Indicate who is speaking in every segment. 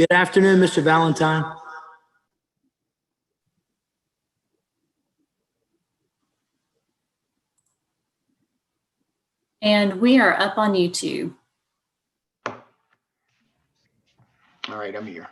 Speaker 1: Good afternoon, Mr. Valentine.
Speaker 2: And we are up on YouTube.
Speaker 3: All right, I'm here.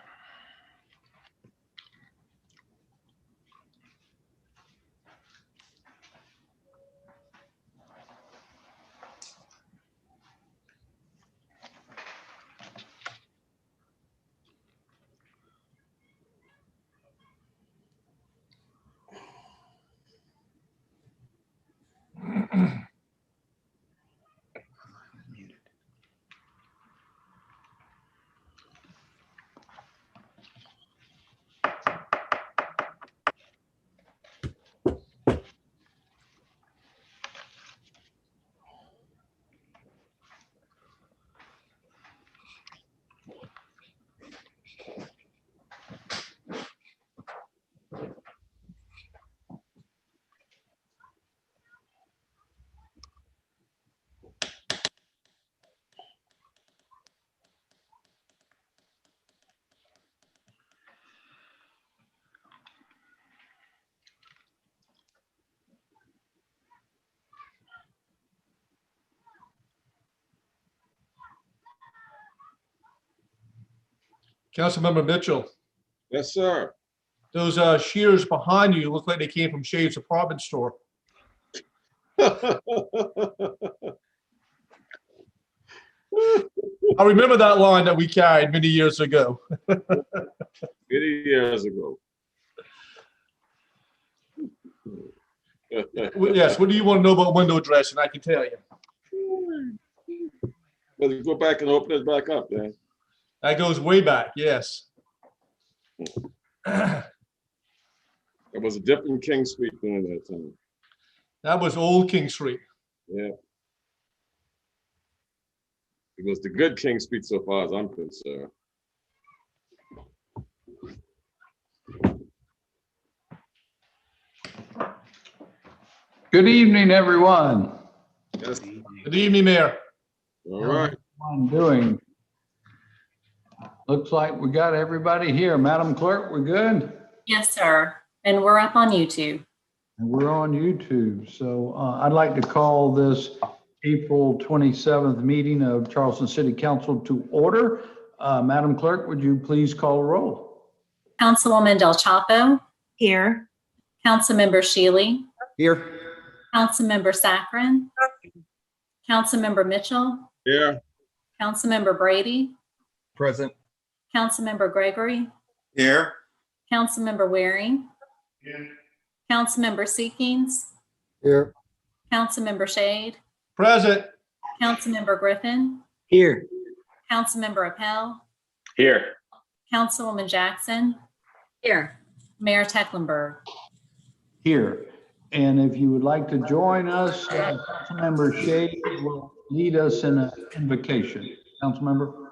Speaker 4: Councilmember Mitchell,
Speaker 5: Yes, sir.
Speaker 4: those shears behind you look like they came from Shave's apartment store. I remember that line that we carried many years ago.
Speaker 5: Many years ago.
Speaker 4: Yes, what do you want to know about window dressing? I can tell you.
Speaker 5: Let's go back and open it back up, man.
Speaker 4: That goes way back, yes.
Speaker 5: It was a different King Street during that time.
Speaker 4: That was Old King Street.
Speaker 5: Yeah. It was the good King Street so far as I'm concerned.
Speaker 6: Good evening, everyone.
Speaker 5: Yes.
Speaker 4: Good evening, Mayor.
Speaker 5: All right.
Speaker 6: How I'm doing. Looks like we got everybody here. Madam Clerk, we're good?
Speaker 2: Yes, sir. And we're up on YouTube.
Speaker 6: And we're on YouTube. So I'd like to call this April 27th meeting of Charleston City Council to order. Madam Clerk, would you please call a roll?
Speaker 2: Councilwoman Del Chapo,
Speaker 7: Here.
Speaker 2: Councilmember Shealy,
Speaker 3: Here.
Speaker 2: Councilmember Saccharin, Councilmember Mitchell,
Speaker 5: Here.
Speaker 2: Councilmember Brady,
Speaker 3: Present.
Speaker 2: Councilmember Gregory,
Speaker 3: Here.
Speaker 2: Councilmember Waring, Councilmember Seekings,
Speaker 3: Here.
Speaker 2: Councilmember Shade,
Speaker 4: Present.
Speaker 2: Councilmember Griffin,
Speaker 1: Here.
Speaker 2: Councilmember Appel,
Speaker 5: Here.
Speaker 2: Councilwoman Jackson,
Speaker 7: Here.
Speaker 2: Mayor Tecklenburg.
Speaker 6: Here. And if you would like to join us, Councilmember Shade will lead us in an invocation. Councilmember?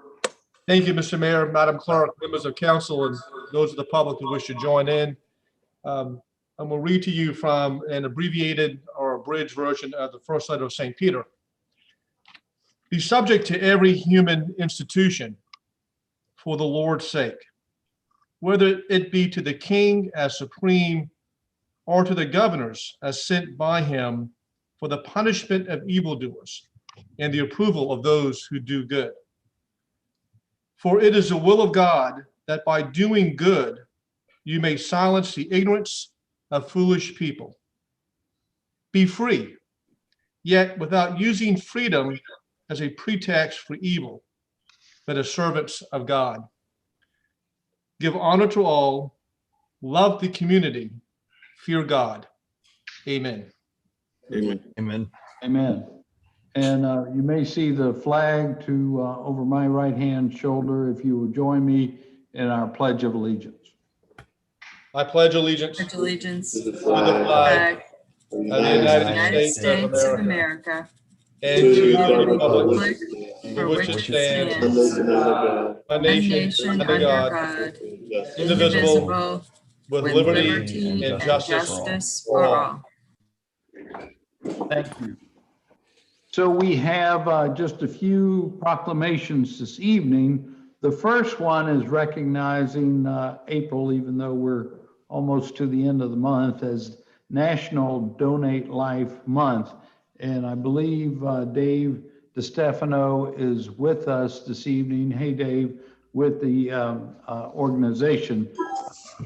Speaker 4: Thank you, Mr. Mayor, Madam Clerk, members of council, and those of the public who wish to join in. I'm going to read to you from an abbreviated or abridged version of the first letter of St. Peter. Be subject to every human institution for the Lord's sake, whether it be to the king as supreme or to the governors as sent by him for the punishment of evildoers and the approval of those who do good. For it is the will of God that by doing good, you may silence the ignorance of foolish people. Be free, yet without using freedom as a pretext for evil, but as servants of God. Give honor to all, love the community, fear God. Amen.
Speaker 5: Amen.
Speaker 3: Amen.
Speaker 6: Amen. And you may see the flag to over my right-hand shoulder if you will join me in our Pledge of Allegiance.
Speaker 4: I pledge allegiance
Speaker 7: Pledge allegiance
Speaker 4: to the flag of the United States of America and to the republic for which it stands, one nation under God, indivisible, with liberty and justice for all.
Speaker 6: Thank you. So we have just a few proclamations this evening. The The first one is recognizing April, even though we're almost to the end of the month, as National Donate Life Month. And I believe Dave DeStefano is with us this evening. Hey, Dave, with the organization.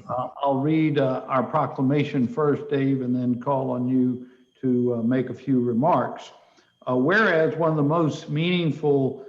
Speaker 6: I'll read our proclamation first, Dave, and then call on you to make a few remarks. Whereas one of the most meaningful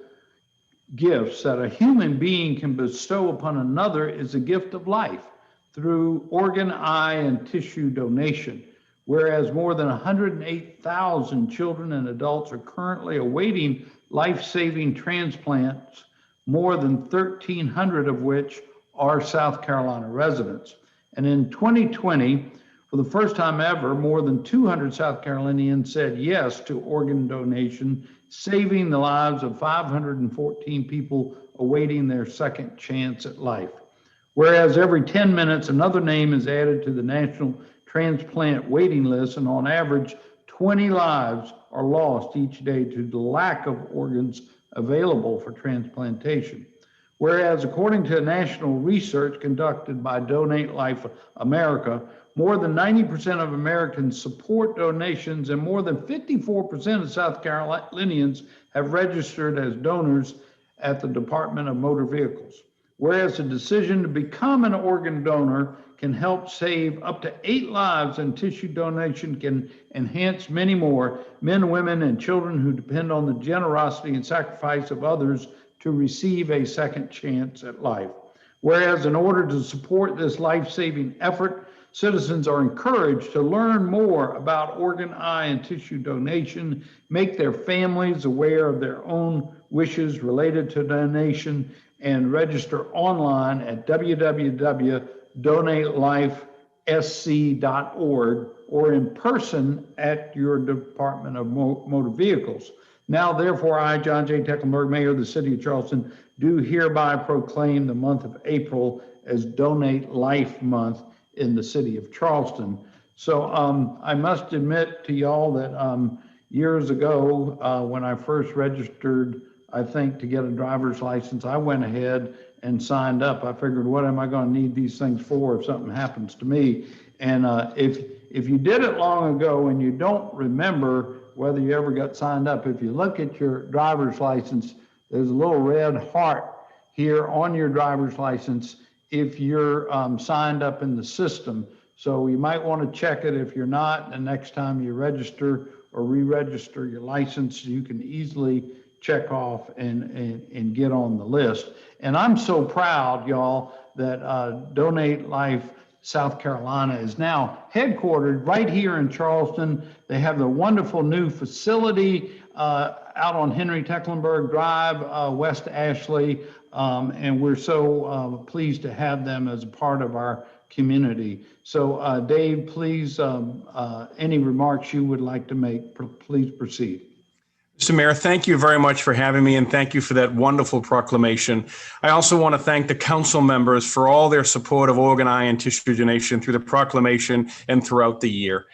Speaker 6: gifts that a human being can bestow upon another is a gift of life through organ, eye, and tissue donation. Whereas more than 108,000 children and adults are currently awaiting life-saving transplants, more than 1,300 of which are South Carolina residents. And in 2020, for the first time ever, more than 200 South Carolinians said yes to organ donation, saving the lives of 514 people awaiting their second chance at life. Whereas every 10 minutes, another name is added to the national transplant waiting list, and on average, 20 lives are lost each day due to the lack of organs available for transplantation. Whereas according to national research conducted by Donate Life America, more than 90% of Americans support donations, and more than 54% of South Carolinians have registered as donors at the Department of Motor Vehicles. Whereas the decision to become an organ donor can help save up to 8 lives, and tissue donation can enhance many more men, women, and children who depend on the generosity and sacrifice of others to receive a second chance at life. Whereas in order to support this life-saving effort, citizens are encouraged to learn more about organ, eye, and tissue donation, make their families aware of their own wishes related to donation, and register online at www.donatelifesc.org or in person at your Department of Motor Vehicles. Now, therefore, I, John J. Tecklenburg, Mayor of the City of Charleston, do hereby proclaim the month of April as Donate Life Month in the City of Charleston. So I must admit to y'all that years ago, when I first registered, I think, to get a driver's license, I went ahead and signed up. I figured, what am I going to need these things for if something happens to me? And if you did it long ago and you don't remember whether you ever got signed up, if you look at your driver's license, there's a little red heart here on your driver's license if you're signed up in the system. So you might want to check it if you're not, and next time you register or re-register your license, you can easily check off and get on the list. And I'm so proud, y'all, that Donate Life South Carolina is now headquartered right here in Charleston. They have the wonderful new facility out on Henry Tecklenburg Drive, West Ashley, and we're so pleased to have them as a part of our community. So Dave, please, any remarks you would like to make, please proceed.
Speaker 8: Mr. Mayor, thank you very much for having me, and thank you for that wonderful proclamation. I also want to thank the council members for all their support of organ, eye, and tissue donation through the proclamation and throughout the year.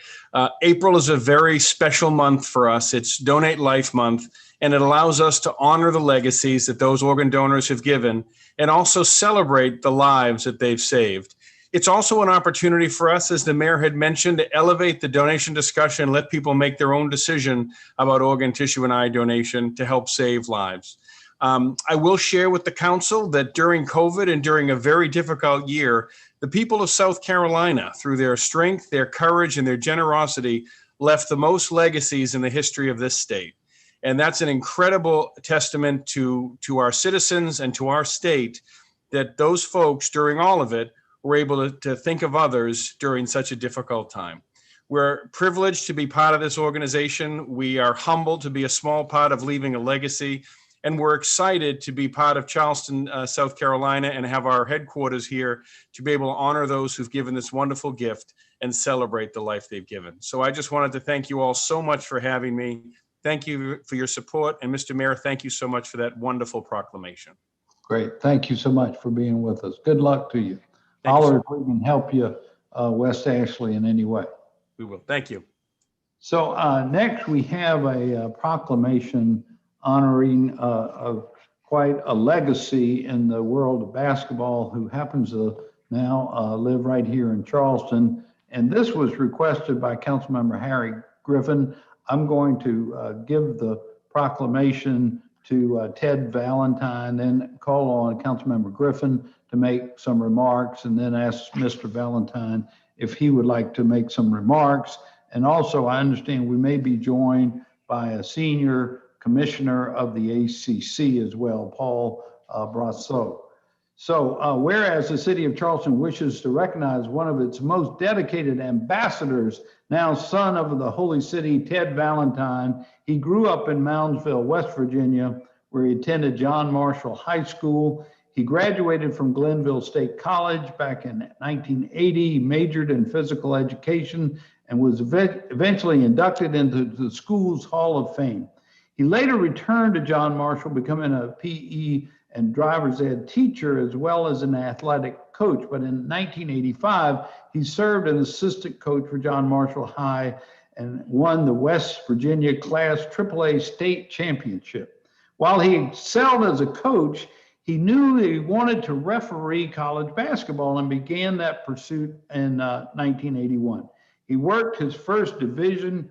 Speaker 8: April is a very special month for us. It's Donate Life Month, and it allows us to honor the legacies that those organ donors have given and also celebrate the lives that they've saved. It's also an opportunity for us, as the mayor had mentioned, to elevate the donation discussion, let people make their own decision about organ, tissue, and eye donation to help save lives. I will share with the council that during COVID and during a very difficult year, the people of South Carolina, through their strength, their courage, and their generosity, left the most legacies in the history of this state. And that's an incredible testament to our citizens and to our state, that those folks during all of it were able to think of others during such a difficult time. We're privileged to be part of this organization. We are humbled to be a small part of leaving a legacy, and we're excited to be part of Charleston, South Carolina, and have our headquarters here to be able to honor those who've given this wonderful gift and celebrate the life they've given. So I just wanted to thank you all so much for having me. Thank you for your support. And Mr. Mayor, thank you so much for that wonderful proclamation.
Speaker 6: Great. Thank you so much for being with us. Good luck to you. Holler if we can help you, West Ashley, in any way.
Speaker 8: We will. Thank you.
Speaker 6: So next we have a proclamation honoring quite a legacy in the world of basketball, who happens to now live right here in Charleston. And this was requested by Councilmember Harry Griffin. I'm going to give the proclamation to Ted Valentine, then call on Councilmember Griffin to make some remarks, and then ask Mr. Valentine if he would like to make some remarks. And also, I understand we may be joined by a senior commissioner of the ACC as well, Paul Brasseau. So whereas the city of Charleston wishes to recognize one of its most dedicated ambassadors, now son of the Holy City, Ted Valentine. He grew up in Moundsville, West Virginia, where he attended John Marshall High School. He graduated from Glenville State College back in 1980. He majored in physical education and was eventually inducted into the school's Hall of Fame. He later returned to John Marshall, becoming a PE and driver's ed teacher, as well as an athletic coach. But in 1985, he served as assistant coach for John Marshall High and won the West Virginia Class AAA state championship. While he excelled as a coach, he knew that he wanted to referee college basketball and began that pursuit in 1981. He worked his first NCAA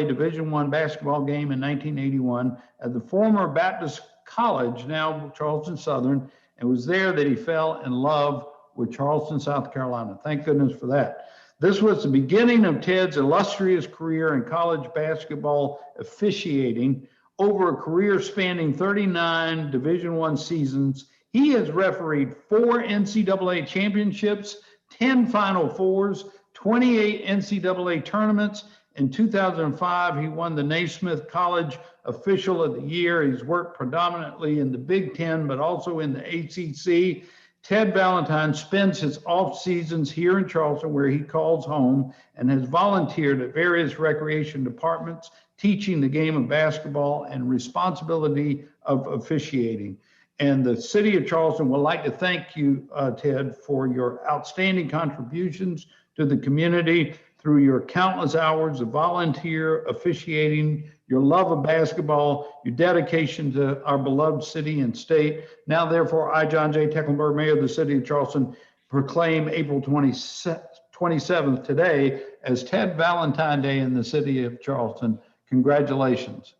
Speaker 6: Division I basketball game in 1981 at the former Baptist College, now Charleston Southern, and was there that he fell in love with Charleston, South Carolina. Thank goodness for that. This was the beginning of Ted's illustrious career in college basketball officiating. Over a career spanning 39 Division I seasons, he has refereed 4 NCAA championships, 10 Final Fours, 28 NCAA tournaments. In 2005, he won the Naismith College Official of the Year. He's worked predominantly in the Big Ten, but also in the ACC. Ted Valentine spends his off seasons here in Charleston, where he calls home, and has volunteered at various recreation departments, teaching the game of basketball and responsibility of officiating. And the city of Charleston would like to thank you, Ted, for your outstanding contributions to the community through your countless hours of volunteer officiating, your love of basketball, your dedication to our beloved city and state. Now, therefore, I, John J. Tecklenburg, Mayor of the City of Charleston, proclaim April 27th today as Ted Valentine Day in the city of Charleston. Congratulations.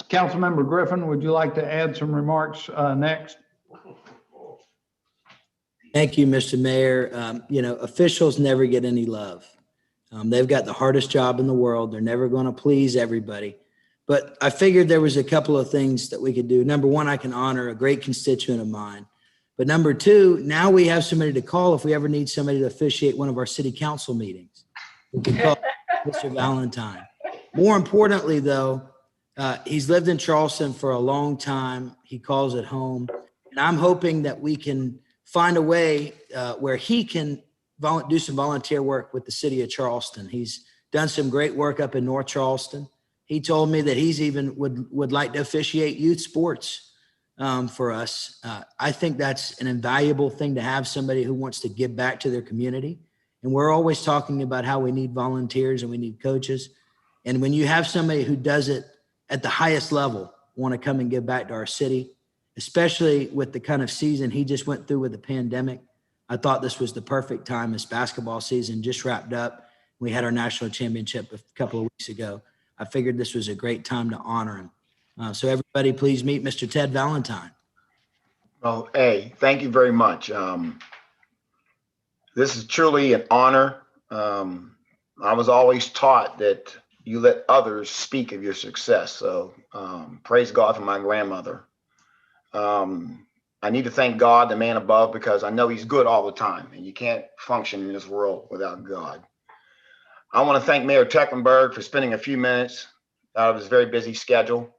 Speaker 6: Councilmember Griffin, would you like to add some remarks next?
Speaker 1: Thank you, Mr. Mayor. Officials never get any love. They've got the hardest job in the world. They're never going to please everybody. But I figured there was a couple of things that we could do. Number one, I can honor a great constituent of mine. But number two, now we have somebody to call if we ever need somebody to officiate one of our city council meetings. We can call Mr. Valentine. More importantly, though, he's lived in Charleston for a long time. He calls it home. And I'm hoping that we can find a way where he can do some volunteer work with the city of Charleston. He's done some great work up in North Charleston. He told me that he's even would like to officiate youth sports for us. I think that's an invaluable thing to have, somebody who wants to give back to their community. And we're always talking about how we need volunteers and we need coaches. And when you have somebody who does it at the highest level, want to come and give back to our city, especially with the kind of season he just went through with the pandemic, I thought this was the perfect time. This basketball season just wrapped up. We had our national championship a couple of weeks ago. I figured this was a great time to honor him. So everybody, please meet Mr. Ted Valentine.
Speaker 3: Well, hey, thank you very much. This is truly an honor. I was always taught that you let others speak of your success. So praise God for my grandmother. I need to thank God, the man above, because I know he's good all the time, and you can't function in this world without God. I want to thank Mayor Tecklenburg for spending a few minutes out of his very busy schedule.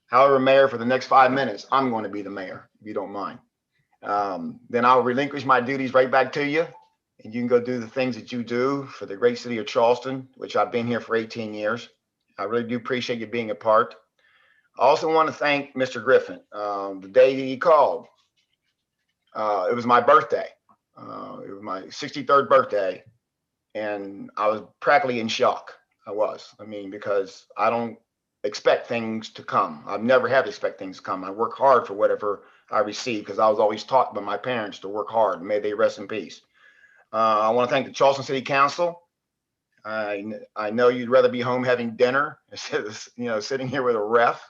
Speaker 3: However, Mayor, for the next 5 minutes, I'm going to be the mayor, if you don't mind. Then I'll relinquish my duties right back to you, and you can go do the things that you do for the great city of Charleston, which I've been here for 18 years. I really do appreciate you being a part. I also want to thank Mr. Griffin. The day he called, it was my birthday. It was my 63rd birthday, and I was practically in shock. I mean, because I don't expect things to come. I've never had to expect things to come. I work hard for whatever I receive because I was always taught by my parents to work hard. May they rest in peace. I want to thank the Charleston City Council. I know you'd rather be home having dinner instead of, sitting here with a ref.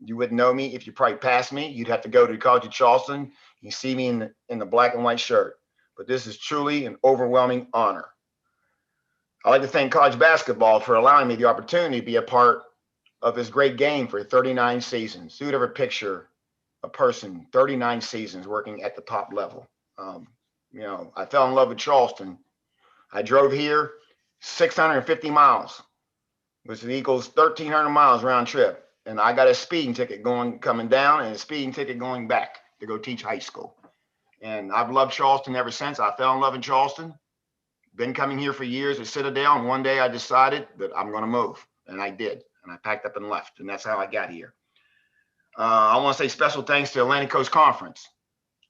Speaker 3: You wouldn't know me if you probably passed me. You'd have to go to the College of Charleston. You see me in the black and white shirt. But this is truly an overwhelming honor. I'd like to thank college basketball for allowing me the opportunity to be a part of this great game for 39 seasons. Who would ever picture a person 39 seasons working at the top level? I fell in love with Charleston. I drove here 650 miles, which equals 1,300 miles round trip. And I got a speeding ticket coming down and a speeding ticket going back to go teach high school. And I've loved Charleston ever since. I fell in love in Charleston. Been coming here for years at Citadel, and one day I decided that I'm going to move, and I did. And I packed up and left, and that's how I got here. I want to say special thanks to Atlantic Coast Conference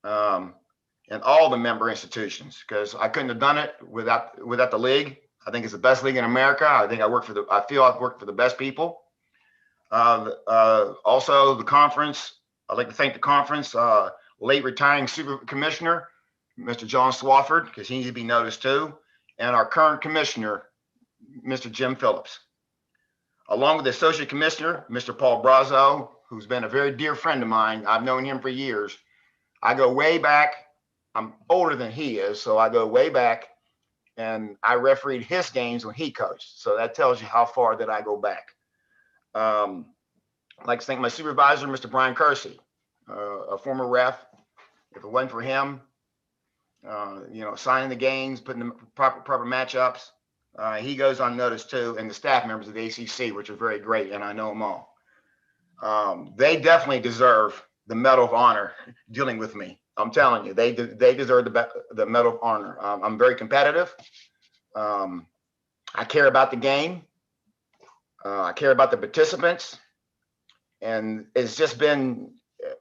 Speaker 3: and all the member institutions, because I couldn't have done it without the league. I think it's the best league in America. I think I feel I've worked for the best people. Also, the conference. I'd like to thank the conference. Late retiring super commissioner, Mr. John Swafford, because he needs to be noticed too, and our current commissioner, Mr. Jim Phillips, along with the associate commissioner, Mr. Paul Brazo, who's been a very dear friend of mine. I've known him for years. I go way back. I'm older than he is, so I go way back, and I refereed his games when he coached. So that tells you how far that I go back. I'd like to thank my supervisor, Mr. Brian Kersey, a former ref. If it wasn't for him, signing the games, putting the proper matchups, he goes unnoticed too, and the staff members of the ACC, which are very great, and I know them all. They definitely deserve the Medal of Honor dealing with me. I'm telling you, they deserve the Medal of Honor. I'm very competitive. I care about the game. I care about the participants, and it's just been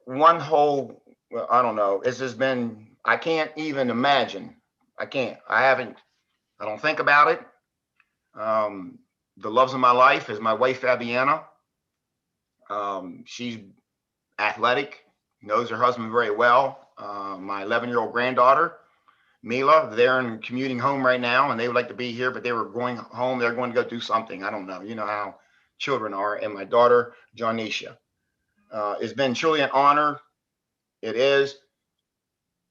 Speaker 3: one whole. I don't know. It's just been. I can't even imagine. I can't. I don't think about it. The loves of my life is my wife, Fabiana. She's athletic, knows her husband very well. My 11-year-old granddaughter, Mila, they're in commuting home right now, and they would like to be here, but they were going home. They're going to go do something. I don't know. You know how children are. And my daughter, Johnisha. It's been truly an honor. It is.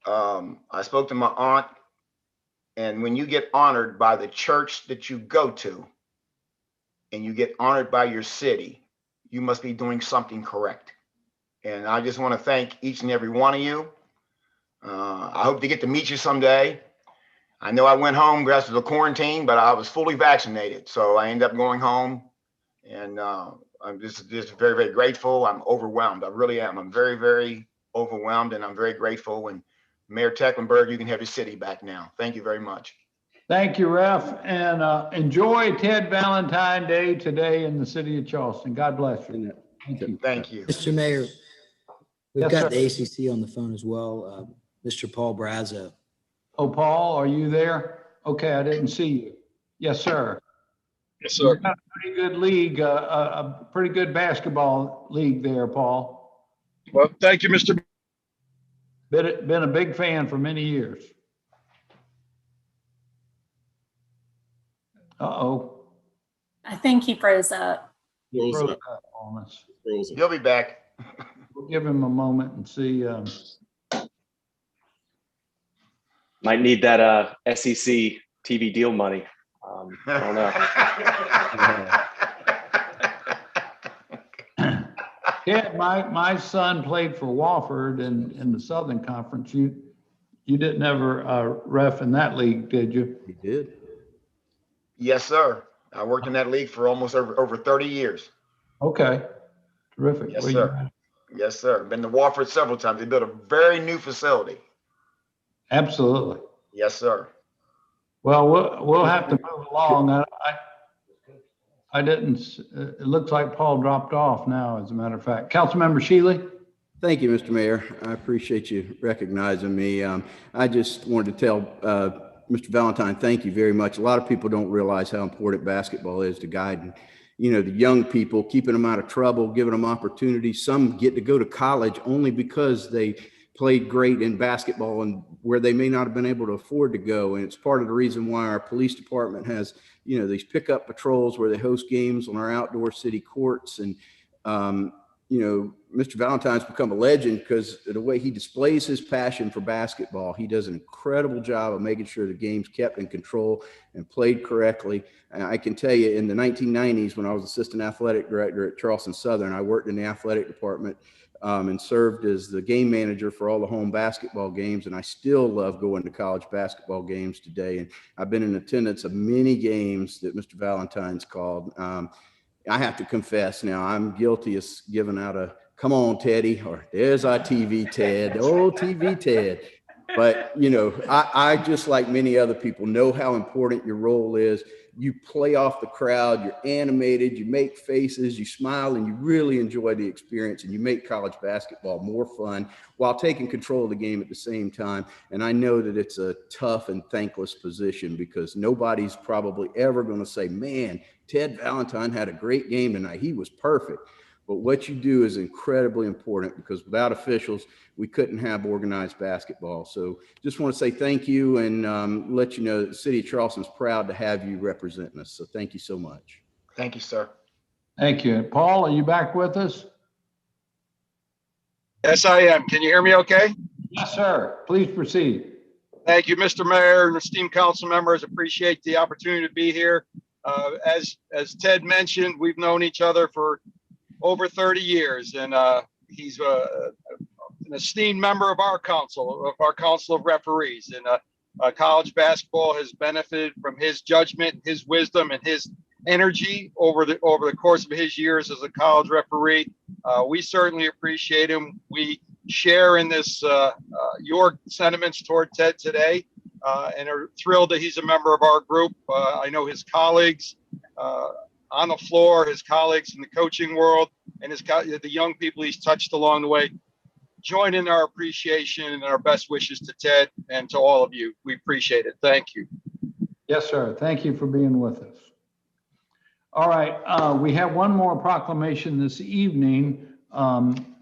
Speaker 3: I spoke to my aunt, and when you get honored by the church that you go to, and you get honored by your city, you must be doing something correct. And I just want to thank each and every one of you. I hope to get to meet you someday. I know I went home because of the quarantine, but I was fully vaccinated. So I ended up going home, and I'm just very, very grateful. I'm overwhelmed. I really am. I'm very, very overwhelmed, and I'm very grateful. And Mayor Tecklenburg, you can have your city back now. Thank you very much.
Speaker 6: Thank you, Ref, and enjoy Ted Valentine Day today in the city of Charleston. God bless you. Thank you.
Speaker 3: Thank you.
Speaker 1: Mr. Mayor, we've
Speaker 6: Yes,
Speaker 1: got
Speaker 6: sir.
Speaker 1: the ACC on the phone as well. Mr. Paul Brazo.
Speaker 6: Oh, Paul, are you there? Okay, I didn't see you. Yes, sir.
Speaker 5: Yes,
Speaker 6: You've
Speaker 5: sir.
Speaker 6: got a pretty good league, a pretty good basketball league there, Paul.
Speaker 5: Well, thank you, Mr.
Speaker 6: Been a big fan for many years. Uh-oh.
Speaker 2: I think he froze up.
Speaker 5: Rose
Speaker 6: Broke
Speaker 5: up.
Speaker 6: up on us.
Speaker 5: Rose up.
Speaker 3: He'll be back.
Speaker 6: We'll give him a moment and see.
Speaker 9: Might need that SEC TV deal money. I don't know.
Speaker 6: Ted, my son played for Wofford in the Southern Conference. You didn't ever ref in that league, did you?
Speaker 1: He did.
Speaker 3: Yes, sir. I worked in that league for almost over 30 years.
Speaker 6: Okay, terrific.
Speaker 3: Yes,
Speaker 6: Well,
Speaker 3: sir. Yes, sir. Been to Wofford several times. They built a very new facility.
Speaker 6: Absolutely.
Speaker 3: Yes, sir.
Speaker 6: Well, we'll have to move along. I didn't. It looks like Paul dropped off now. As a matter of fact, Councilmember Shealy.
Speaker 10: Thank you, Mr. Mayor. I appreciate you recognizing me. I just wanted to tell Mr. Valentine, thank you very much. A lot of people don't realize how important basketball is to guiding the young people, keeping them out of trouble, giving them opportunities. Some get to go to college only because they played great in basketball and where they may not have been able to afford to go. And it's part of the reason why our police department has, these pickup patrols where they host games on our outdoor city courts. And, Mr. Valentine's become a legend because of the way he displays his passion for basketball. He does an incredible job of making sure the game's kept in control and played correctly. And I can tell you, in the 1990s, when I was assistant athletic director at Charleston Southern, I worked in the athletic department and served as the game manager for all the home basketball games. And I still love going to college basketball games today. And I've been in attendance of many games that Mr. Valentine's called. I have to confess now, I'm guilty of giving out a "come on, Teddy," or "there's our TV Ted," "oh, TV Ted." But, I just like many other people know how important your role is. You play off the crowd, you're animated, you make faces, you smile, and you really enjoy the experience, and you make college basketball more fun while taking control of the game at the same time. And I know that it's a tough and thankless position because nobody's probably ever going to say, "Man, Ted Valentine had a great game tonight. He was perfect." But what you do is incredibly important because without officials, we couldn't have organized basketball. So just want to say thank you and let you know that the city of Charleston is proud to have you representing us. So thank you so much.
Speaker 3: Thank you, sir.
Speaker 6: Thank you. Paul, are you back with us?
Speaker 11: Yes, I am. Can you hear me okay?
Speaker 6: Yes, sir. Please proceed.
Speaker 11: Thank you, Mr. Mayor and esteemed council members. Appreciate the opportunity to be here. As Ted mentioned, we've known each other for over 30 years, and he's an esteemed member of our council of referees. And college basketball has benefited from his judgment, his wisdom, and his energy over the course of his years as a college referee. We certainly appreciate him. We share in this your sentiments toward Ted today, and are thrilled that he's a member of our group. I know his colleagues on the floor, his colleagues in the coaching world, and the young people he's touched along the way. Join in our appreciation and our best wishes to Ted and to all of you. We appreciate it. Thank you.
Speaker 6: Yes, sir. Thank you for being with us. All right. We have one more proclamation this evening,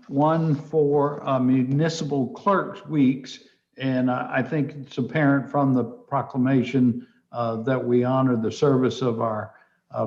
Speaker 6: one for Municipal Clerks Weeks. And I think it's apparent from the proclamation that we honor the service of our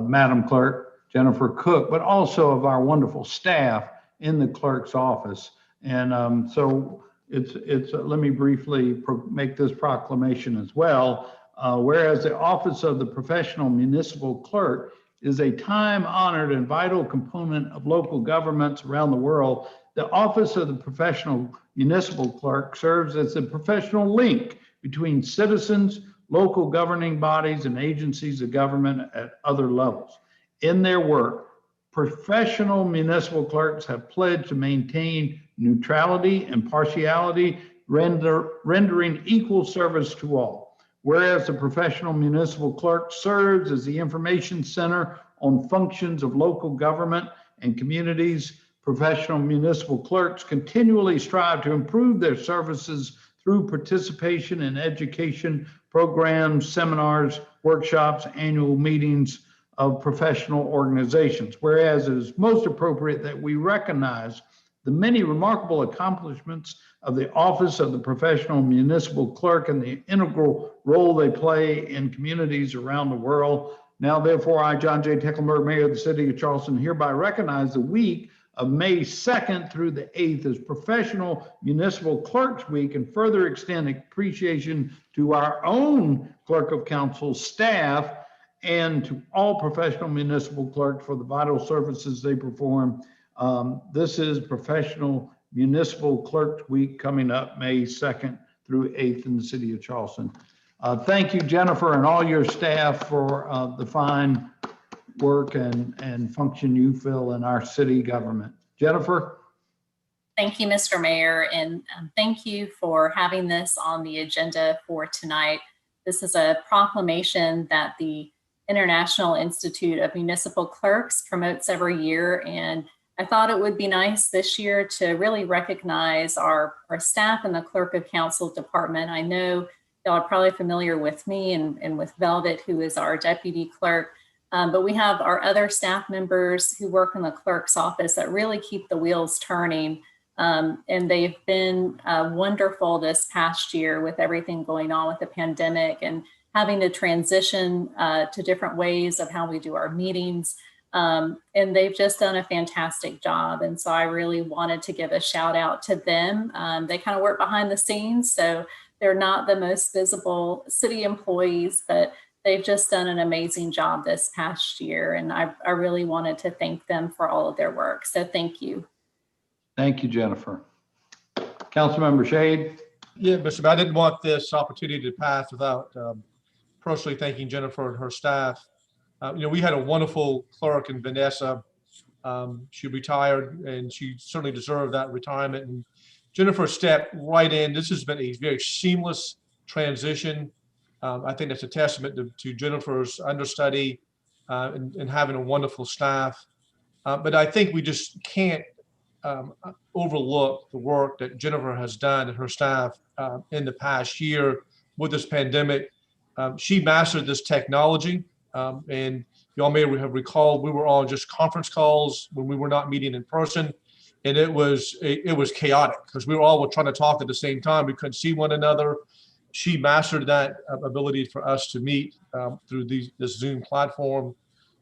Speaker 6: Madam Clerk, Jennifer Cook, but also of our wonderful staff in the clerk's office. And so let me briefly make this proclamation as well. Whereas the office of the professional municipal clerk is a time-honored and vital component of local governments around the world, the office of the professional municipal clerk serves as a professional link between citizens, local governing bodies, and agencies of government at other levels. In their work, professional municipal clerks have pledged to maintain neutrality, impartiality, rendering equal service to all. Whereas the professional municipal clerk serves as the information center on functions of local government and communities, professional municipal clerks continually strive to improve their services through participation in education programs, seminars, workshops, annual meetings of professional organizations. Whereas it is most appropriate that we recognize the many remarkable accomplishments of the office of the professional municipal clerk and the integral role they play in communities around the world. Now, therefore, I, John J. Tecklenburg, Mayor of the City of Charleston, hereby recognize the week of May 2nd through the 8th as Professional Municipal Clerks Week, and further extend appreciation to our own Clerk of Council staff and to all professional municipal clerks for the vital services they perform. This is Professional Municipal Clerks Week coming up May 2nd through 8th in the City of Charleston. Thank you, Jennifer, and all your staff for the fine work and function you fill in our city government. Jennifer?
Speaker 2: Thank you, Mr. Mayor, and thank you for having this on the agenda for tonight. This is a proclamation that the International Institute of Municipal Clerks promotes every year, and I thought it would be nice this year to really recognize our staff in the Clerk of Council department. I know y'all are probably familiar with me and with Velvet, who is our deputy clerk. But we have our other staff members who work in the clerk's office that really keep the wheels turning. And they've been wonderful this past year with everything going on with the pandemic and having to transition to different ways of how we do our meetings. And they've just done a fantastic job. And so I really wanted to give a shout out to them. They kind of work behind the scenes, so they're not the most visible city employees, but they've just done an amazing job this past year. And I really wanted to thank them for all of their work. So thank you.
Speaker 6: Thank you, Jennifer. Councilmember Shade.
Speaker 4: Yeah, Mr. Mayor, I didn't want this opportunity to pass without personally thanking Jennifer and her staff. We had a wonderful clerk in Vanessa. She retired and she certainly deserved that retirement. And Jennifer stepped right in. This has been a very seamless transition. I think that's a testament to Jennifer's understudy and having a wonderful staff. But I think we just can't overlook the work that Jennifer has done and her staff in the past year with this pandemic. She mastered this technology, and y'all may have recalled we were on just conference calls when we were not meeting in person, and it was chaotic because we were all trying to talk at the same time. We couldn't see one another. She mastered that ability for us to meet through this Zoom platform.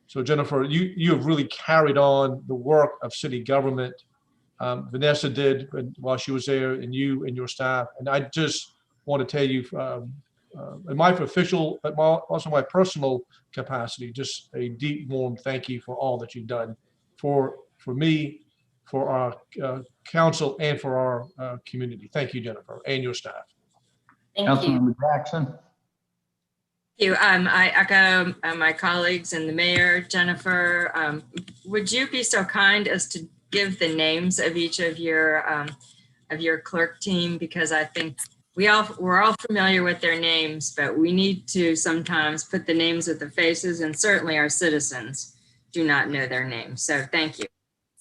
Speaker 4: So Jennifer, you have really carried on the work of city government. Vanessa did while she was there, and you and your staff. And I just want to tell you, in my official, but also my personal capacity, just a deep, warm thank you for all that you've done for me, for our council, and for our community. Thank you, Jennifer, and your staff.
Speaker 2: Thank you.
Speaker 6: Councilmember Jackson.
Speaker 7: Thank you. I echo my colleagues and the mayor. Jennifer, would you be so kind as to give the names of each of your clerk team? Because I think we're all familiar with their names, but we need to sometimes put the names with the faces, and certainly our citizens do not know their names. So thank you.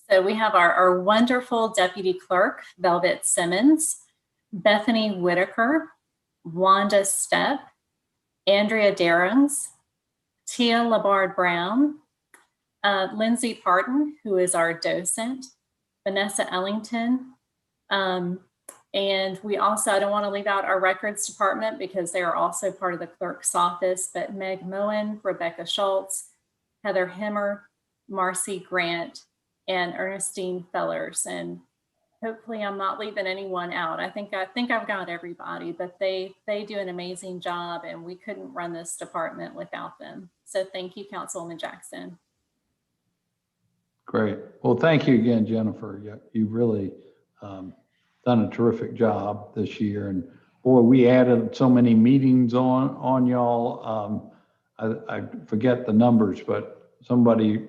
Speaker 2: So we have our wonderful deputy clerk, Velvet Simmons, Bethany Whitaker, Wanda Stepp, Andrea Darings, Tia Labard Brown, Lindsay Parton, who is our docent, Vanessa Ellington, and we also, I don't want to leave out our records department because they are also part of the clerk's office, but Meg Moen, Rebecca Schultz, Heather Himmer, Marcy Grant, and Ernestine Fellers. And hopefully I'm not leaving anyone out. I think I've got everybody, but they do an amazing job, and we couldn't run this department without them. So thank you, Councilwoman Jackson.
Speaker 6: Great. Well, thank you again, Jennifer. You've really done a terrific job this year. And boy, we added so many meetings on y'all. I forget the numbers, but somebody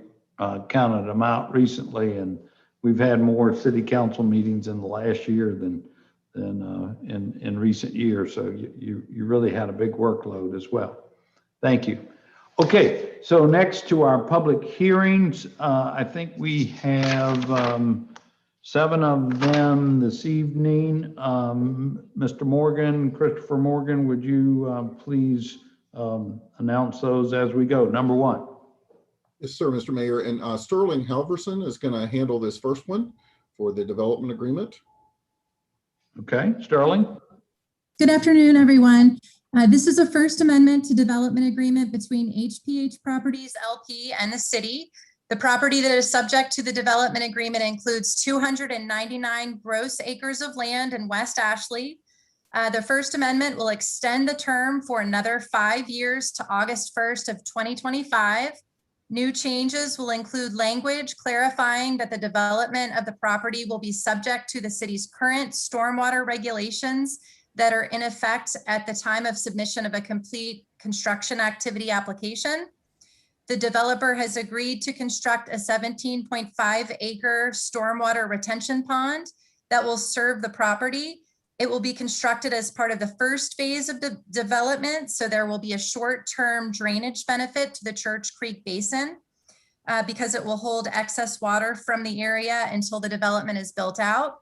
Speaker 6: counted them out recently, and we've had more city council meetings in the last year than in recent years. So you really had a big workload as well. Thank you. Okay, so next to our public hearings, I think we have 7 of them this evening. Mr. Morgan, Christopher Morgan, would you please announce those as we go? Number 1.
Speaker 12: Yes, sir, Mr. Mayor. And Sterling Halverson is going to handle this first one for the development agreement.
Speaker 6: Okay, Sterling.
Speaker 13: Good afternoon, everyone. This is a first amendment to development agreement between HPH Properties LP and the city. The property that is subject to the development agreement includes 299 gross acres of land in West Ashley. The first amendment will extend the term for another 5 years to August 1st of 2025. New changes will include language clarifying that the development of the property will be subject to the city's current stormwater regulations that are in effect at the time of submission of a complete construction activity application. The developer has agreed to construct a 17.5 acre stormwater retention pond that will serve the property. It will be constructed as part of the first phase of the development, so there will be a short-term drainage benefit to the Church Creek Basin because it will hold excess water from the area until the development is built out.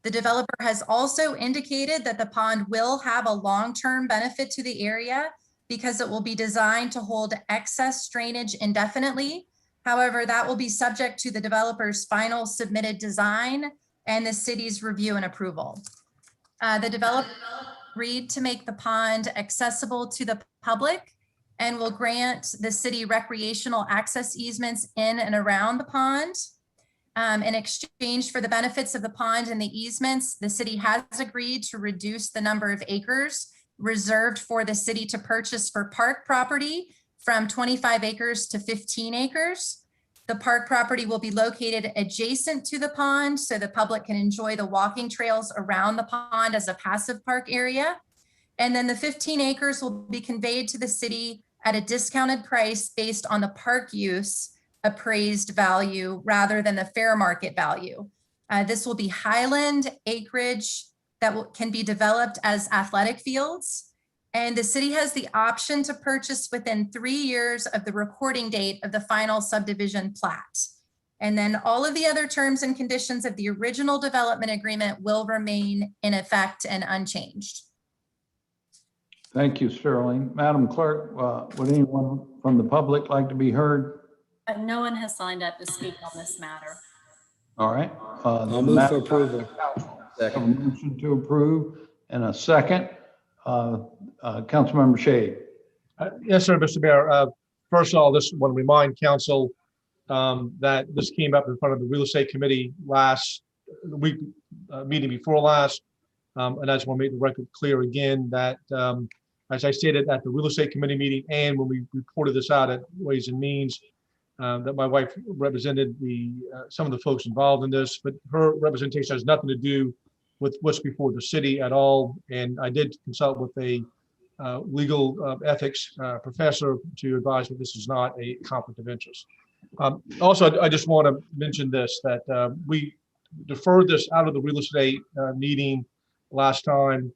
Speaker 13: The developer has also indicated that the pond will have a long-term benefit to the area because it will be designed to hold excess drainage indefinitely. However, that will be subject to the developer's final submitted design and the city's review and approval. The developer agreed to make the pond accessible to the public and will grant the city recreational access easements in and around the pond. In exchange for the benefits of the pond and the easements, the city has agreed to reduce the number of acres reserved for the city to purchase for park property from 25 acres to 15 acres. The park property will be located adjacent to the pond so the public can enjoy the walking trails around the pond as a passive park area. And then the 15 acres will be conveyed to the city at a discounted price based on the park use appraised value rather than the fair market value. This will be highland acreage that can be developed as athletic fields. And the city has the option to purchase within 3 years of the recording date of the final subdivision plat. And then all of the other terms and conditions of the original development agreement will remain in effect and unchanged.
Speaker 6: Thank you, Sterling. Madam Clerk, would anyone from the public like to be heard?
Speaker 2: No one has signed up to speak on this matter.
Speaker 6: All right.
Speaker 1: I'll move for approval.
Speaker 6: A motion to approve and a second. Councilmember Shea.
Speaker 4: Yes, sir, Mr. Mayor. First of all, just want to remind council that this came up in front of the real estate committee last week, meeting before last. And I just want to make the record clear again that, as I stated at the real estate committee meeting and when we reported this out at Ways and Means, that my wife represented some of the folks involved in this, but her representation has nothing to do with what's before the city at all. And I did consult with a legal ethics professor to advise that this is not a conflict of interest. Also, I just want to mention this, that we deferred this out of the real estate meeting last time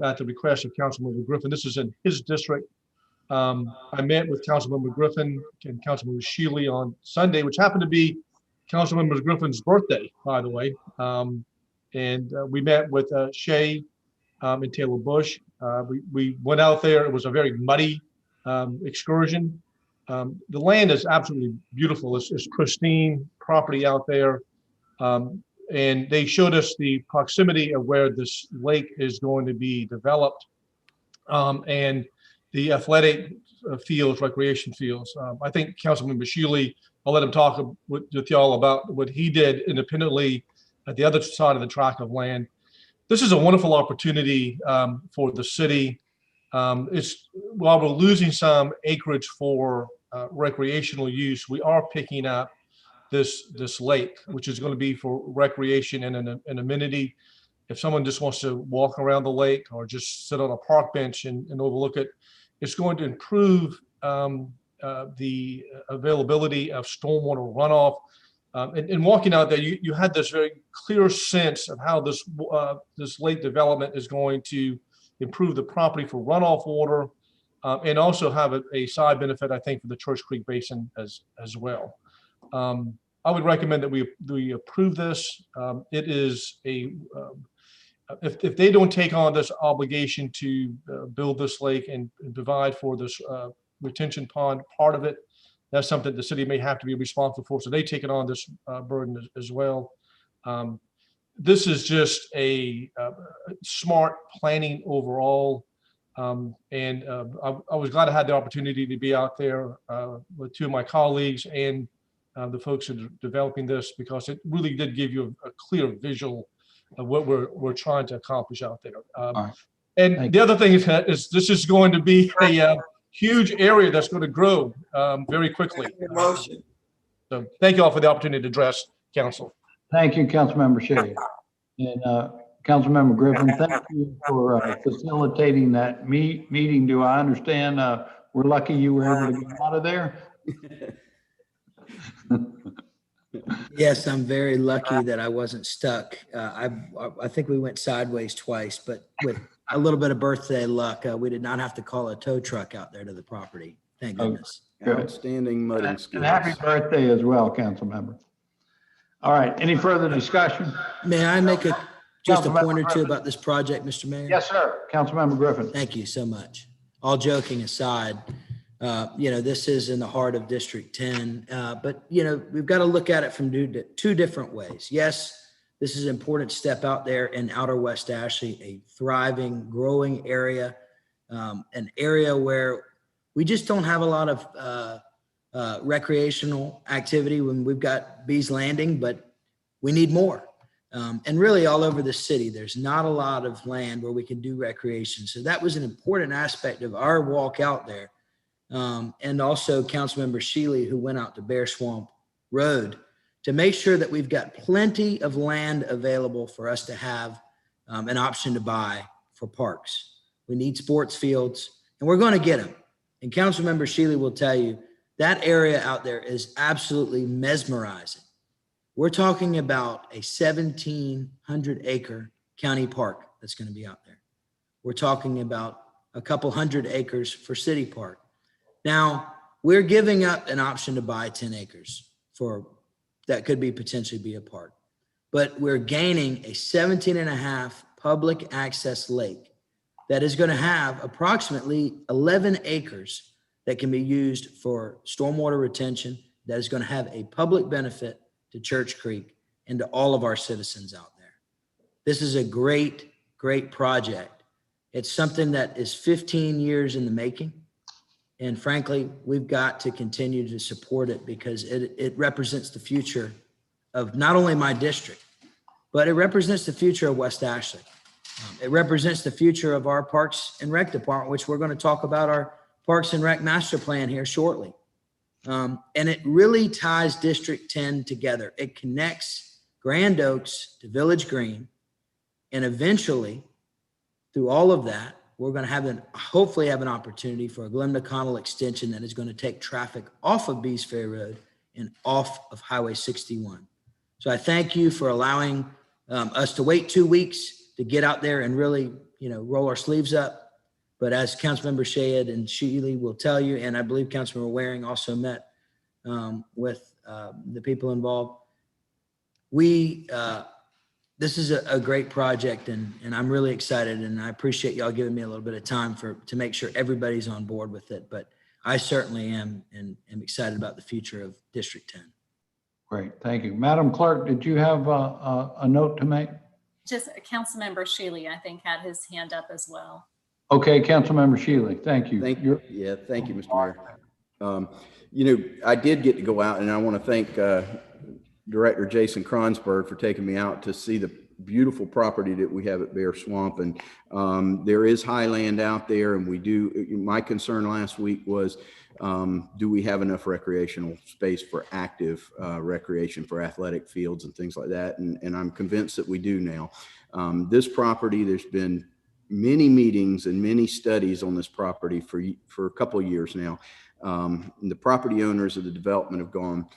Speaker 4: at the request of Councilmember Griffin. This is in his district. I met with Councilmember Griffin and Councilmember Shealy on Sunday, which happened to be Councilmember Griffin's birthday, by the way. And we met with Shay and Taylor Bush. We went out there. It was a very muddy excursion. The land is absolutely beautiful. It's pristine property out there. And they showed us the proximity of where this lake is going to be developed and the athletic fields, recreation fields. I think Councilmember Shealy, I'll let him talk with y'all about what he did independently at the other side of the tract of land. This is a wonderful opportunity for the city. While we're losing some acreage for recreational use, we are picking up this lake, which is going to be for recreation and an amenity. If someone just wants to walk around the lake or just sit on a park bench and overlook it, it's going to improve the availability of stormwater runoff. And walking out there, you had this very clear sense of how this lake development is going to improve the property for runoff water and also have a side benefit, I think, for the Church Creek Basin as well. I would recommend that we approve this. It is if they don't take on this obligation to build this lake and provide for this retention pond part of it, that's something the city may have to be responsible for. So they take it on this burden as well. This is just a smart planning overall. And I was glad I had the opportunity to be out there with two of my colleagues and the folks who are developing this, because it really did give you a clear visual of what we're trying to accomplish out there. And the other thing is this is going to be a huge area that's going to grow very quickly. So thank you all for the opportunity to address council.
Speaker 6: Thank you, Councilmember Shea. And Councilmember Griffin, thank you for facilitating that meeting. Do I understand we're lucky you were able to get out of there?
Speaker 1: Yes, I'm very lucky that I wasn't stuck. I think we went sideways twice, but with a little bit of birthday luck, we did not have to call a tow truck out there to the property. Thank goodness.
Speaker 10: Outstanding mudding skills.
Speaker 6: And happy birthday as well, Councilmember. All right, any further discussion?
Speaker 1: May I make just a point or two about this project, Mr. Mayor?
Speaker 6: Yes, sir. Councilmember Griffin.
Speaker 1: Thank you so much. all joking aside, this is in the heart of District 10, but we've got to look at it from two different ways. Yes, this is an important step out there in outer West Ashley, a thriving, growing area, an area where we just don't have a lot of recreational activity when we've got Bees Landing, but we need more. And really all over the city, there's not a lot of land where we can do recreation. So that was an important aspect of our walk out there. And also Councilmember Shealy, who went out to Bear Swamp Road to make sure that we've got plenty of land available for us to have an option to buy for parks. We need sports fields, and we're going to get them. And Councilmember Shealy will tell you that area out there is absolutely mesmerizing. We're talking about a 1,700 acre county park that's going to be out there. We're talking about a couple hundred acres for city park. Now, we're giving up an option to buy 10 acres for that could be potentially be a park, but we're gaining a 17.5 public access lake that is going to have approximately 11 acres that can be used for stormwater retention, that is going to have a public benefit to Church Creek and to all of our citizens out there. This is a great, great project. It's something that is 15 years in the making. And frankly, we've got to continue to support it because it represents the future of not only my district, but it represents the future of West Ashley. It represents the future of our Parks and Rec department, which we're going to talk about our Parks and Rec master plan here shortly. And it really ties District 10 together. It connects Grand Oaks to Village Green. And eventually, through all of that, we're going to hopefully have an opportunity for a Glen McConnell extension that is going to take traffic off of Bees Ferry Road and off of Highway 61. So I thank you for allowing us to wait 2 weeks to get out there and really, roll our sleeves up. But as Councilmember Shayed and Shealy will tell you, and I believe Councilmember Waring also met with the people involved, this is a great project, and I'm really excited, and I appreciate y'all giving me a little bit of time to make sure everybody's on board with it. But I certainly am, and am excited about the future of District 10.
Speaker 6: Great, thank you. Madam Clerk, did you have a note to make?
Speaker 2: Just Councilmember Shealy, I think, had his hand up as well.
Speaker 6: Okay, Councilmember Shealy, thank you.
Speaker 10: Thank you, Mr. Mayor. I did get to go out, and I want to thank Director Jason Kronsberg for taking me out to see the beautiful property that we have at Bear Swamp. And there is highland out there, and my concern last week was, do we have enough recreational space for active recreation for athletic fields and things like that? And I'm convinced that we do now. This property, there's been many meetings and many studies on this property for a couple of years now. The property owners of the development have gone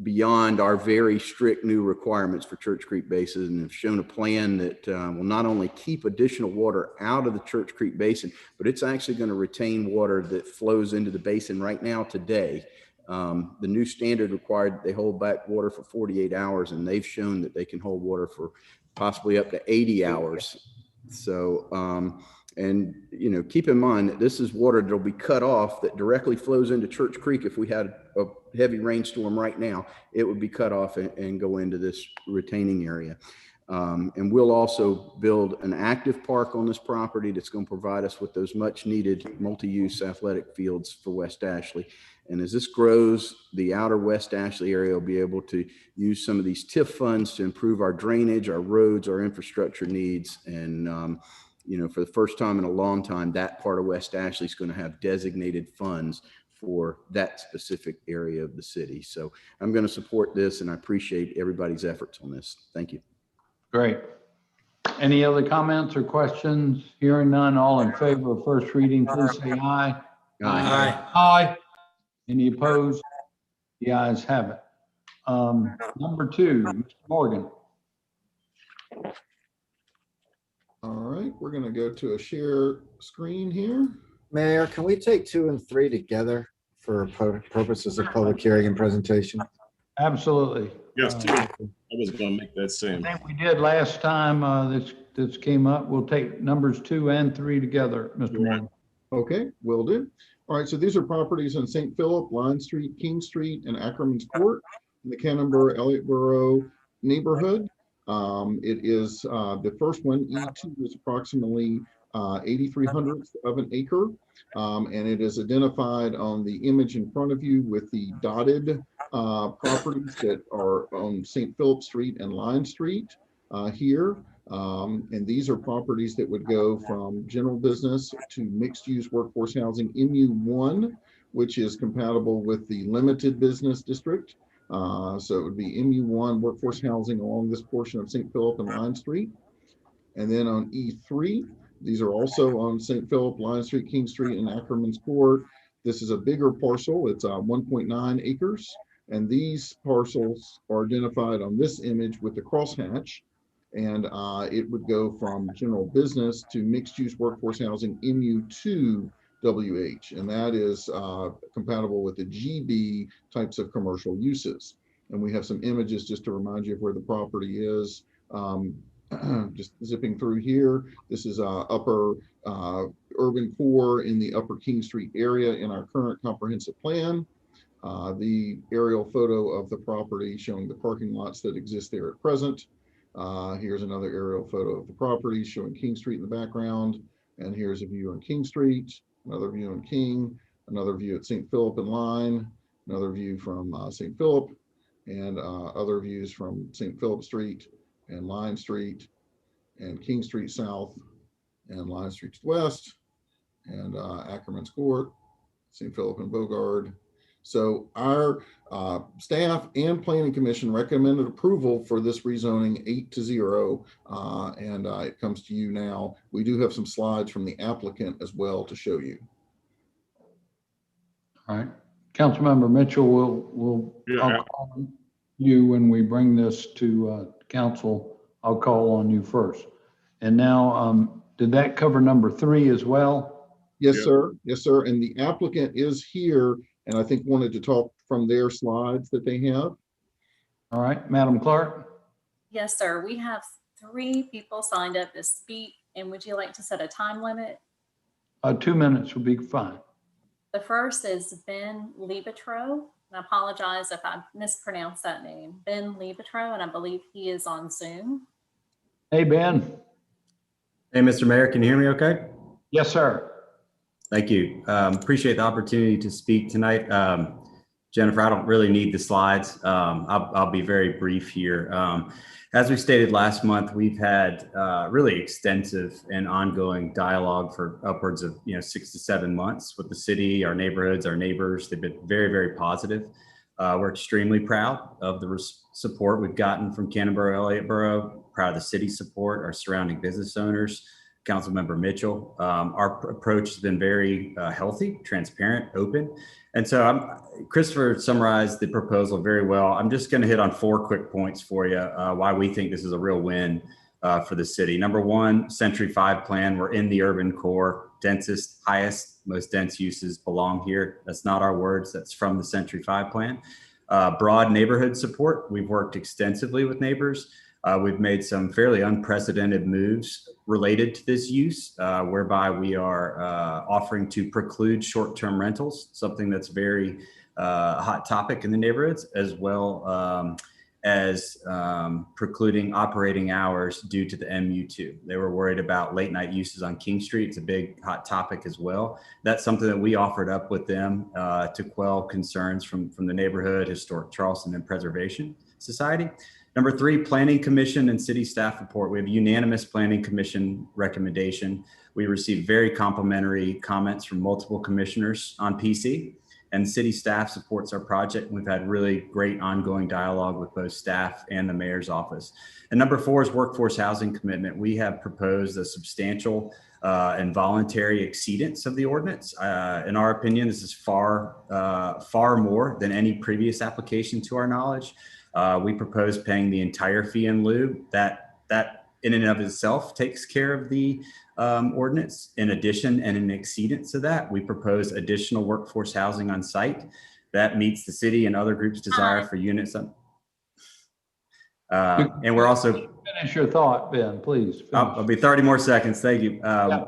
Speaker 10: beyond our very strict new requirements for Church Creek Basin and have shown a plan that will not only keep additional water out of the Church Creek Basin, but it's actually going to retain water that flows into the basin right now today. The new standard required that they hold back water for 48 hours, and they've shown that they can hold water for possibly up to 80 hours. So, keep in mind that this is water that'll be cut off that directly flows into Church Creek. If we had a heavy rainstorm right now, it would be cut off and go into this retaining area. And we'll also build an active park on this property that's going to provide us with those much needed multi-use athletic fields for West Ashley. And as this grows, the outer West Ashley area will be able to use some of these TIF funds to improve our drainage, our roads, our infrastructure needs. And, for the first time in a long time, that part of West Ashley is going to have designated funds for that specific area of the city. So I'm going to support this, and I appreciate everybody's efforts on this. Thank you.
Speaker 6: Great. Any other comments or questions? Hearing none, all in favor of first reading, please say aye.
Speaker 1: Aye.
Speaker 4: Aye.
Speaker 6: Any opposed? The ayes have it. Number 2, Mr. Morgan.
Speaker 12: All right, we're going to go to a share screen here.
Speaker 14: Mayor, can we take 2 and 3 together for purposes of public hearing and presentation?
Speaker 6: Absolutely.
Speaker 5: Yes, too. I was going to make that same.
Speaker 6: I think we did last time this came up. We'll take numbers 2 and 3 together, Mr. Morgan.
Speaker 12: Okay, will do. All right, so these are properties in St. Philip, Line Street, King Street, and Ackerman's Court in the Canterbury Elliott Borough neighborhood. It is the first one, E2, is approximately 8,300ths of an acre. And it is identified on the image in front of you with the dotted properties that are on St. Philip Street and Line Street here. And these are properties that would go from general business to mixed use workforce housing MU1, which is compatible with the limited business district. So it would be MU1 workforce housing along this portion of St. Philip and Line Street. And then on E3, these are also on St. Philip, Line Street, King Street, and Ackerman's Court. This is a bigger parcel. It's 1.9 acres. And these parcels are identified on this image with the crosshatch. And it would go from general business to mixed use workforce housing MU2 WH. And that is compatible with the GB types of commercial uses. And we have some images just to remind you of where the property is. Just zipping through here. This is upper urban core in the upper King Street area in our current comprehensive plan. The aerial photo of the property showing the parking lots that exist there at present. Here's another aerial photo of the property showing King Street in the background. And here's a view on King Street, another view on King, another view at St. Philip and Line, another view from St. Philip, and other views from St. Philip Street and Line Street and King Street South and Line Street West and Ackerman's Court, St. Philip and Bogard. So our staff and planning commission recommended approval for this rezoning 8-0, and it comes to you now. We do have some slides from the applicant as well to show you.
Speaker 6: All right, Councilmember Mitchell, I'll call on you when we bring this to council. I'll call on you first. And now, did that cover number 3 as well?
Speaker 12: Yes, sir. Yes, sir. And the applicant is here, and I think wanted to talk from their slides that they have.
Speaker 6: All right, Madam Clerk.
Speaker 2: Yes, sir. We have 3 people signed up to speak. And would you like to set a time limit?
Speaker 6: 2 minutes would be fine.
Speaker 2: The first is Ben Libetro. And I apologize if I mispronounced that name. Ben Libetro, and I believe he is on Zoom.
Speaker 6: Hey, Ben.
Speaker 15: Hey, Mr. Mayor, can you hear me okay?
Speaker 6: Yes, sir.
Speaker 15: Thank you. Appreciate the opportunity to speak tonight. Jennifer, I don't really need the slides. I'll be very brief here. As we stated last month, we've had really extensive and ongoing dialogue for upwards of 6 to 7 months with the city, our neighborhoods, our neighbors. They've been very, very positive. We're extremely proud of the support we've gotten from Canterbury Elliott Borough, proud of the city's support, our surrounding business owners, Councilmember Mitchell. Our approach has been very healthy, transparent, open. And so Christopher summarized the proposal very well. I'm just going to hit on 4 quick points for you, why we think this is a real win for the city. Number 1, Century 5 plan. We're in the urban core. Densest, highest, most dense uses belong here. That's not our words. That's from the Century 5 plan. Broad neighborhood support. We've worked extensively with neighbors. We've made some fairly unprecedented moves related to this use, whereby we are offering to preclude short-term rentals, something that's very hot topic in the neighborhoods, as well as precluding operating hours due to the MU2. They were worried about late night uses on King Street. It's a big hot topic as well. That's something that we offered up with them to quell concerns from the neighborhood, Historic Charleston, and Preservation Society. Number 3, Planning Commission and City Staff report. We have a unanimous Planning Commission recommendation. We received very complimentary comments from multiple commissioners on PC, and city staff supports our project. We've had really great ongoing dialogue with both staff and the mayor's office. And number 4 is workforce housing commitment. We have proposed a substantial and voluntary exceedance of the ordinance. In our opinion, this is far more than any previous application to our knowledge. We propose paying the entire fee in lieu. That in and of itself takes care of the ordinance. In addition, and in exceedance of that, we propose additional workforce housing on site that meets the city and other groups' desire for units. And we're also
Speaker 6: Finish your thought, Ben, please.
Speaker 15: I'll be 30 more seconds. Thank you.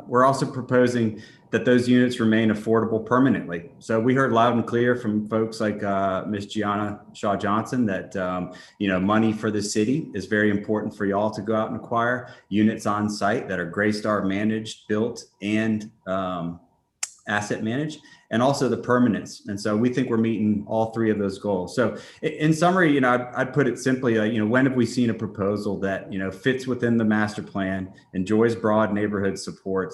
Speaker 15: We're also proposing that those units remain affordable permanently. So we heard loud and clear from folks like Ms. Gianna Shaw Johnson that money for the city is very important for y'all to go out and acquire units on site that are Greystar managed, built, and asset managed, and also the permanence. And so we think we're meeting all three of those goals. So in summary, I'd put it simply, when have we seen a proposal that, fits within the master plan, enjoys broad neighborhood support,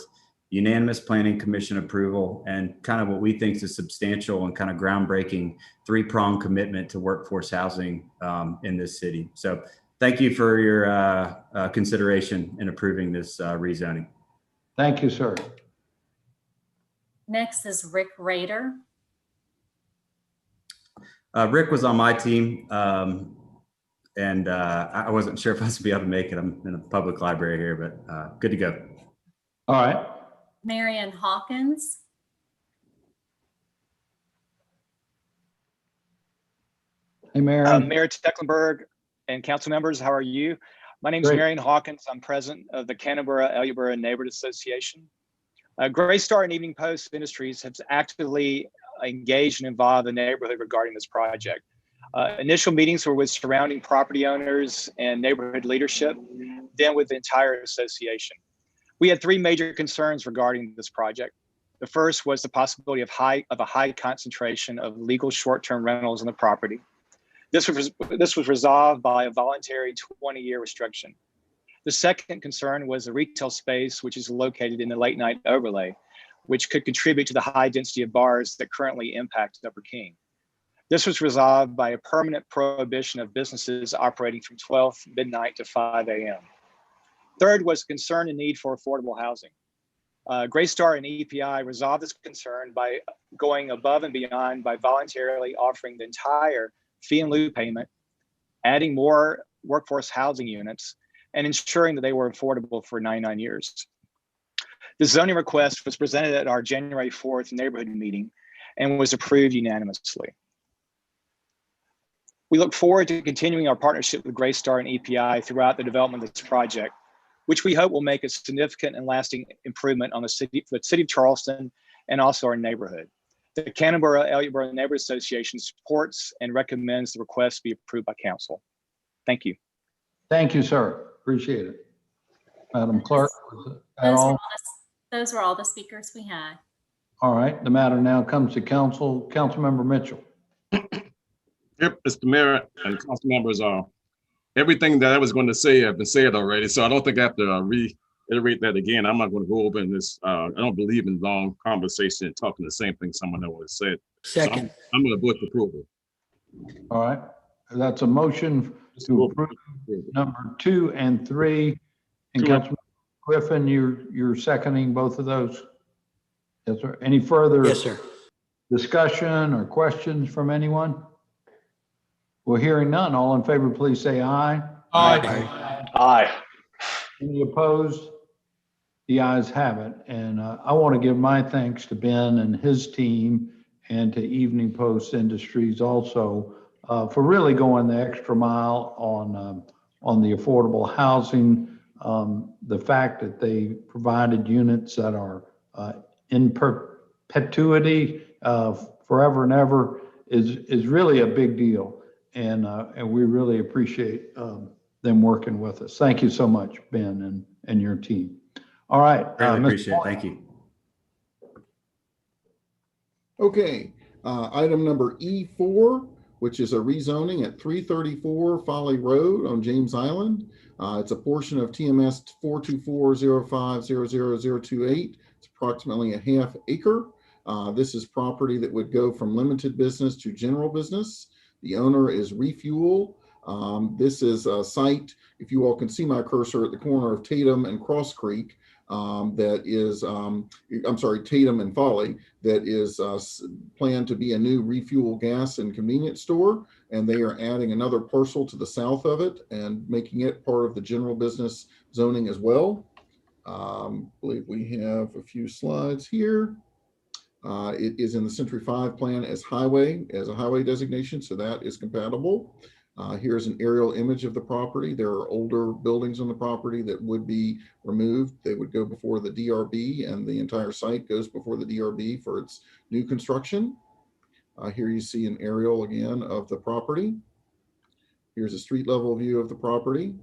Speaker 15: unanimous planning commission approval, and kind of what we think is a substantial and kind of groundbreaking three-pronged commitment to workforce housing in this city. So thank you for your consideration in approving this rezoning.
Speaker 6: Thank you, sir.
Speaker 2: Next is Rick Rader.
Speaker 15: Rick was on my team, and I wasn't sure if I was going to be able to make it. I'm in a public library here, but good to go.
Speaker 6: All right.
Speaker 2: Marion Hawkins.
Speaker 6: Hey, Marion.
Speaker 16: Mayor Tecklenburg and council members, how are you? My name is Marion Hawkins. I'm president of the Canberra-Ellerboro Neighborhood Association. Greystar and Evening Post Industries have actively engaged and involved the neighborhood regarding this project. Initial meetings were with surrounding property owners and neighborhood leadership, then with the entire association. We had three major concerns regarding this project. The first was the possibility of a high concentration of legal short-term rentals on the property. This was resolved by a voluntary 20-year restriction. The second concern was the retail space, which is located in the late night overlay, which could contribute to the high density of bars that currently impact Upper King. This was resolved by a permanent prohibition of businesses operating from 12 midnight to 5 a.m. Third was concern and need for affordable housing. Greystar and EPI resolved this concern by going above and beyond by voluntarily offering the entire fee in lieu payment, adding more workforce housing units, and ensuring that they were affordable for 99 years. The zoning request was presented at our January 4th neighborhood meeting and was approved unanimously. We look forward to continuing our partnership with Greystar and EPI throughout the development of this project, which we hope will make a significant and lasting improvement on the city of Charleston and also our neighborhood. The Canberra-Ellerboro Neighborhood Association supports and recommends the request be approved by council. Thank you.
Speaker 6: Thank you, sir. Appreciate it. Madam Clerk,
Speaker 2: those were all the speakers we had.
Speaker 6: All right, the matter now comes to council. Councilmember Mitchell.
Speaker 5: Yep, Mr. Mayor and council members, everything that I was going to say have been said already, so I don't think I have to reiterate that again. I'm not going to go over in this. I don't believe in long conversation and talking the same thing someone else said.
Speaker 1: Second.
Speaker 5: So I'm going to vote for approval.
Speaker 6: All right, that's a motion to approve number 2 and 3. And Councilman Griffin, you're seconding both of those? Yes, sir. Any further discussion or questions from anyone? We're hearing none. All in favor, please say aye.
Speaker 4: Aye.
Speaker 9: Aye.
Speaker 6: Any opposed? The ayes have it. And I want to give my thanks to Ben and his team and to Evening Post Industries also for really going the extra mile on the affordable housing. The fact that they provided units that are in perpetuity forever and ever is really a big deal. And we really appreciate them working with us. Thank you so much, Ben and your team. All right.
Speaker 15: Really appreciate it. Thank you.
Speaker 12: Okay, item number E4, which is a rezoning at 334 Folly Road on James Island. It's a portion of TMS 42405000028. It's approximately a half acre. This is property that would go from limited business to general business. The owner is Refuel. This is a site, if you all can see my cursor at the corner of Tatum and Cross Creek, that is, I'm sorry, Tatum and Folly, that is planned to be a new Refuel gas and convenience store. And they are adding another parcel to the south of it and making it part of the general business zoning as well. I believe we have a few slides here. It is in the Century 5 plan as a highway designation, so that is compatible. Here's an aerial image of the property. There are older buildings on the property that would be removed. They would go before the DRB, and the entire site goes before the DRB for its new construction. Here you see an aerial again of the property. Here's a street level view of the property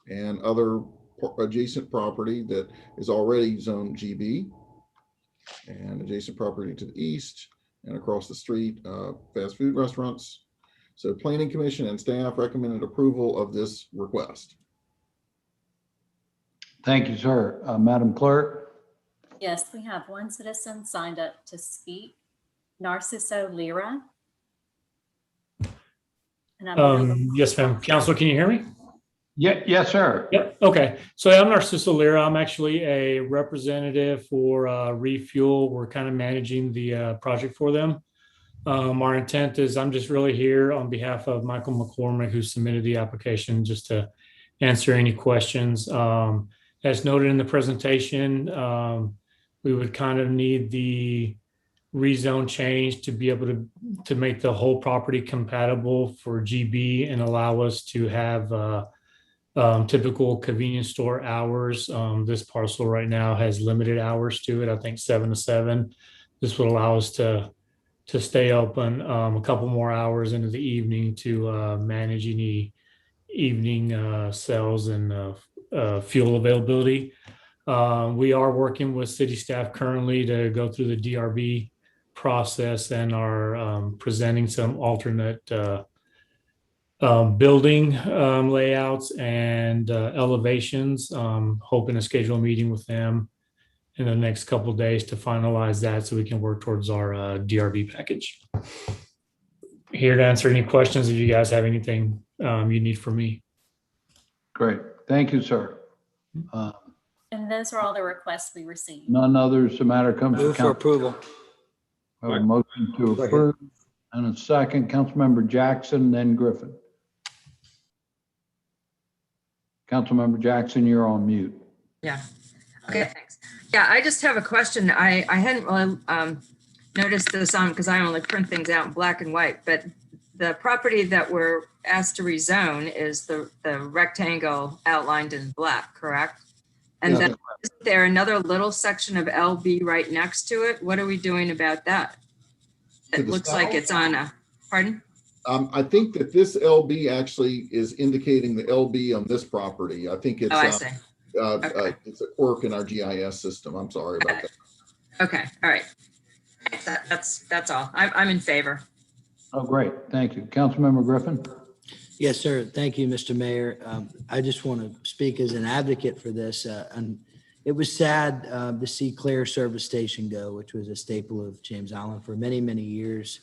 Speaker 12: and other adjacent property that is already zoned GB, and adjacent property to the east and across the street, fast food restaurants. So Planning Commission and staff recommended approval of this request.
Speaker 6: Thank you, sir. Madam Clerk?
Speaker 2: Yes, we have one citizen signed up to speak, Narciso Lira. And I believe
Speaker 17: Yes, ma'am. Council, can you hear me?
Speaker 6: Yeah, yes, sir.
Speaker 17: Yep. Okay. So I'm Narciso Lira. I'm actually a representative for Refuel. We're kind of managing the project for them. Our intent is I'm just really here on behalf of Michael McCormick, who submitted the application, just to answer any questions. As noted in the presentation, we would kind of need the rezone change to be able to make the whole property compatible for GB and allow us to have typical convenience store hours. This parcel right now has limited hours to it, I think 7 to 7. This would allow us to stay open a couple more hours into the evening to manage any evening sales and fuel availability. We are working with city staff currently to go through the DRB process and are presenting some alternate building layouts and elevations. Hoping to schedule a meeting with them in the next couple of days to finalize that so we can work towards our DRB package. Here to answer any questions if you guys have anything you need from me.
Speaker 6: Great. Thank you, sir.
Speaker 2: And those are all the requests we received.
Speaker 6: None others. The matter comes to
Speaker 1: Move for
Speaker 6: council.
Speaker 1: approval.
Speaker 6: I have a motion to approve and a second. Councilmember Jackson, then Griffin. Councilmember Jackson, you're on mute.
Speaker 7: Yeah. Okay, thanks. Yeah, I just have a question. I hadn't really noticed this on because I only print things out in black and white, but the property that we're asked to rezone is the rectangle outlined in black, correct? And
Speaker 12: Yeah.
Speaker 7: then is there another little section of LB right next to it? What are we doing about that?
Speaker 12: To
Speaker 7: It
Speaker 12: the
Speaker 7: looks like
Speaker 12: south?
Speaker 7: it's on a, pardon?
Speaker 12: I think that this LB actually is indicating the LB on this property. I think it's,
Speaker 7: Oh, I see.
Speaker 12: okay. It's a quirk in our GIS system. I'm sorry about that.
Speaker 7: Okay, all right. That's all. I'm in favor.
Speaker 6: Oh, great. Thank you. Councilmember Griffin?
Speaker 1: Yes, sir. Thank you, Mr. Mayor. I just want to speak as an advocate for this. And it was sad to see Claire Service Station go, which was a staple of James Island for many, many years.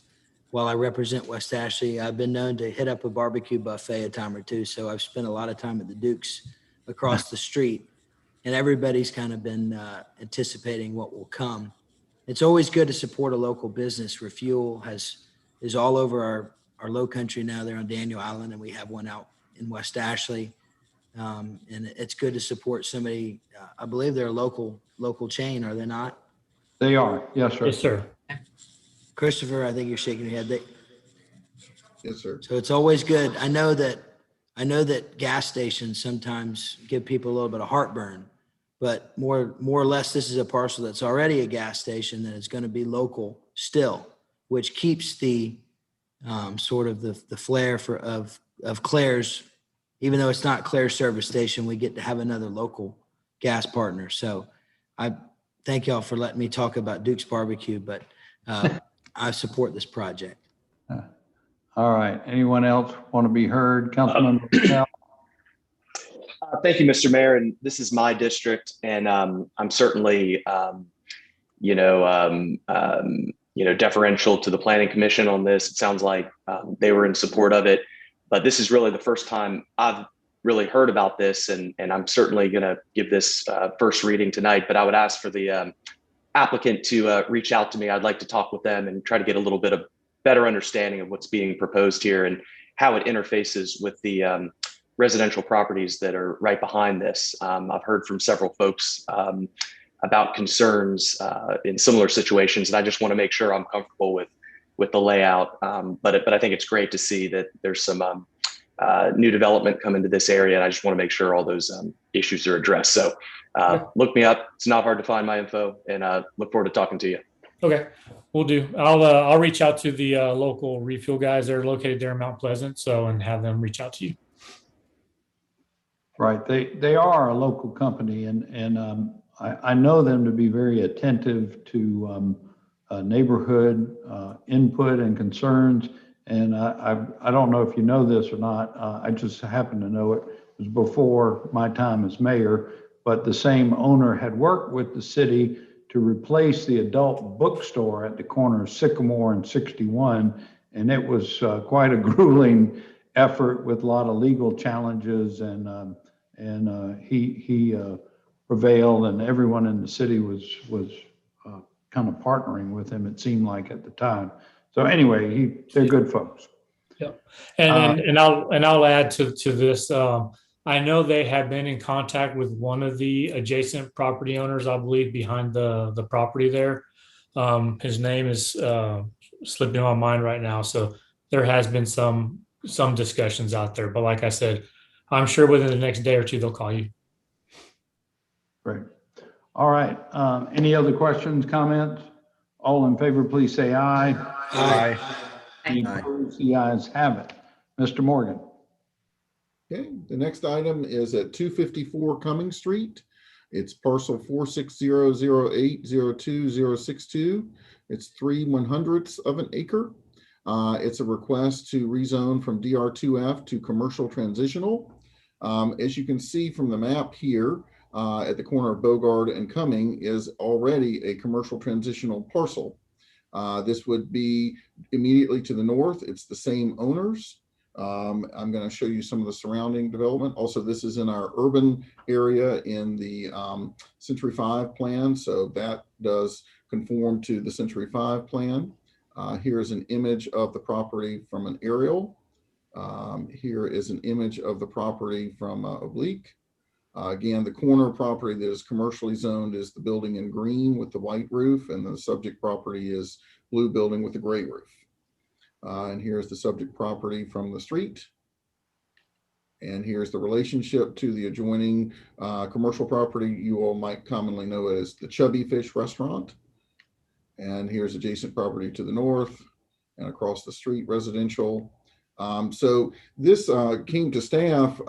Speaker 1: While I represent West Ashley, I've been known to hit up a barbecue buffet a time or two. So I've spent a lot of time at the Duke's across the street, and everybody's kind of been anticipating what will come. It's always good to support a local business. Refuel is all over our low country now. They're on Daniel Island, and we have one out in West Ashley. And it's good to support somebody. I believe they're a local chain, are they not?
Speaker 6: They are. Yes, sir.
Speaker 17: Yes, sir.
Speaker 1: Christopher, I think you're shaking your head.
Speaker 12: Yes, sir.
Speaker 1: So it's always good. I know that gas stations sometimes give people a little bit of heartburn, but more or less, this is a parcel that's already a gas station that is going to be local still, which keeps the sort of the flair of Claire's. Even though it's not Claire's service station, we get to have another local gas partner. So I thank y'all for letting me talk about Duke's Barbecue, but I support this project.
Speaker 6: All right. Anyone else want to be heard? Councilmember Patel?
Speaker 9: Thank you, Mr. Mayor. And this is my district, and I'm certainly, deferential to the Planning Commission on this. It sounds like they were in support of it, but this is really the first time I've really heard about this, and I'm certainly going to give this first reading tonight. But I would ask for the applicant to reach out to me. I'd like to talk with them and try to get a little bit of better understanding of what's being proposed here and how it interfaces with the residential properties that are right behind this. I've heard from several folks about concerns in similar situations, and I just want to make sure I'm comfortable with with the layout. But I think it's great to see that there's some new development come into this area, and I just want to make sure all those issues are addressed. So look me up. It's not hard to find my info, and look forward to talking to you.
Speaker 17: Okay, we'll do. I'll reach out to the local refuel guys. They're located there in Mount Pleasant, and have them reach out to you.
Speaker 6: Right, they are a local company, and I know them to be very attentive to neighborhood input and concerns. And I don't know if you know this or not. I just happen to know it. It was before my time as mayor, but the same owner had worked with the city to replace the adult bookstore at the corner of Sycamore and 61. And it was quite a grueling effort with a lot of legal challenges, and he prevailed, and everyone in the city was kind of partnering with him, it seemed like at the time. So anyway, they're good folks.
Speaker 17: Yeah, and I'll add to this. I know they have been in contact with one of the adjacent property owners, I believe, behind the property there. His name is slipping my mind right now. So there has been some discussions out there. But like I said, I'm sure within the next day or two they'll call you.
Speaker 6: Great. All right. Any other questions, comments? All in favor, please say aye.
Speaker 1: Aye.
Speaker 6: Any opposed? The ayes have it. Mr. Morgan.
Speaker 12: Okay, the next item is at 254 Cumming Street. It's parcel 460080262. It's 3/100ths of an acre. It's a request to rezone from DR2F to commercial transitional. As you can see from the map here, at the corner of Bogard and Cumming is already a commercial transitional parcel. This would be immediately to the north. It's the same owners. I'm going to show you some of the surrounding development. Also, this is in our urban area in the Century 5 plan. So that does conform to the Century 5 plan. Here is an image of the property from an aerial. Here is an image of the property from oblique. Again, the corner property that is commercially zoned is the building in green with the white roof, and the subject property is blue building with the gray roof. And here's the subject property from the street. And here's the relationship to the adjoining commercial property. You all might commonly know it as the Chubby Fish Restaurant. And here's adjacent property to the north, and across the street residential. So this came to staff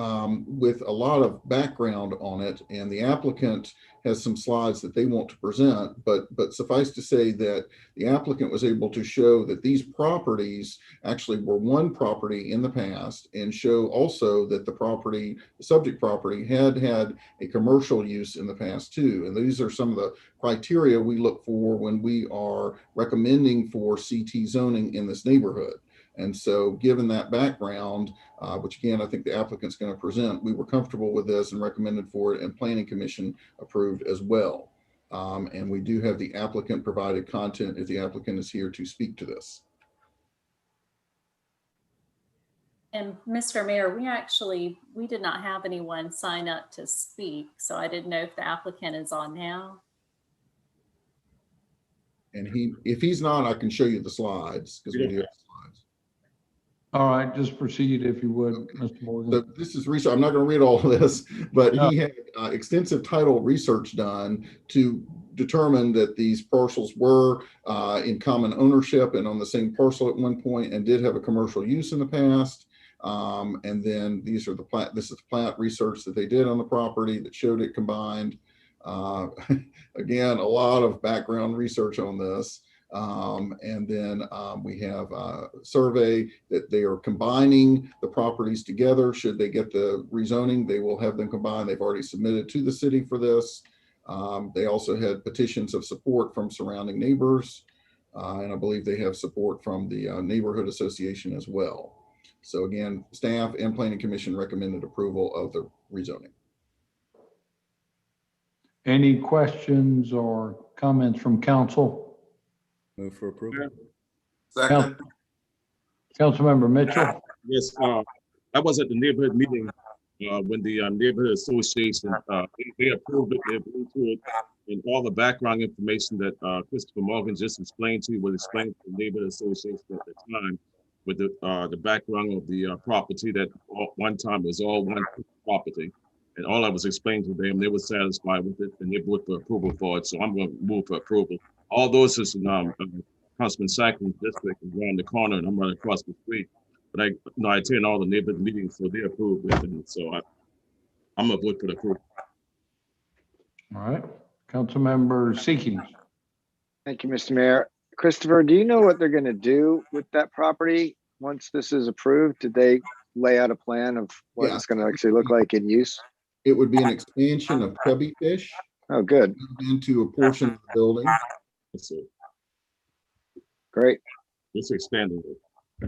Speaker 12: with a lot of background on it, and the applicant has some slides that they want to present, but suffice to say that the applicant was able to show that these properties actually were one property in the past, and show also that the subject property had a commercial use in the past too. And these are some of the criteria we look for when we are recommending for CT zoning in this neighborhood. And so given that background, which again, I think the applicant's going to present, we were comfortable with this and recommended for it, and Planning Commission approved as well. And we do have the applicant provided content if the applicant is here to speak to this.
Speaker 2: And Mr. Mayor, we did not have anyone sign up to speak. So I didn't know if the applicant is on now.
Speaker 12: And if he's not, I can show you the slides because we do have slides.
Speaker 6: All right, just proceed if you would, Mr. Morgan.
Speaker 12: So this is research. I'm not going to read all of this, but he had extensive title research done to determine that these parcels were in common ownership and on the same parcel at one point, and did have a commercial use in the past. And then this is the plat research that they did on the property that showed it combined. Again, a lot of background research on this. And then we have a survey that they are combining the properties together. Should they get the rezoning, they will have them combined. They've already submitted to the city for this. They also had petitions of support from surrounding neighbors. And I believe they have support from the neighborhood association as well. So again, staff and Planning Commission recommended approval of the rezoning.
Speaker 6: Any questions or comments from council?
Speaker 10: Move for approval.
Speaker 12: Second.
Speaker 6: Councilmember Mitchell.
Speaker 5: Yes, I was at the neighborhood meeting when the neighborhood association, they approved it, they agreed to it. And all the background information that Christopher Morgan just explained to you was explained to the neighborhood association at the time with the background of the property that one time was all one property. And all I was explaining to them, they were satisfied with it and they voted for approval for it. So I'm going to move for approval. All those is Councilman Sackman's district is around the corner and I'm right across the street. But I attend all the neighborhood meetings, so they approved it. And so I'm going to vote for the approval.
Speaker 6: All right, Councilmember Seekins.
Speaker 18: Thank you, Mr. Mayor. Christopher, do you know what they're going to do with that property once this is approved? Did they lay out a plan of what it's going to actually look like in use?
Speaker 12: It would be an expansion of Chubby Fish.
Speaker 18: Oh, good.
Speaker 12: Into a portion of the building.
Speaker 5: Let's see.
Speaker 18: Great.
Speaker 5: It's expanding.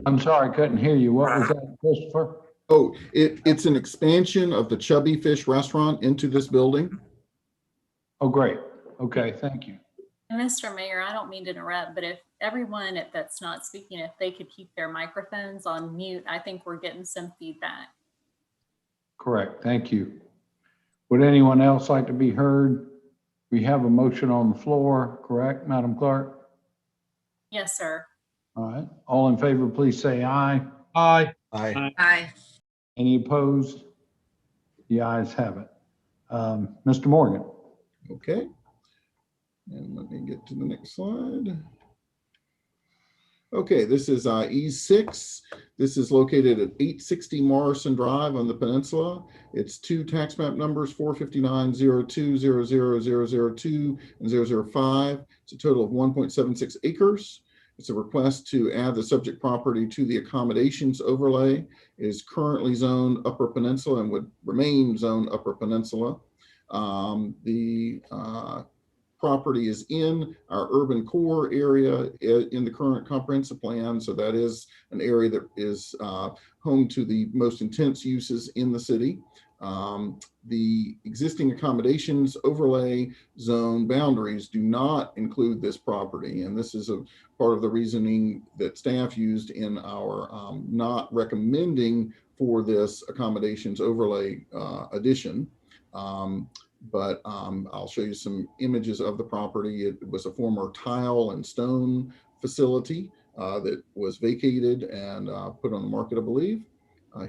Speaker 6: I'm sorry, I couldn't hear you. What was that, Christopher?
Speaker 12: Oh, it's an expansion of the Chubby Fish restaurant into this building.
Speaker 6: Oh, great. Okay, thank you.
Speaker 2: And Mr. Mayor, I don't mean to interrupt, but if everyone that's not speaking, if they could keep their microphones on mute, I think we're getting some feedback.
Speaker 6: Correct, thank you. Would anyone else like to be heard? We have a motion on the floor, correct, Madam Clerk?
Speaker 2: Yes, sir.
Speaker 6: All right, all in favor, please say aye.
Speaker 4: Aye.
Speaker 14: Aye.
Speaker 7: Aye.
Speaker 6: Any opposed? The ayes have it. Mr. Morgan.
Speaker 12: Okay. And let me get to the next slide. Okay, this is E6. This is located at 860 Morrison Drive on the peninsula. It's two tax map numbers, 459-02-00002 and 005. It's a total of 1.76 acres. It's a request to add the subject property to the accommodations overlay. It is currently zoned Upper Peninsula and would remain zoned Upper Peninsula. The property is in our urban core area in the current comprehensive plan. So that is an area that is home to the most intense uses in the city. The existing accommodations overlay zone boundaries do not include this property. And this is a part of the reasoning that staff used in our not recommending for this accommodations overlay addition. But I'll show you some images of the property. It was a former tile and stone facility that was vacated and put on the market, I believe.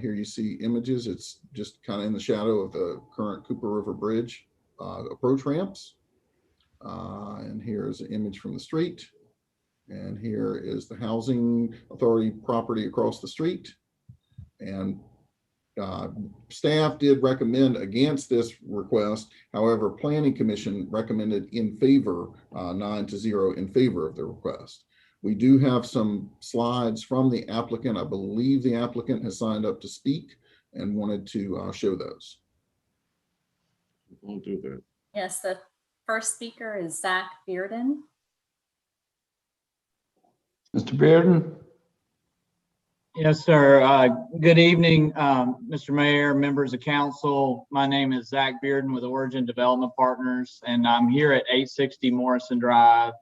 Speaker 12: Here you see images. It's just kind of in the shadow of the current Cooper River Bridge approach ramps. And here's an image from the street. And here is the Housing Authority property across the street. And staff did recommend against this request. However, Planning Commission recommended in favor, 9-0 in favor of the request. We do have some slides from the applicant. I believe the applicant has signed up to speak and wanted to show those.
Speaker 5: We'll do that.
Speaker 2: Yes, the first speaker is Zach Bearden.
Speaker 6: Mr. Bearden.
Speaker 19: Yes, sir. Good evening, Mr. Mayor, members of council. My name is Zach Bearden with Origin Development Partners, and I'm here at 860 Morrison Drive,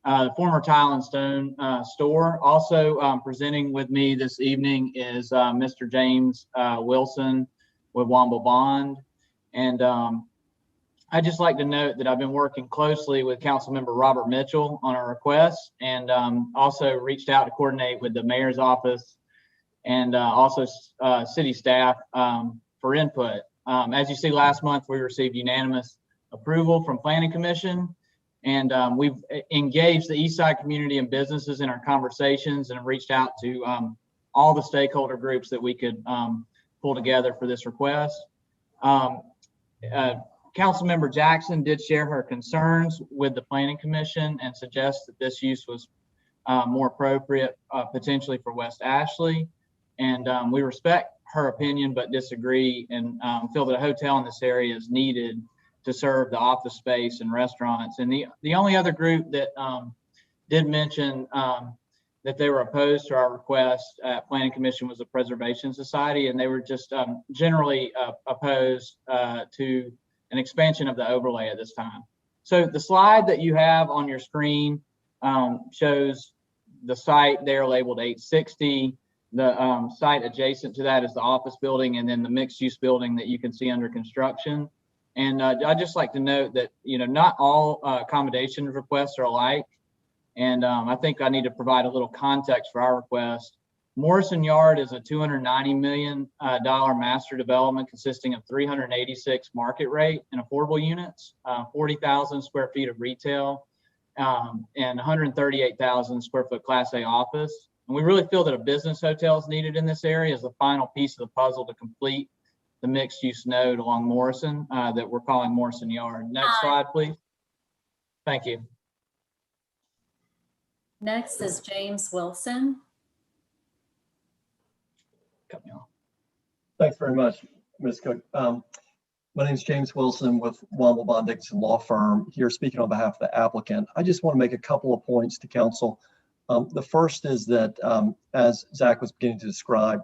Speaker 19: the former Tile and Stone store. Also presenting with me this evening is Mr. James Wilson with Womble Bond. And I'd just like to note that I've been working closely with Councilmember Robert Mitchell on our requests, and also reached out to coordinate with the mayor's office and also city staff for input. As you see, last month we received unanimous approval from Planning Commission, and we've engaged the East Side community and businesses in our conversations and reached out to all the stakeholder groups that we could pull together for this request. Councilmember Jackson did share her concerns with the Planning Commission and suggest that this use was more appropriate potentially for West Ashley. And we respect her opinion, but disagree and feel that a hotel in this area is needed to serve the office space and restaurants. And the only other group that did mention that they were opposed to our request at Planning Commission was the Preservation Society, and they were just generally opposed to an expansion of the overlay at this time. So the slide that you have on your screen shows the site there labeled 860. The site adjacent to that is the office building, and then the mixed use building that you can see under construction. And I'd just like to note that, not all accommodation requests are alike. And I think I need to provide a little context for our request. Morrison Yard is a $290 million master development consisting of 386 market rate and affordable units, 40,000 square feet of retail, and 138,000 square foot Class A office. And we really feel that a business hotel is needed in this area as the final piece of the puzzle to complete the mixed use node along Morrison that we're calling Morrison Yard. Next slide, please. Thank you.
Speaker 2: Next is James Wilson.
Speaker 20: Thanks very much, Ms. Cook. My name is James Wilson with Womble Bond Dixon Law Firm, here speaking on behalf of the applicant. I just want to make a couple of points to council. The first is that, as Zach was beginning to describe,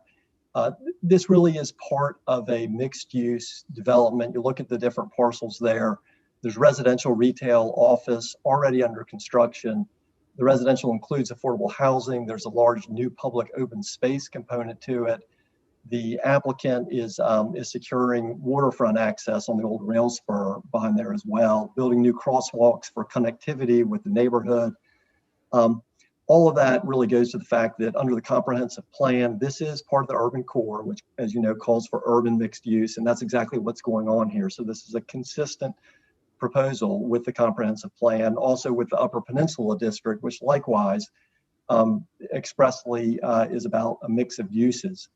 Speaker 20: this really is part of a mixed use development. You look at the different parcels there. There's residential, retail, office already under construction. The residential includes affordable housing. There's a large new public open space component to it. The applicant is securing waterfront access on the old rail spur behind there as well, building new crosswalks for connectivity with the neighborhood. All of that really goes to the fact that under the comprehensive plan, this is part of the urban core, which, as you know, calls for urban mixed use. And that's exactly what's going on here. So this is a consistent proposal with the comprehensive plan, also with the Upper Peninsula District, which likewise expressly is about a mix of uses.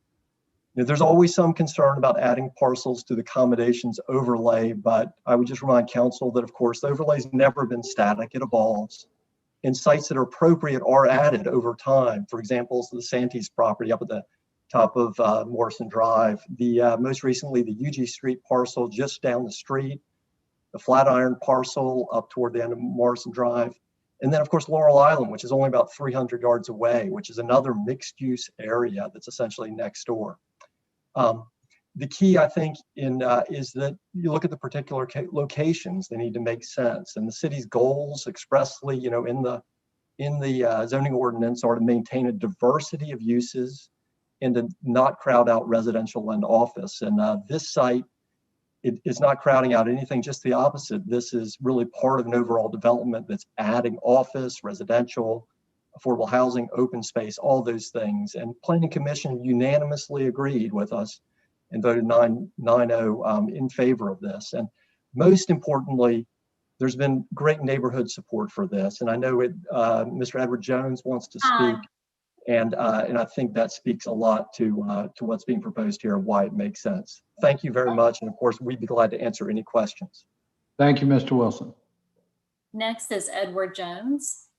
Speaker 20: There's always some concern about adding parcels to the accommodations overlay, but I would just remind council that, of course, the overlay's never been static, it evolves. And sites that are appropriate are added over time. For example, the Santee's property up at the top of Morrison Drive, the most recently the UG Street parcel just down the street, the Flatiron parcel up toward the end of Morrison Drive, and then of course Laurel Island, which is only about 300 yards away, which is another mixed use area that's essentially next door. The key, I think, is that you look at the particular locations; they need to make sense. And the city's goals, expressly, in the zoning ordinance, are to maintain a diversity of uses and to not crowd out residential and office. And this site, it is not crowding out anything; just the opposite. This is really part of an overall development that's adding office, residential, affordable housing, open space, all those things. And Planning Commission unanimously agreed with us and voted 9-0 in favor of this. And most importantly, there's been great neighborhood support for this. And I know Mr. Edward Jones wants to speak, and I think that speaks a lot to what's being proposed here and why it makes sense. Thank you very much. And of course, we'd be glad to answer any questions.
Speaker 6: Thank you, Mr. Wilson.
Speaker 2: Next is Edward Jones.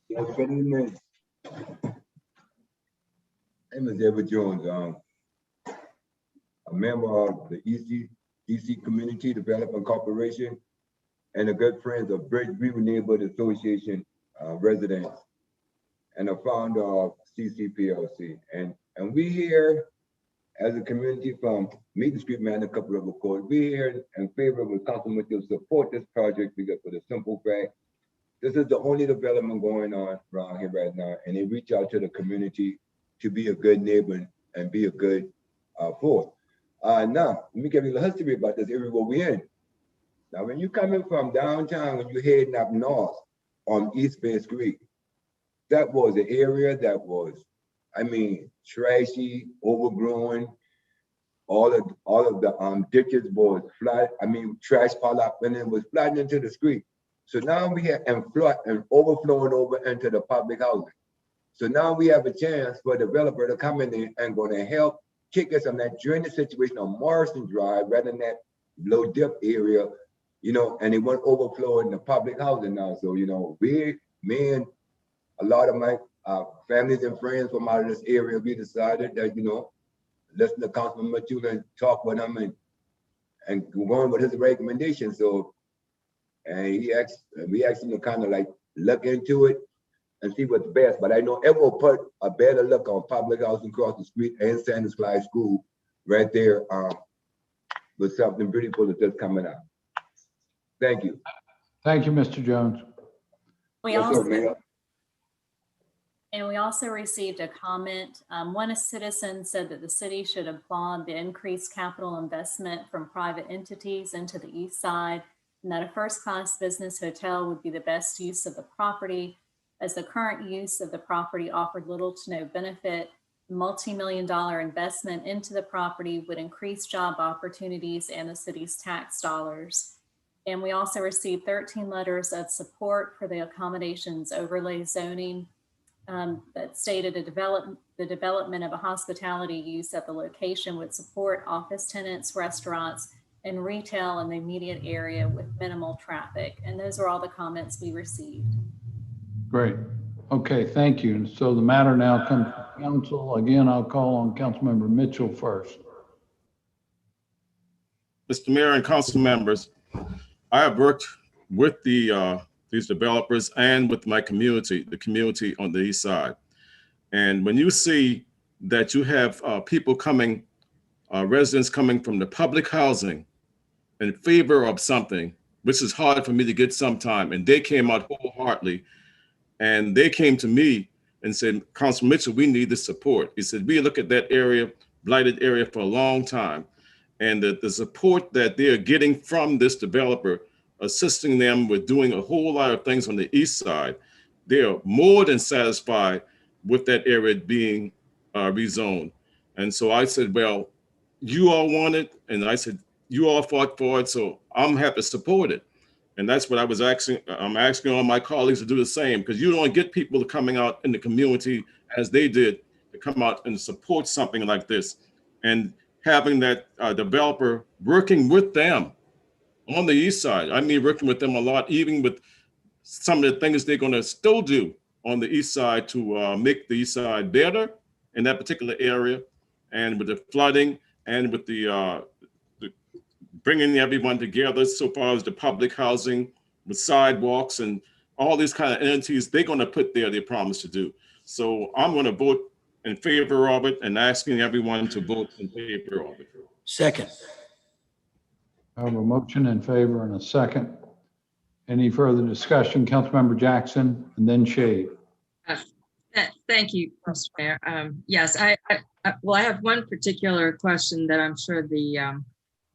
Speaker 21: Yes, good evening. My name is Edward Jones. A member of the DC Community Development Corporation and a good friend of Bridgeview Neighborhood Association residents and a founder of CCPLC. And we here as a community from Meeting Street Man, a couple of records, we here in favor of the councilman to support this project because for the simple fact, this is the only development going on around here right now, and they reach out to the community to be a good neighbor and be a good force. Now, let me give you a little history about this area where we're in. Now, when you're coming from downtown, when you're heading up north on East Bay Street, that was an area that was, I mean, trashy, overgrown. All of the ditches was flooded. I mean, trash piled up and it was flooding into the street. So now we have and overflowing over into the public housing. So now we have a chance for a developer to come in there and going to help kick us on that drainage situation on Morrison Drive rather than that low dip area, and it won't overflow in the public housing now. So, me and a lot of my families and friends from out of this area, we decided that, listen to Councilman Mitchell and talk with him and go on with his recommendations. So, and we asked him to kind of like look into it and see what's best. But I know it will put a better look on public housing across the street and Sanders Clyde School right there with something beautiful that's just coming out. Thank you.
Speaker 6: Thank you, Mr. Jones.
Speaker 2: We also And we also received a comment. One citizen said that the city should applaud the increased capital investment from private entities into the east side, and that a first-class business hotel would be the best use of the property, as the current use of the property offered little to no benefit. Multi-million-dollar investment into the property would increase job opportunities and the city's tax dollars. And we also received 13 letters of support for the accommodations overlay zoning that stated the development of a hospitality use at the location would support office tenants, restaurants, and retail in the immediate area with minimal traffic. And those are all the comments we received.
Speaker 6: Great. Okay, thank you. And so the matter now comes to council. Again, I'll call on Councilmember Mitchell first.
Speaker 5: Mr. Mayor and council members, I have worked with these developers and with my community, the community on the east side. And when you see that you have people coming, residents coming from the public housing in favor of something, which is hard for me to get sometime, and they came out wholeheartedly, and they came to me and said, Councilman Mitchell, we need the support. He said, we look at that area, blighted area, for a long time. And the support that they're getting from this developer, assisting them with doing a whole lot of things on the east side, they are more than satisfied with that area being rezoned. And so I said, well, you all want it. And I said, you all fought for it, so I'm happy to support it. And that's what I was asking. I'm asking all my colleagues to do the same, because you don't get people coming out in the community as they did to come out and support something like this. And having that developer working with them on the east side. I mean, working with them a lot, even with some of the things they're going to still do on the east side to make the east side better in that particular area, and with the flooding and with the bringing everyone together so far as the public housing with sidewalks and all these kind of entities they're going to put there, they promise to do. So I'm going to vote in favor of it and asking everyone to vote in favor of it.
Speaker 1: Second.
Speaker 6: I have a motion in favor and a second. Any further discussion? Councilmember Jackson and then Shade.
Speaker 7: Thank you, Mr. Mayor. Yes, I have one particular question that I'm sure the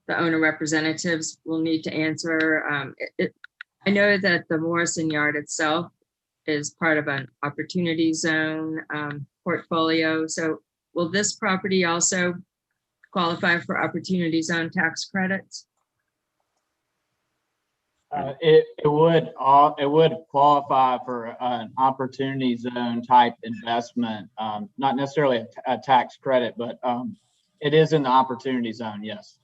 Speaker 7: owner representatives will need to answer. I know that the Morrison Yard itself is part of an opportunity zone portfolio. So will this property also qualify for opportunity zone tax credits?
Speaker 19: It would qualify for an opportunity zone type investment, not necessarily a tax credit, but it is in the opportunity zone, yes.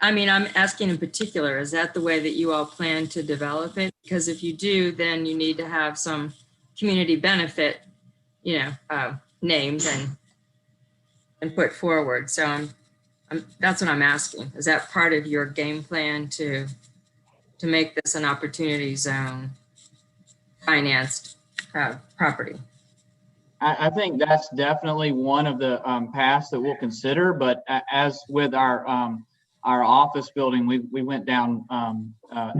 Speaker 7: I mean, I'm asking in particular, is that the way that you all plan to develop it? Because if you do, then you need to have some community benefit, named and put forward. So that's what I'm asking. Is that part of your game plan to make this an opportunity zone financed property?
Speaker 19: I think that's definitely one of the paths that we'll consider. But as with our office building, we went down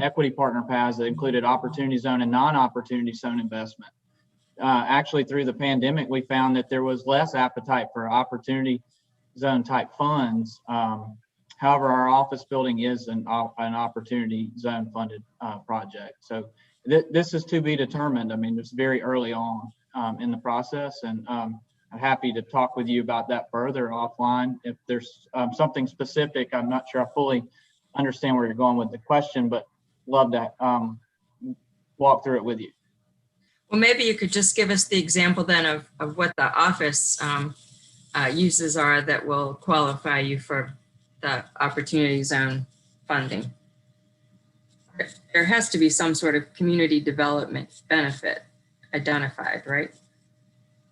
Speaker 19: equity partner paths that included opportunity zone and non-opportunity zone investment. Actually, through the pandemic, we found that there was less appetite for opportunity zone type funds. However, our office building is an opportunity zone funded project. So this is to be determined. I mean, it's very early on in the process, and I'm happy to talk with you about that further offline. If there's something specific, I'm not sure I fully understand where you're going with the question, but love to walk through it with you.
Speaker 7: Well, maybe you could just give us the example then of what the office uses are that will qualify you for the opportunity zone funding. There has to be some sort of community development benefit identified, right?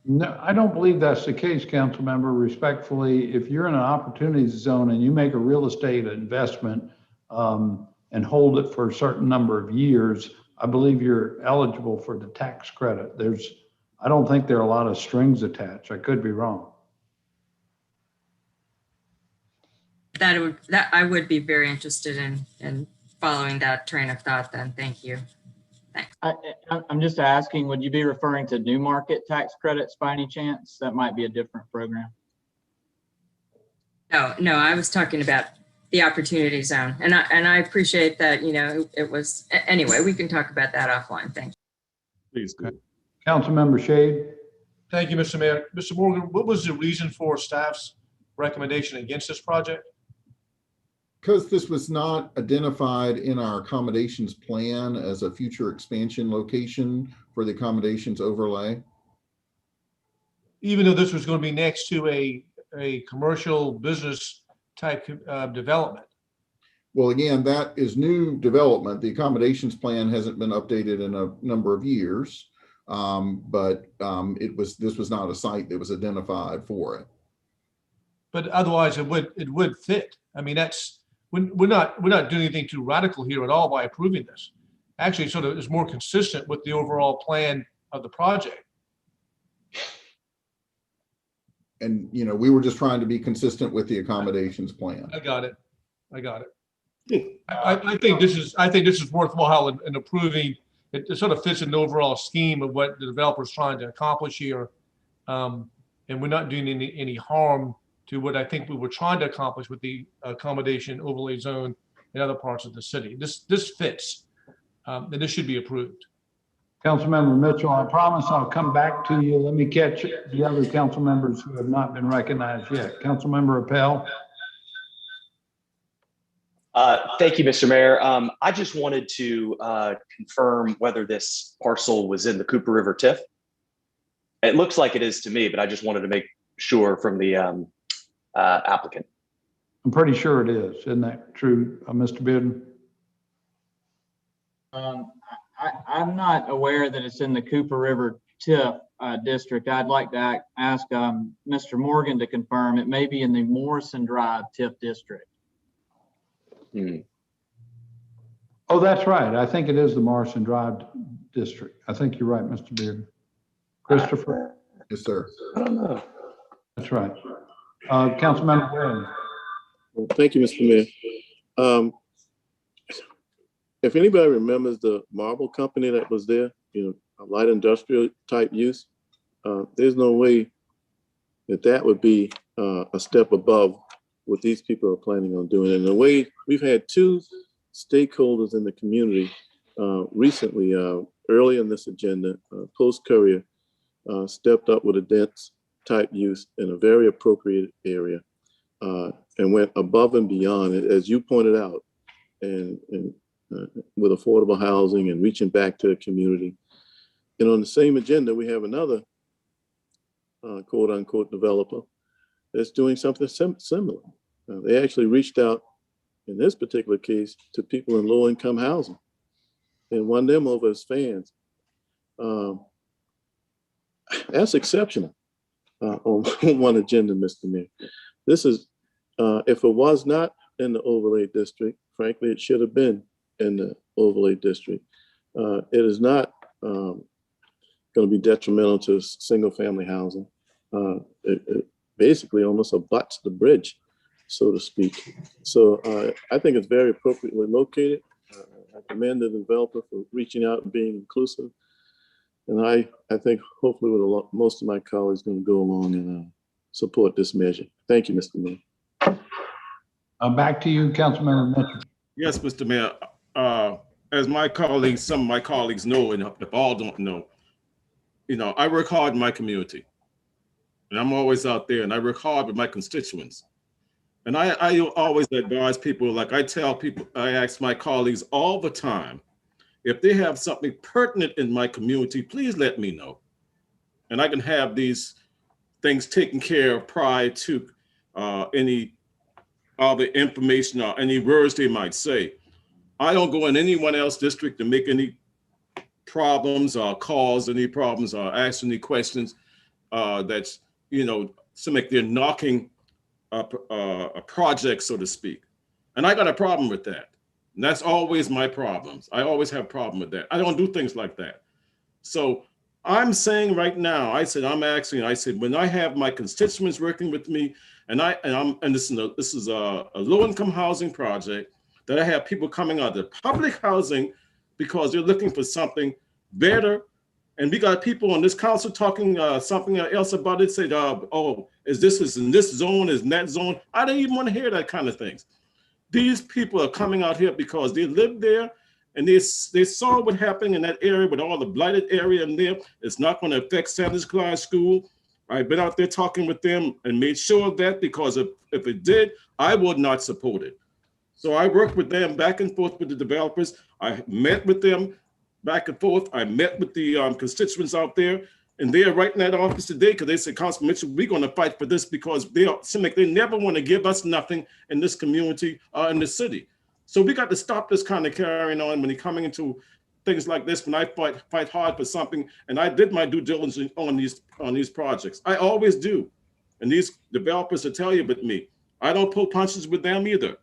Speaker 6: No, I don't believe that's the case, council member. Respectfully, if you're in an opportunity zone and you make a real estate investment and hold it for a certain number of years, I believe you're eligible for the tax credit. I don't think there are a lot of strings attached. I could be wrong.
Speaker 7: I would be very interested in following that train of thought then. Thank you.
Speaker 19: I'm just asking, would you be referring to new market tax credits by any chance? That might be a different program.
Speaker 7: No, I was talking about the opportunity zone, and I appreciate that. You know, it was anyway. We can talk about that offline. Thank you.
Speaker 5: Please.
Speaker 6: Okay. Councilmember Shade.
Speaker 4: Thank you, Mr. Mayor. Mr. Morgan, what was the reason for staff's recommendation against this project?
Speaker 12: Because this was not identified in our accommodations plan as a future expansion location for the accommodations overlay.
Speaker 4: Even though this was going to be next to a commercial business type development. Well,
Speaker 12: again, that is new development. The accommodations plan hasn't been updated in a number of years, but this was not a site that was identified for it.
Speaker 4: But otherwise, it would fit. I mean, we're not doing anything too radical here at all by approving this. Actually, sort of is more consistent with the overall plan of the project.
Speaker 12: And we were just trying to be consistent with the accommodations plan.
Speaker 4: I got it. I think this is worthwhile in approving. It sort of fits in the overall scheme of what the developer is trying to accomplish here, and we're not doing any harm to what I think we were trying to accomplish with the accommodation overlay zone in other parts of the city. This fits, and this should be approved.
Speaker 6: Councilmember Mitchell, I promise I'll come back to you. Let me catch the other council members who have not been recognized yet. Councilmember Appel.
Speaker 9: Thank you, Mr. Mayor. I just wanted to confirm whether this parcel was in the Cooper River TIF. It looks like it is to me, but I just wanted to make sure from the applicant.
Speaker 6: I'm pretty sure it is. Isn't that true, Mr. Bearden?
Speaker 19: I'm not aware that it's in the Cooper River TIF district. I'd like to ask Mr. Morgan to confirm. It may be in the Morrison Drive TIF district.
Speaker 6: Oh, that's right. I think it is the Morrison Drive district. I think you're right, Mr. Bearden. Christopher?
Speaker 12: Yes, sir.
Speaker 5: I don't know.
Speaker 6: That's right. Councilmember Warren.
Speaker 8: Well, thank you, Mr. Mayor. If anybody remembers the marble company that was there, a light industrial type use, there's no way that would be a step above what these people are planning on doing. And the way we've had two stakeholders in the community recently, early in this agenda, Post Courier stepped up with a dense type use in a very appropriate area and went above and beyond, as you pointed out, and with affordable housing and reaching back to the community. And on the same agenda, we have another quote unquote developer that's doing something similar. They actually reached out in this particular case to people in low income housing and won them over as fans. That's exceptional on one agenda, Mr. Mayor. This is, if it was not in the overlay district, frankly, it should have been in the overlay district. It is not going to be detrimental to single family housing. It basically almost abuts the bridge, so to speak. So I think it's very appropriately located. I commend the developer for reaching out and being inclusive. And I think hopefully with most of my colleagues going to go along and support this measure. Thank you, Mr. Mayor.
Speaker 6: Back to you, Councilmember Mitchell.
Speaker 5: Yes, Mr. Mayor. As my colleagues, some of my colleagues know, and if all don't know, I work hard in my community. And I'm always out there, and I work hard with my constituents. And I always advise people, like I tell people, I ask my colleagues all the time, if they have something pertinent in my community, please let me know. And I can have these things taken care of prior to any other information or any words they might say. I don't go in anyone else's district to make any problems or cause any problems or ask any questions that's, seem like they're knocking a project, so to speak. And I got a problem with that. And that's always my problems. I always have a problem with that. I don't do things like that. So I'm saying right now, I said when I have my constituents working with me, and this is a low-income housing project that I have people coming out of public housing because they're looking for something better. And we got people on this council talking something else about it, say, oh, is in this zone, is in that zone? I don't even want to hear that kind of things. These people are coming out here because they live there and they saw what happened in that area with all the blighted area in there. It's not going to affect Sanders Class School. I've been out there talking with them and made sure of that, because if it did, I would not support it. So I worked with them back and forth with the developers. I met with them back and forth. I met with the constituents out there, and they are right in that office today because they said, Councilman Mitchell, we're going to fight for this because they seem like they never want to give us nothing in this community, in the city. So we got to stop this kind of carrying on when you're coming into things like this. When I fight hard for something, and I did my due diligence on these projects. I always do. And these developers will tell you with me, I don't pull punches with them either.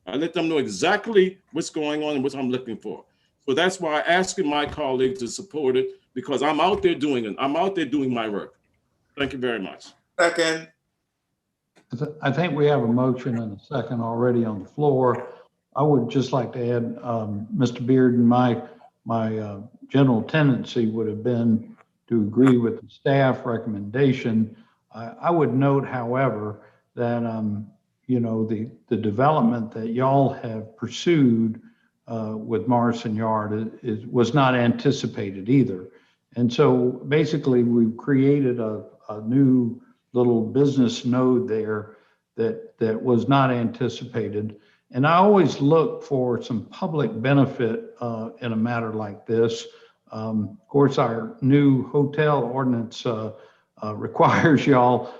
Speaker 5: I let them know exactly what's going on and what I'm looking for. So that's why I ask my colleagues to support it, because I'm out there doing it. I'm out there doing my work. Thank you very much.
Speaker 3: Second.
Speaker 6: I think we have a motion and a second already on the floor. I would just like to add, Mr. Bearden, my general tendency would have been to agree with the staff recommendation. I would note, however, that you know, the development that y'all have pursued with Morrison Yard was not anticipated either. And so basically we've created a new little business node there that was not anticipated. And I always look for some public benefit in a matter like this. Of course, our new hotel ordinance requires y'all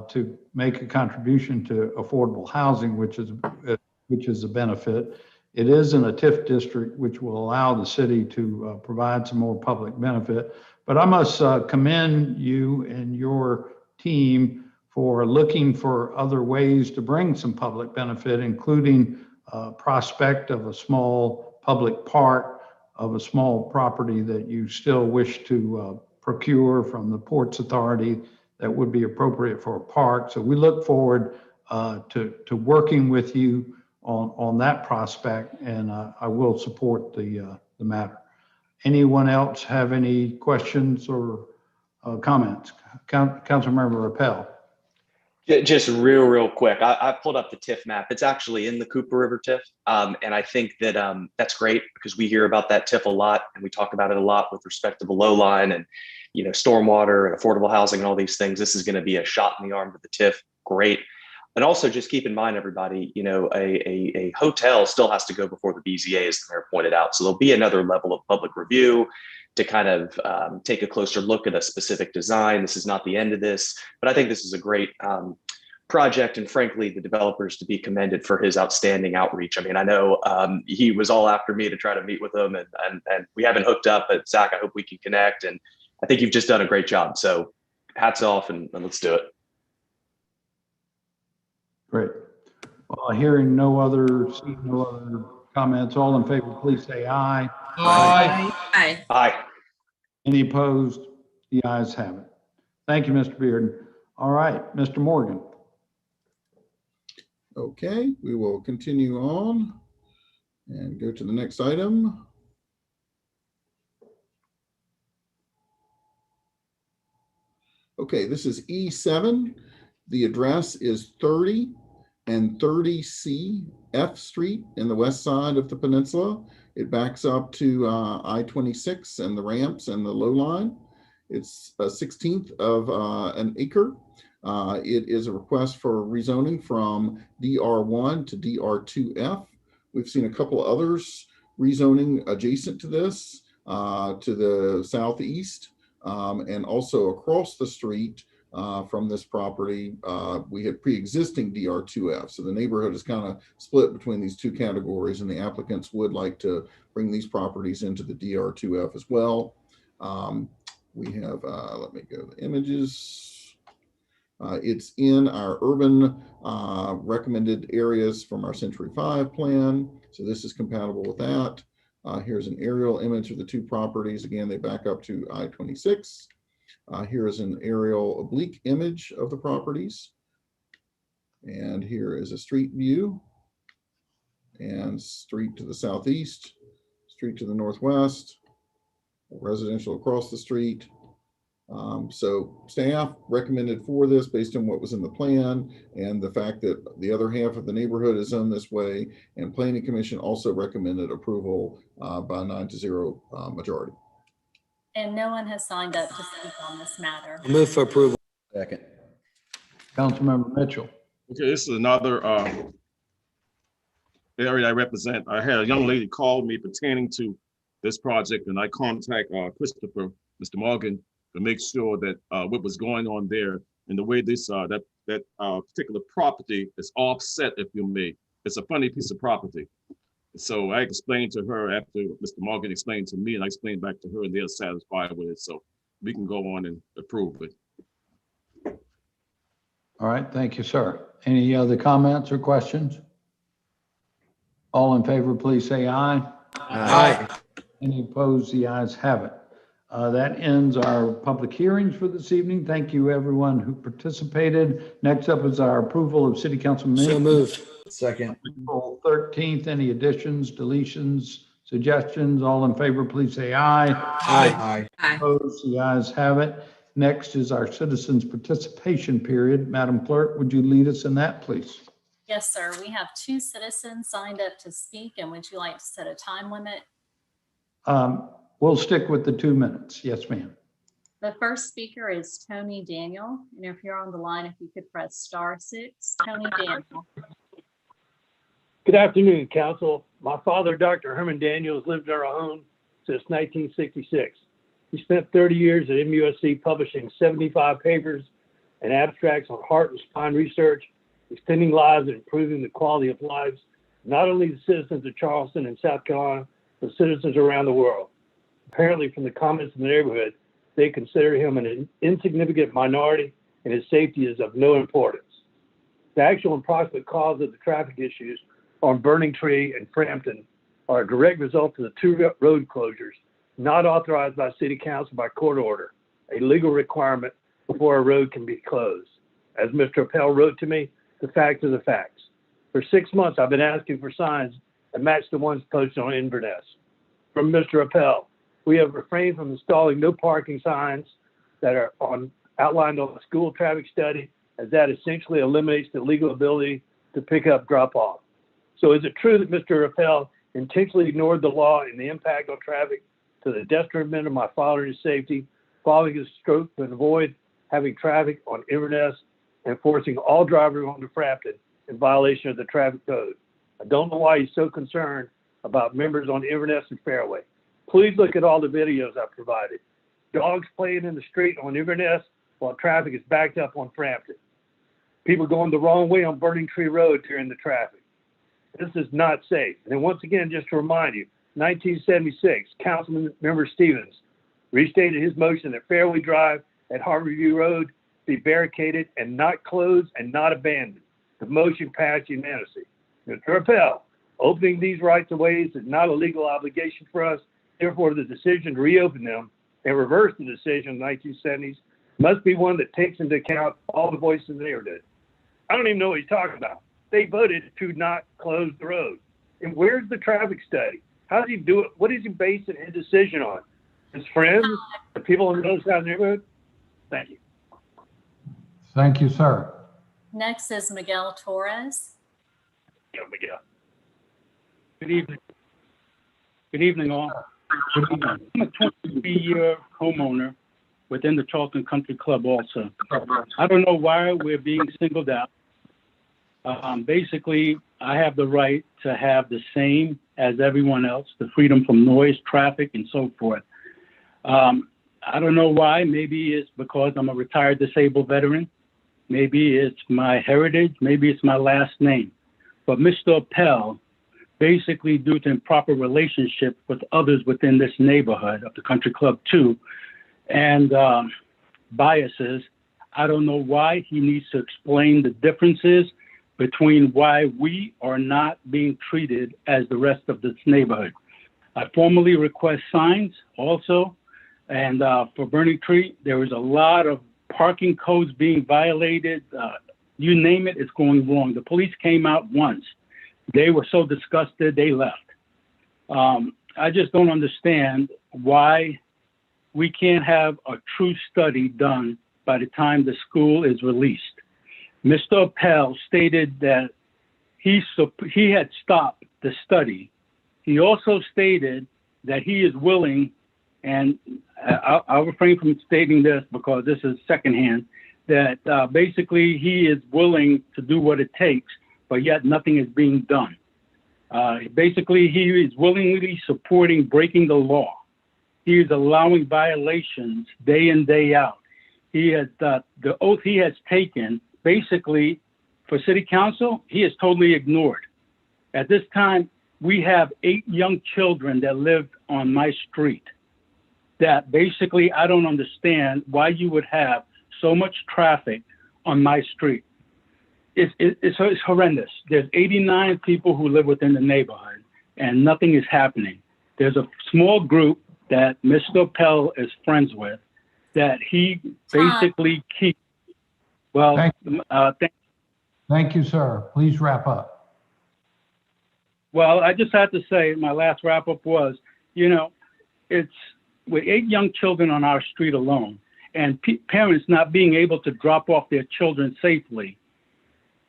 Speaker 6: to make a contribution to affordable housing, which is a benefit. It is in a TIF district, which will allow the city to provide some more public benefit. But I must commend you and your team for looking for other ways to bring some public benefit, including prospect of a small public park, of a small property that you still wish to procure from the Ports Authority that would be appropriate for a park. So we look forward to working with you on that prospect, and I will support the matter. Anyone else have any questions or comments? Councilmember Rappel.
Speaker 9: Just real quick. I pulled up the TIF map. It's actually in the Cooper River TIF. And I think that that's great because we hear about that TIF a lot and we talk about it a lot with respect to the low line and, you know, stormwater and affordable housing and all these things. This is going to be a shot in the arm to the TIF. Great. And also just keep in mind, everybody, you know, a hotel still has to go before the BZA, as the mayor pointed out. So there'll be another level of public review to kind of take a closer look at a specific design. This is not the end of this, but I think this is a great project, and frankly, the developers to be commended for his outstanding outreach. I mean, I know he was all after me to try to meet with him, and we haven't hooked up, but Zach, I hope we can connect, and I think you've just done a great job. So hats off, and let's do it.
Speaker 6: Great. Well, hearing no other comments, all in favor, please say aye.
Speaker 7: Aye. Aye.
Speaker 9: Aye.
Speaker 6: Any opposed? The ayes have it. Thank you, Mr. Bearden. All right, Mr. Morgan.
Speaker 12: Okay, we will continue on and go to the next item. Okay, this is E7. The address is 30 and 30C F Street in the west side of the peninsula. It backs up to I-26 and the ramps and the low line. It's a 1/16 of an acre. It is a request for rezoning from DR1 to DR2F. We've seen a couple others rezoning adjacent to this, to the southeast, and also across the street from this property. We had pre-existing DR2F. So the neighborhood is kind of split between these two categories, and the applicants would like to bring these properties into the DR2F as well. We have, let me go to the images. It's in our urban recommended areas from our Century 5 plan. So this is compatible with that. Here's an aerial image of the two properties. Again, they back up to I-26. Here is an aerial oblique image of the properties. And here is a street view and street to the southeast, street to the northwest, residential across the street. So staff recommended for this based on what was in the plan and the fact that the other half of the neighborhood is zoned this way, and planning commission also recommended approval by a 9-0 majority.
Speaker 2: And no one has signed up to speak on this matter.
Speaker 1: I move for approval.
Speaker 10: Second.
Speaker 6: Councilmember Mitchell.
Speaker 5: Okay, this is another area I represent. I had a young lady call me pertaining to this project, and I contact Christopher, Mr. Morgan, to make sure that what was going on there and the way this that particular property is offset, if you may. It's a funny piece of property. So I explained to her after Mr. Morgan explained to me, and I explained back to her, and they're satisfied with it. So we can go on and approve it.
Speaker 6: All right, thank you, sir. Any other comments or questions? All in favor, please say aye.
Speaker 1: Aye.
Speaker 6: Any opposed? The ayes have it. That ends our public hearings for this evening. Thank you, everyone who participated. Next up is our approval of city council minutes.
Speaker 1: So moved.
Speaker 14: Second.
Speaker 6: April 13th, any additions, deletions, suggestions? All in favor, please say aye.
Speaker 1: Aye.
Speaker 7: Aye.
Speaker 6: Opposed? The ayes have it. Next is our citizens participation period. Madam Clerk, would you lead us in that, please?
Speaker 2: Yes, sir. We have 2 citizens signed up to speak, and would you like to set a time limit?
Speaker 6: We'll stick with the 2 minutes. Yes, ma'am.
Speaker 2: The first speaker is Tony Daniel. And if you're on the line, if you could press *6, Tony Daniel.
Speaker 3: Good afternoon, Council. My father, Dr. Herman Daniels, lived in our home since 1966. He spent 30 years at MUSC publishing 75 papers and abstracts on heart and spine research, extending lives and improving the quality of lives, not only the citizens of Charleston and South Carolina, but citizens around the world. Apparently, from the comments in the neighborhood, they consider him an insignificant minority and his safety is of no importance. The actual and proximate cause of the traffic issues on Burning Tree and Frampton are a direct result of the 2 road closures not authorized by City Council by court order, a legal requirement before a road can be closed. As Mr. Appel wrote to me, the facts are the facts. For 6 months, I've been asking for signs that match the ones posted on Inverness. From Mr. Appel, we have refrained from installing no parking signs that are outlined on the school traffic study, as that essentially eliminates the legal ability to pick up drop-off. So is it true that Mr. Appel intentionally ignored the law and the impact on traffic to the detriment of my father and his safety, following his stroke to avoid having traffic on Inverness and forcing all drivers onto Frampton in violation of the traffic code? I don't know why he's so concerned about members on Inverness and Fairway. Please look at all the videos I've provided. Dogs playing in the street on Inverness while traffic is backed up on Frampton. People going the wrong way on Burning Tree Road during the traffic. This is not safe. And then once again, just to remind you, 1976, Councilman Member Stevens restated his motion that Fairway Drive at Harborview Road be barricaded and not closed and not abandoned. The motion passed unanimously. Mr. Appel, opening these rights of ways is not a legal obligation for us. Therefore, the decision to reopen them and reverse the decision in the 1970s must be one that takes into account all the voices in the neighborhood. I don't even know what he's talking about. They voted to not close the road. And where's the traffic study? How does he do it? What is he basing his decision on? His friends, the people in those guys' neighborhood? Thank you.
Speaker 6: Thank you, sir.
Speaker 2: Next is Miguel Torres.
Speaker 3: Go, Miguel. Good evening. Good evening, all. I'm a 23-year homeowner within the Charleston Country Club also. I don't know why we're being singled out. Basically, I have the right to have the same as everyone else, the freedom from noise, traffic, and so forth. I don't know why. Maybe it's because I'm a retired disabled veteran. Maybe it's my heritage. Maybe it's my last name. But Mr. Appel, basically due to improper relationship with others within this neighborhood of the Country Club 2 and biases, I don't know why he needs to explain the differences between why we are not being treated as the rest of this neighborhood. I formally request signs also, and for Burning Tree, there was a lot of parking codes being violated. You name it, it's going wrong. The police came out once. They were so disgusted, they left. I just don't understand why we can't have a true study done by the time the school is released. Mr. Appel stated that he had stopped the study. He also stated that he is willing, and I'll refrain from stating this because this is secondhand, that basically he is willing to do what it takes, but yet nothing is being done. Basically, he is willingly supporting breaking the law. He is allowing violations day in, day out. He has the oath he has taken, basically, for city council, he is totally ignored. At this time, we have 8 young children that live on my street that basically I don't understand why you would have so much traffic on my street. It's horrendous. There's 89 people who live within the neighborhood and nothing is happening. There's a small group that Mr. Appel is friends with that he basically keeps. Well,
Speaker 6: Thank you, sir. Please wrap up.
Speaker 3: Well, I just had to say my last wrap up was, it's with 8 young children on our street alone and parents not being able to drop off their children safely.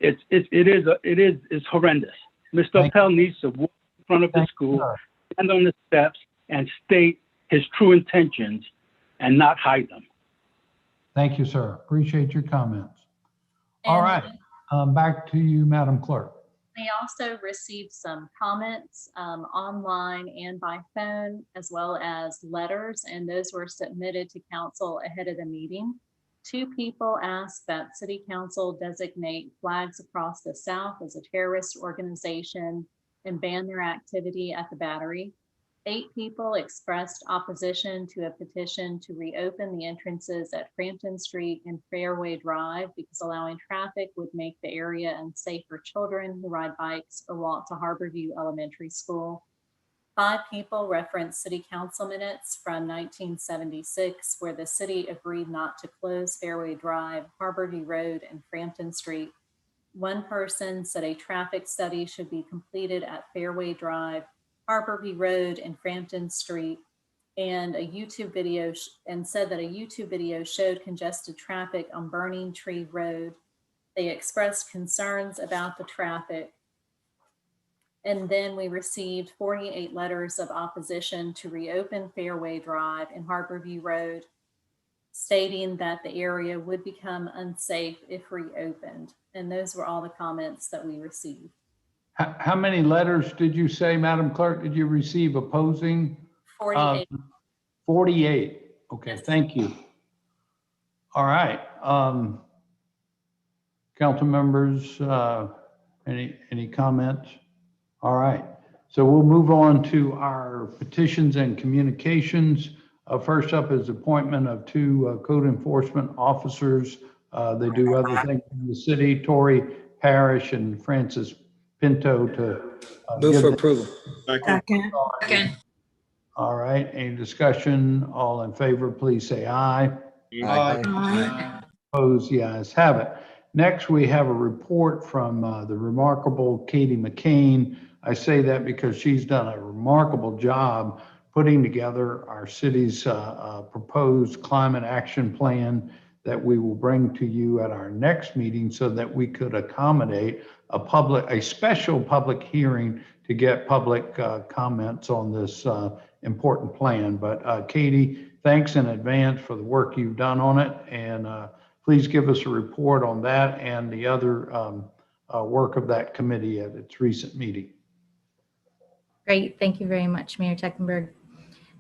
Speaker 3: It's horrendous. Mr. Appel needs to walk in front of the school, stand on the steps and state his true intentions and not hide them.
Speaker 6: Thank you, sir. Appreciate your comments. All right, back to you, Madam Clerk.
Speaker 2: We also received some comments online and by phone, as well as letters, and those were submitted to council ahead of the meeting. 2 people asked that City Council designate Flags Across the South as a terrorist organization and ban their activity at the Battery. 8 people expressed opposition to a petition to reopen the entrances at Frampton Street and Fairway Drive because allowing traffic would make the area unsafe for children who ride bikes or walk to Harborview Elementary School. 5 people referenced city council minutes from 1976, where the city agreed not to close Fairway Drive, Harborview Road, and Frampton Street. 1 person said a traffic study should be completed at Fairway Drive, Harborview Road, and Frampton Street, and a YouTube video said that a YouTube video showed congested traffic on Burning Tree Road. They expressed concerns about the traffic. And then we received 48 letters of opposition to reopen Fairway Drive and Harborview Road, stating that the area would become unsafe if reopened. And those were all the comments that we received.
Speaker 6: How many letters did you say, Madam Clerk, did you receive opposing?
Speaker 2: 48.
Speaker 6: 48. Okay, thank you. All right. Council members, any comments? All right. So we'll move on to our petitions and communications. First up is appointment of 2 code enforcement officers. They do other things in the city, Tori Parrish and Francis Pinto to
Speaker 1: move for approval.
Speaker 7: Second.
Speaker 6: All right, any discussion? All in favor, please say aye.
Speaker 1: Aye.
Speaker 6: Opposed, the ayes have it. Next, we have a report from the remarkable Katie McCain. I say that because she's done a remarkable job putting together our city's proposed climate action plan that we will bring to you at our next meeting so that we could accommodate a special public hearing to get public comments on this important plan. But Katie, thanks in advance for the work you've done on it. And please give us a report on that and the other work of that committee at its recent meeting.
Speaker 11: Great. Thank you very much, Mayor Tecklenburg.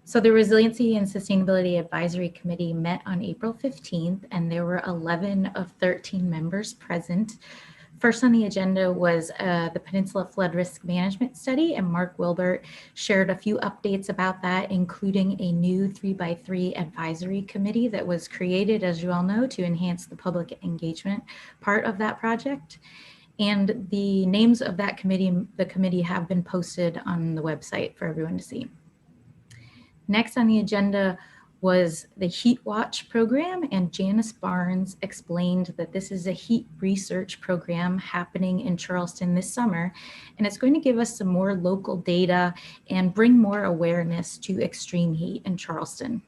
Speaker 11: So the Resiliency and Sustainability Advisory Committee met on April 15th, and there were 11 of 13 members present. First on the agenda was the Peninsula Flood Risk Management Study, and Mark Wilbert shared a few updates about that, including a new 3x3 advisory committee that was created, as you all know, to enhance the public engagement part of that project. And the names of that committee, the committee have been posted on the website for everyone to see. Next on the agenda was the Heat Watch program, and Janice Barnes explained that this is a heat research program happening in Charleston this summer, and it's going to give us some more local data and bring more awareness to extreme heat in Charleston.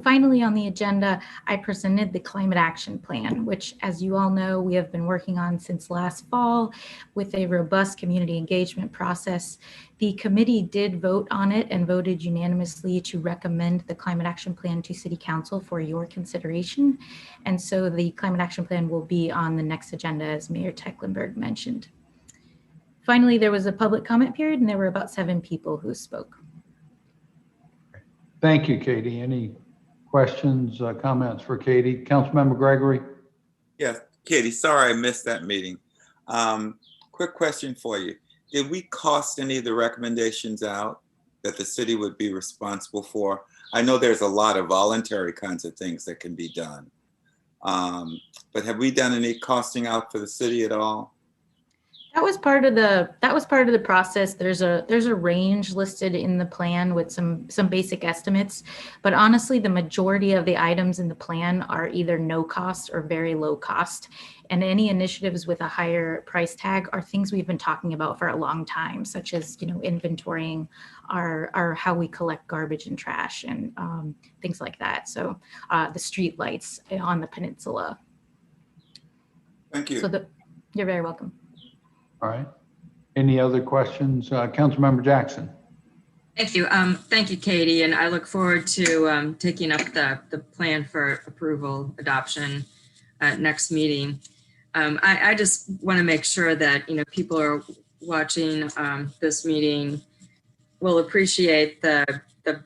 Speaker 11: Finally, on the agenda, I presented the Climate Action Plan, which, as you all know, we have been working on since last fall with a robust community engagement process. The committee did vote on it and voted unanimously to recommend the Climate Action Plan to City Council for your consideration. And so the Climate Action Plan will be on the next agenda, as Mayor Tecklenburg mentioned. Finally, there was a public comment period, and there were about 7 people who spoke.
Speaker 6: Thank you, Katie. Any questions, comments for Katie? Councilmember Gregory?
Speaker 13: Yes, Katie, sorry I missed that meeting. Quick question for you. Did we cost any of the recommendations out that the city would be responsible for? I know there's a lot of voluntary kinds of things that can be done. But have we done any costing out for the city at all?
Speaker 11: That was part of the process. There's a range listed in the plan with some basic estimates, but honestly, the majority of the items in the plan are either no cost or very low cost. And any initiatives with a higher price tag are things we've been talking about for a long time, such as, you know, inventorying our how we collect garbage and trash and things like that. So the street lights on the peninsula.
Speaker 13: Thank you.
Speaker 11: So you're very welcome.
Speaker 6: All right. Any other questions? Councilmember Jackson.
Speaker 7: Thank you. Thank you, Katie. And I look forward to taking up the plan for approval, adoption next meeting. I just want to make sure that, you know, people are watching this meeting will appreciate the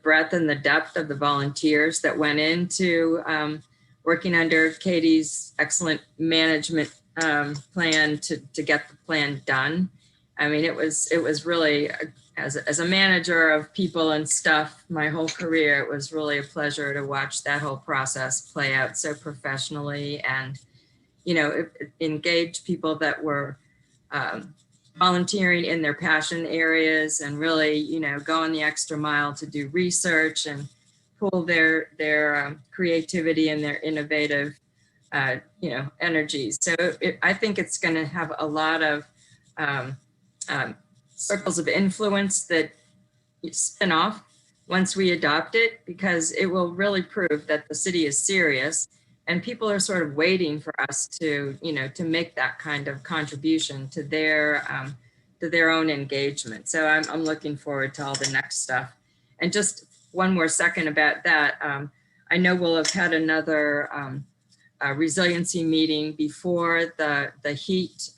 Speaker 7: breadth and the depth of the volunteers that went into working under Katie's excellent management plan to get the plan done. I mean, it was really, as a manager of people and stuff my whole career, it was really a pleasure to watch that whole process play out so professionally and, you know, engage people that were volunteering in their passion areas and really, you know, going the extra mile to do research and pull their creativity and their innovative you know, energies. So I think it's going to have a lot of circles of influence that spin off once we adopt it, because it will really prove that the city is serious and people are sort of waiting for us to, you know, to make that kind of contribution to their own engagement. So I'm looking forward to all the next stuff. And just one more second about that. I know we'll have had another resiliency meeting before the heat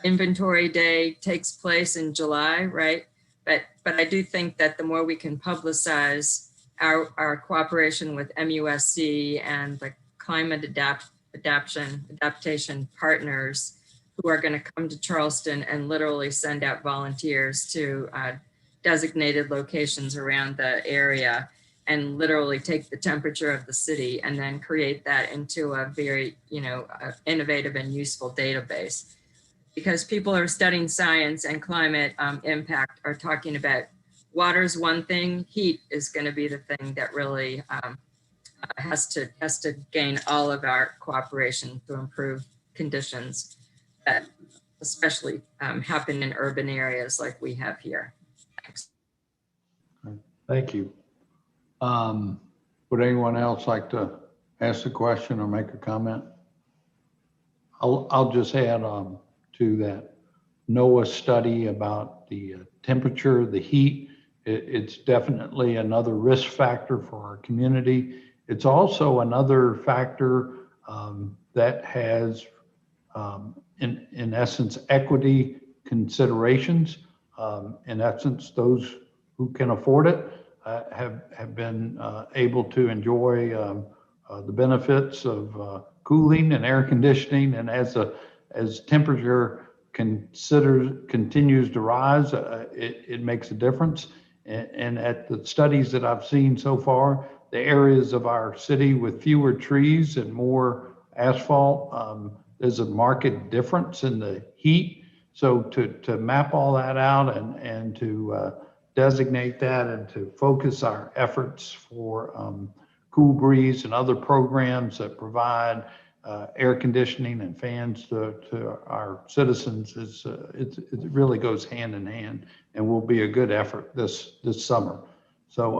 Speaker 7: inventory day takes place in July, right? But I do think that the more we can publicize our cooperation with MUSC and the climate adaptation partners who are going to come to Charleston and literally send out volunteers to designated locations around the area and literally take the temperature of the city and then create that into a very, you know, innovative and useful database. Because people are studying science and climate impact are talking about water's one thing, heat is going to be the thing that really has to gain all of our cooperation to improve conditions that especially happen in urban areas like we have here. Thanks.
Speaker 6: Thank you. Would anyone else like to ask a question or make a comment? I'll just add on to that NOAA study about the temperature, the heat. It's definitely another risk factor for our community. It's also another factor that has, in essence, equity considerations. In essence, those who can afford it have been able to enjoy the benefits of cooling and air conditioning. And as temperature continues to rise, it makes a difference. And at the studies that I've seen so far, the areas of our city with fewer trees and more asphalt, there's a marked difference in the heat. So to map all that out and to designate that and to focus our efforts for Cool Breeze and other programs that provide air conditioning and fans to our citizens it really goes hand in hand and will be a good effort this summer. So,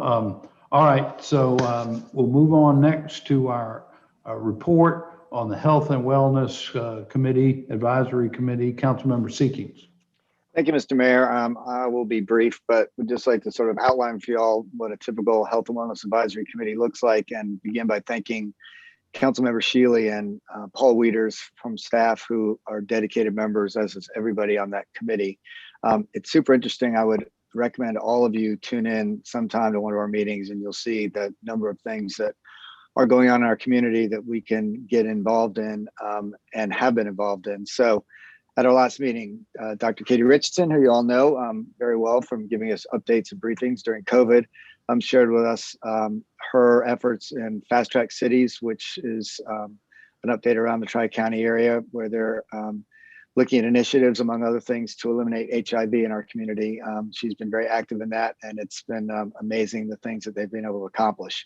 Speaker 6: all right, so we'll move on next to our report on the Health and Wellness Committee, Advisory Committee, Councilmember Seekings.
Speaker 18: Thank you, Mr. Mayor. I will be brief, but would just like to sort of outline for you all what a typical Health and Wellness Advisory Committee looks like, and begin by thanking Councilmember Shealy and Paul Wieters from staff who are dedicated members, as is everybody on that committee. It's super interesting. I would recommend all of you tune in sometime to one of our meetings, and you'll see the number of things that are going on in our community that we can get involved in and have been involved in. So at our last meeting, Dr. Katie Richardson, who you all know very well from giving us updates and briefings during COVID, shared with us her efforts in Fast Track Cities, which is an update around the Tri-County area where they're looking at initiatives, among other things, to eliminate HIV in our community. She's been very active in that, and it's been amazing the things that they've been able to accomplish.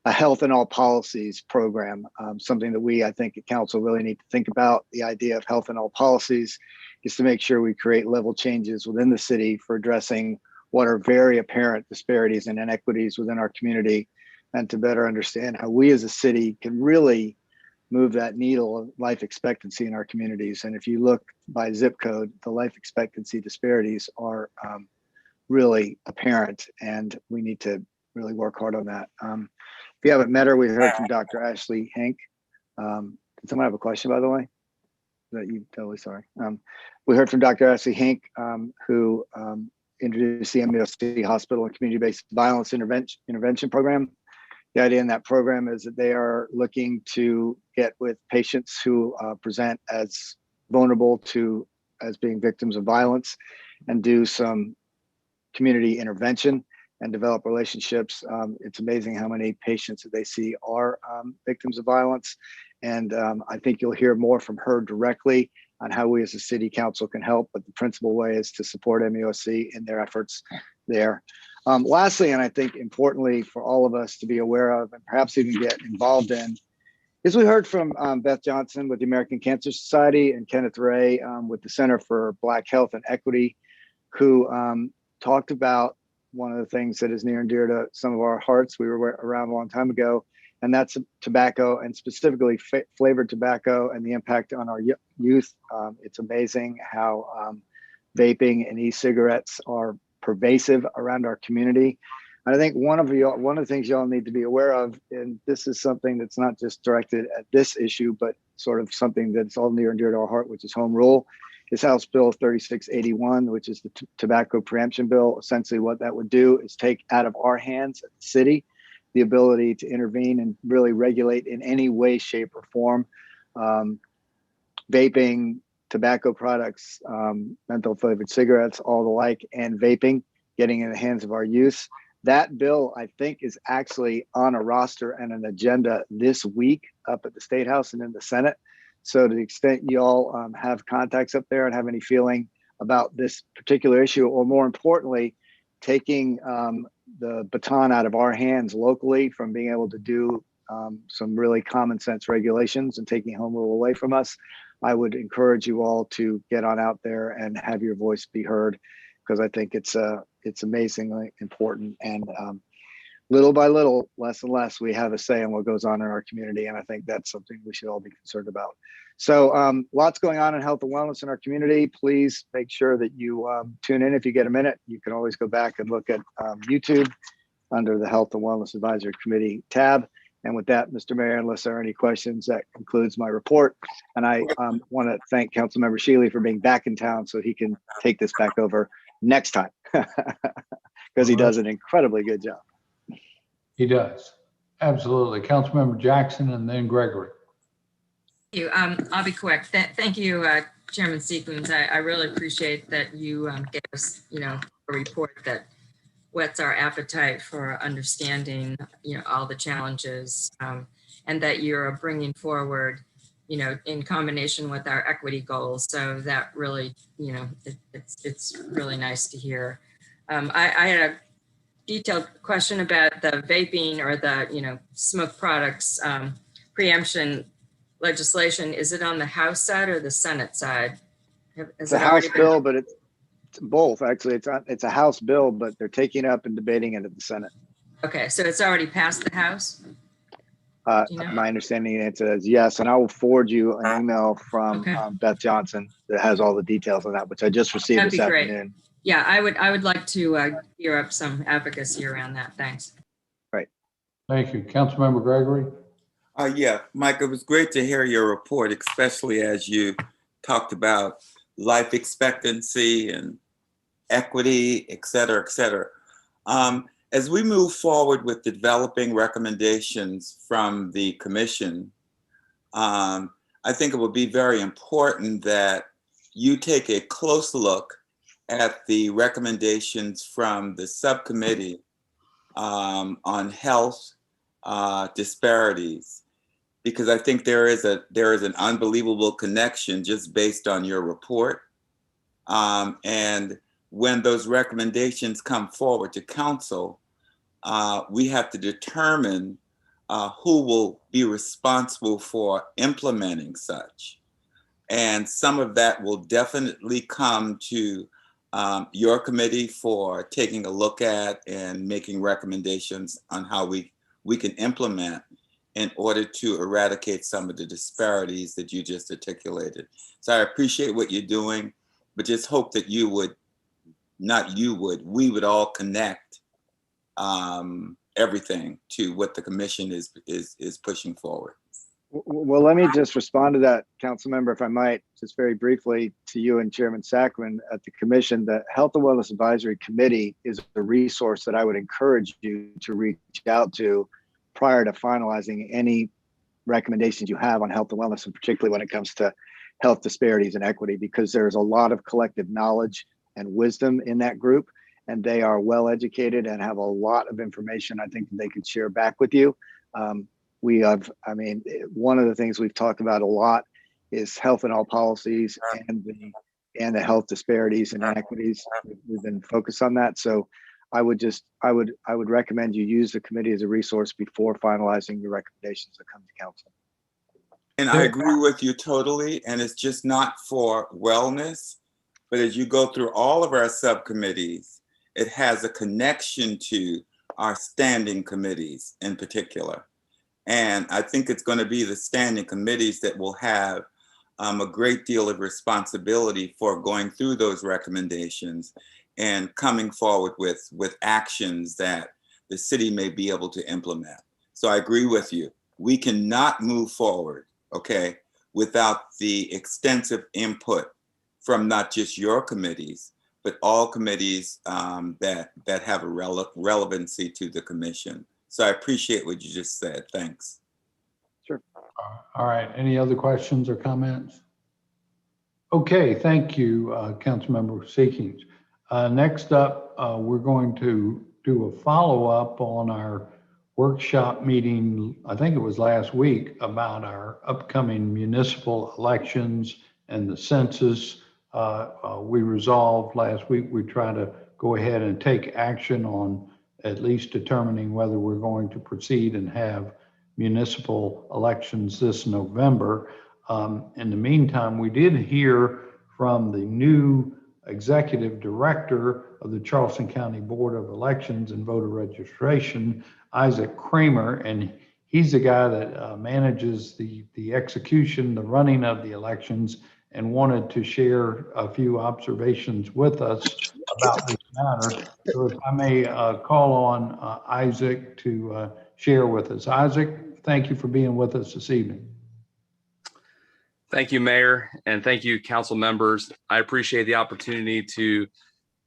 Speaker 18: A health in all policies program, something that we, I think, at council really need to think about. The idea of health in all policies is to make sure we create level changes within the city for addressing what are very apparent disparities and inequities within our community, and to better understand how we as a city can really move that needle of life expectancy in our communities. And if you look by zip code, the life expectancy disparities are really apparent, and we need to really work hard on that. If you haven't met her, we heard from Dr. Ashley Hank. Did someone have a question, by the way? That you totally sorry. We heard from Dr. Ashley Hank, who introduced the MUSC Hospital and Community-Based Violence Intervention Program. The idea in that program is that they are looking to get with patients who present as vulnerable as being victims of violence, and do some community intervention and develop relationships. It's amazing how many patients that they see are victims of violence. And I think you'll hear more from her directly on how we as a city council can help, but the principal way is to support MUSC in their efforts there. Lastly, and I think importantly for all of us to be aware of and perhaps even get involved in, is we heard from Beth Johnson with the American Cancer Society and Kenneth Ray with the Center for Black Health and Equity, who talked about one of the things that is near and dear to some of our hearts. We were around a long time ago, and that's tobacco, and specifically flavored tobacco and the impact on our youth. It's amazing how vaping and e-cigarettes are pervasive around our community. And I think one of the things y'all need to be aware of, and this is something that's not just directed at this issue, but sort of something that's all near and dear to our heart, which is home rule, is House Bill 3681, which is the tobacco preemption bill. Essentially what that would do is take out of our hands at the city the ability to intervene and really regulate in any way, shape, or form vaping, tobacco products, menthol flavored cigarettes, all the like, and vaping getting in the hands of our youth. That bill, I think, is actually on a roster and an agenda this week up at the State House and in the Senate. So to the extent y'all have contacts up there and have any feeling about this particular issue, or more importantly, taking the baton out of our hands locally from being able to do some really common sense regulations and taking home rule away from us, I would encourage you all to get on out there and have your voice be heard, because I think it's amazingly important. And little by little, less and less, we have a say in what goes on in our community. And I think that's something we should all be concerned about. So lots going on in health and wellness in our community. Please make sure that you tune in if you get a minute. You can always go back and look at YouTube under the Health and Wellness Advisory Committee tab. And with that, Mr. Mayor, unless there are any questions, that concludes my report. And I want to thank Councilmember Shealy for being back in town so he can take this back over next time, because he does an incredibly good job.
Speaker 6: He does. Absolutely. Councilmember Jackson and then Gregory.
Speaker 7: Thank you. I'll be quick. Thank you, Chairman Seekins. I really appreciate that you gave us, a report that whets our appetite for understanding, all the challenges, and that you're bringing forward, in combination with our equity goals. So that really, it's really nice to hear. I had a detailed question about the vaping or the, smoke products preemption legislation. Is it on the House side or the Senate side?
Speaker 18: It's a House bill, but it's both. Actually, it's a House bill, but they're taking up and debating it at the Senate.
Speaker 7: Okay, so it's already passed the House?
Speaker 18: My understanding answer is yes, and I will forward you an email from Beth Johnson that has all the details on that, which I just received
Speaker 7: That'd
Speaker 18: this
Speaker 7: be great.
Speaker 18: afternoon.
Speaker 7: Yeah, I would like to gear up some advocacy around that. Thanks.
Speaker 18: Right.
Speaker 6: Thank you. Councilmember Gregory.
Speaker 13: Yeah, Mike, it was great to hear your report, especially as you talked about life expectancy and equity, et cetera, et cetera. As we move forward with developing recommendations from the commission, I think it would be very important that you take a close look at the recommendations from the subcommittee on health disparities, because I think there is an unbelievable connection just based on your report. And when those recommendations come forward to council, we have to determine who will be responsible for implementing such. And some of that will definitely come to your committee for taking a look at and making recommendations on how we can implement in order to eradicate some of the disparities that you just articulated. So I appreciate what you're doing, but just hope that we would all connect everything to what the commission is pushing forward.
Speaker 18: Well, let me just respond to that, council member, if I might, just very briefly to you and Chairman Sackman at the commission. The Health and Wellness Advisory Committee is a resource that I would encourage you to reach out to prior to finalizing any recommendations you have on health and wellness, and particularly when it comes to health disparities and equity, because there's a lot of collective knowledge and wisdom in that group, and they are well educated and have a lot of information I think that they could share back with you. One of the things we've talked about a lot is health in all policies and the health disparities and inequities. We've been focused on that. So I would recommend you use the committee as a resource before finalizing your recommendations that come to council.
Speaker 13: And I agree with you totally. And it's just not for wellness, but as you go through all of our subcommittees, it has a connection to our standing committees in particular. And I think it's going to be the standing committees that will have a great deal of responsibility for going through those recommendations and coming forward with actions that the city may be able to implement. So I agree with you. We cannot move forward, okay, without the extensive input from not just your committees, but all committees that have a relevancy to the commission. So I appreciate what you just said. Thanks.
Speaker 18: Sure.
Speaker 6: All right. Any other questions or comments? Okay. Thank you, Councilmember Seekings. Next up, we're going to do a follow-up on our workshop meeting, I think it was last week, about our upcoming municipal elections and the census. We resolved last week, we try to go ahead and take action on at least determining whether we're going to proceed and have municipal elections this November. In the meantime, we did hear from the new executive director of the Charleston County Board of Elections and Voter Registration, Isaac Kramer, and he's the guy that manages the execution, the running of the elections, and wanted to share a few observations with us about this matter. So if I may call on Isaac to share with us. Isaac, thank you for being with us this evening.
Speaker 16: Thank you, Mayor, and thank you, council members. I appreciate the opportunity to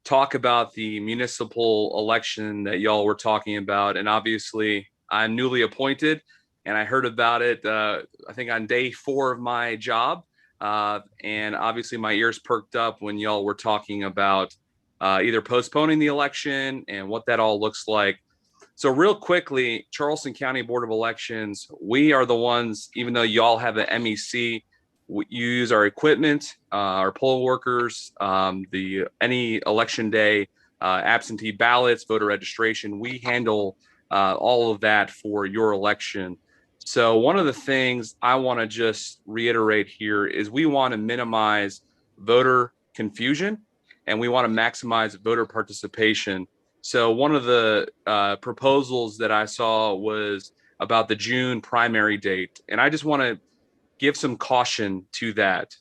Speaker 16: talk about the municipal election that y'all were talking about. And obviously, I'm newly appointed, and I heard about it, I think on day 4 of my job. And obviously, my ears perked up when y'all were talking about either postponing the election and what that all looks like. So real quickly, Charleston County Board of Elections, we are the ones, even though y'all have an MEC, we use our equipment, our poll workers, any election day absentee ballots, voter registration. We handle all of that for your election. So one of the things I want to just reiterate here is we want to minimize voter confusion and we want to maximize voter participation. So one of the proposals that I saw was about the June primary date. And I just want to give some caution to that.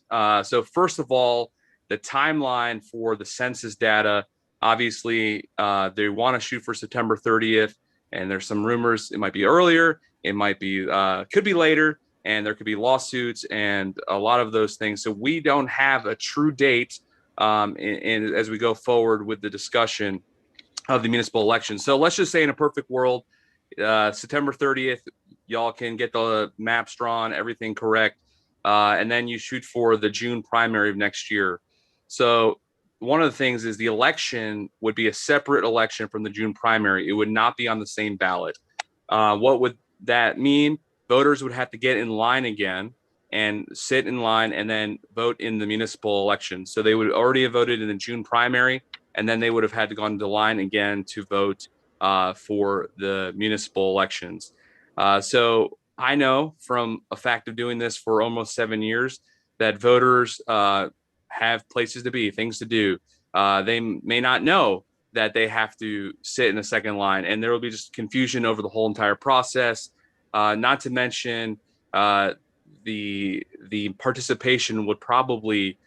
Speaker 16: So first of all, the timeline for the census data, obviously they want to shoot for September 30th. And there's some rumors it might be earlier, it might be, could be later, and there could be lawsuits and a lot of those things. So we don't have a true date as we go forward with the discussion of the municipal election. So let's just say in a perfect world, September 30th, y'all can get the maps drawn, everything correct, and then you shoot for the June primary of next year. So one of the things is the election would be a separate election from the June primary. It would not be on the same ballot. What would that mean? Voters would have to get in line again and sit in line and then vote in the municipal election. So they would already have voted in the June primary, and then they would have had to go into line again to vote for the municipal elections. So I know from a fact of doing this for almost 7 years that voters have places to be, things to do. They may not know that they have to sit in the second line, and there will be just confusion over the whole entire process. Not to mention the participation would probably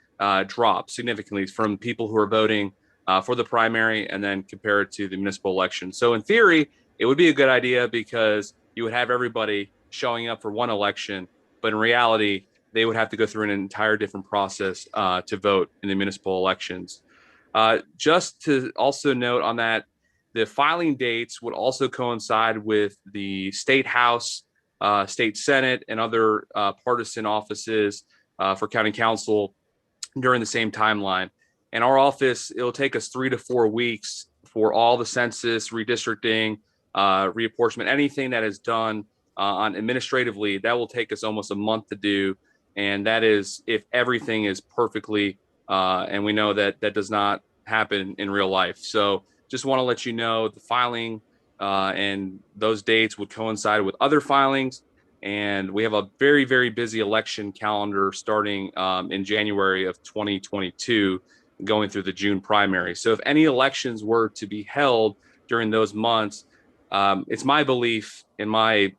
Speaker 16: drop significantly from people who are voting for the primary and then compare it to the municipal election. So in theory, it would be a good idea because you would have everybody showing up for one election, but in reality, they would have to go through an entire different process to vote in the municipal elections. Just to also note on that, the filing dates would also coincide with the state house, state senate, and other partisan offices for county council during the same timeline. And our office, it'll take us 3 to 4 weeks for all the census, redistricting, reapportionment, anything that is done on administratively, that will take us almost a month to do. And that is if everything is perfectly, and we know that that does not happen in real life. So just want to let you know the filing and those dates would coincide with other filings. And we have a very, very busy election calendar starting in January of 2022, going through the June primary. So if any elections were to be held during those months, it's my belief in my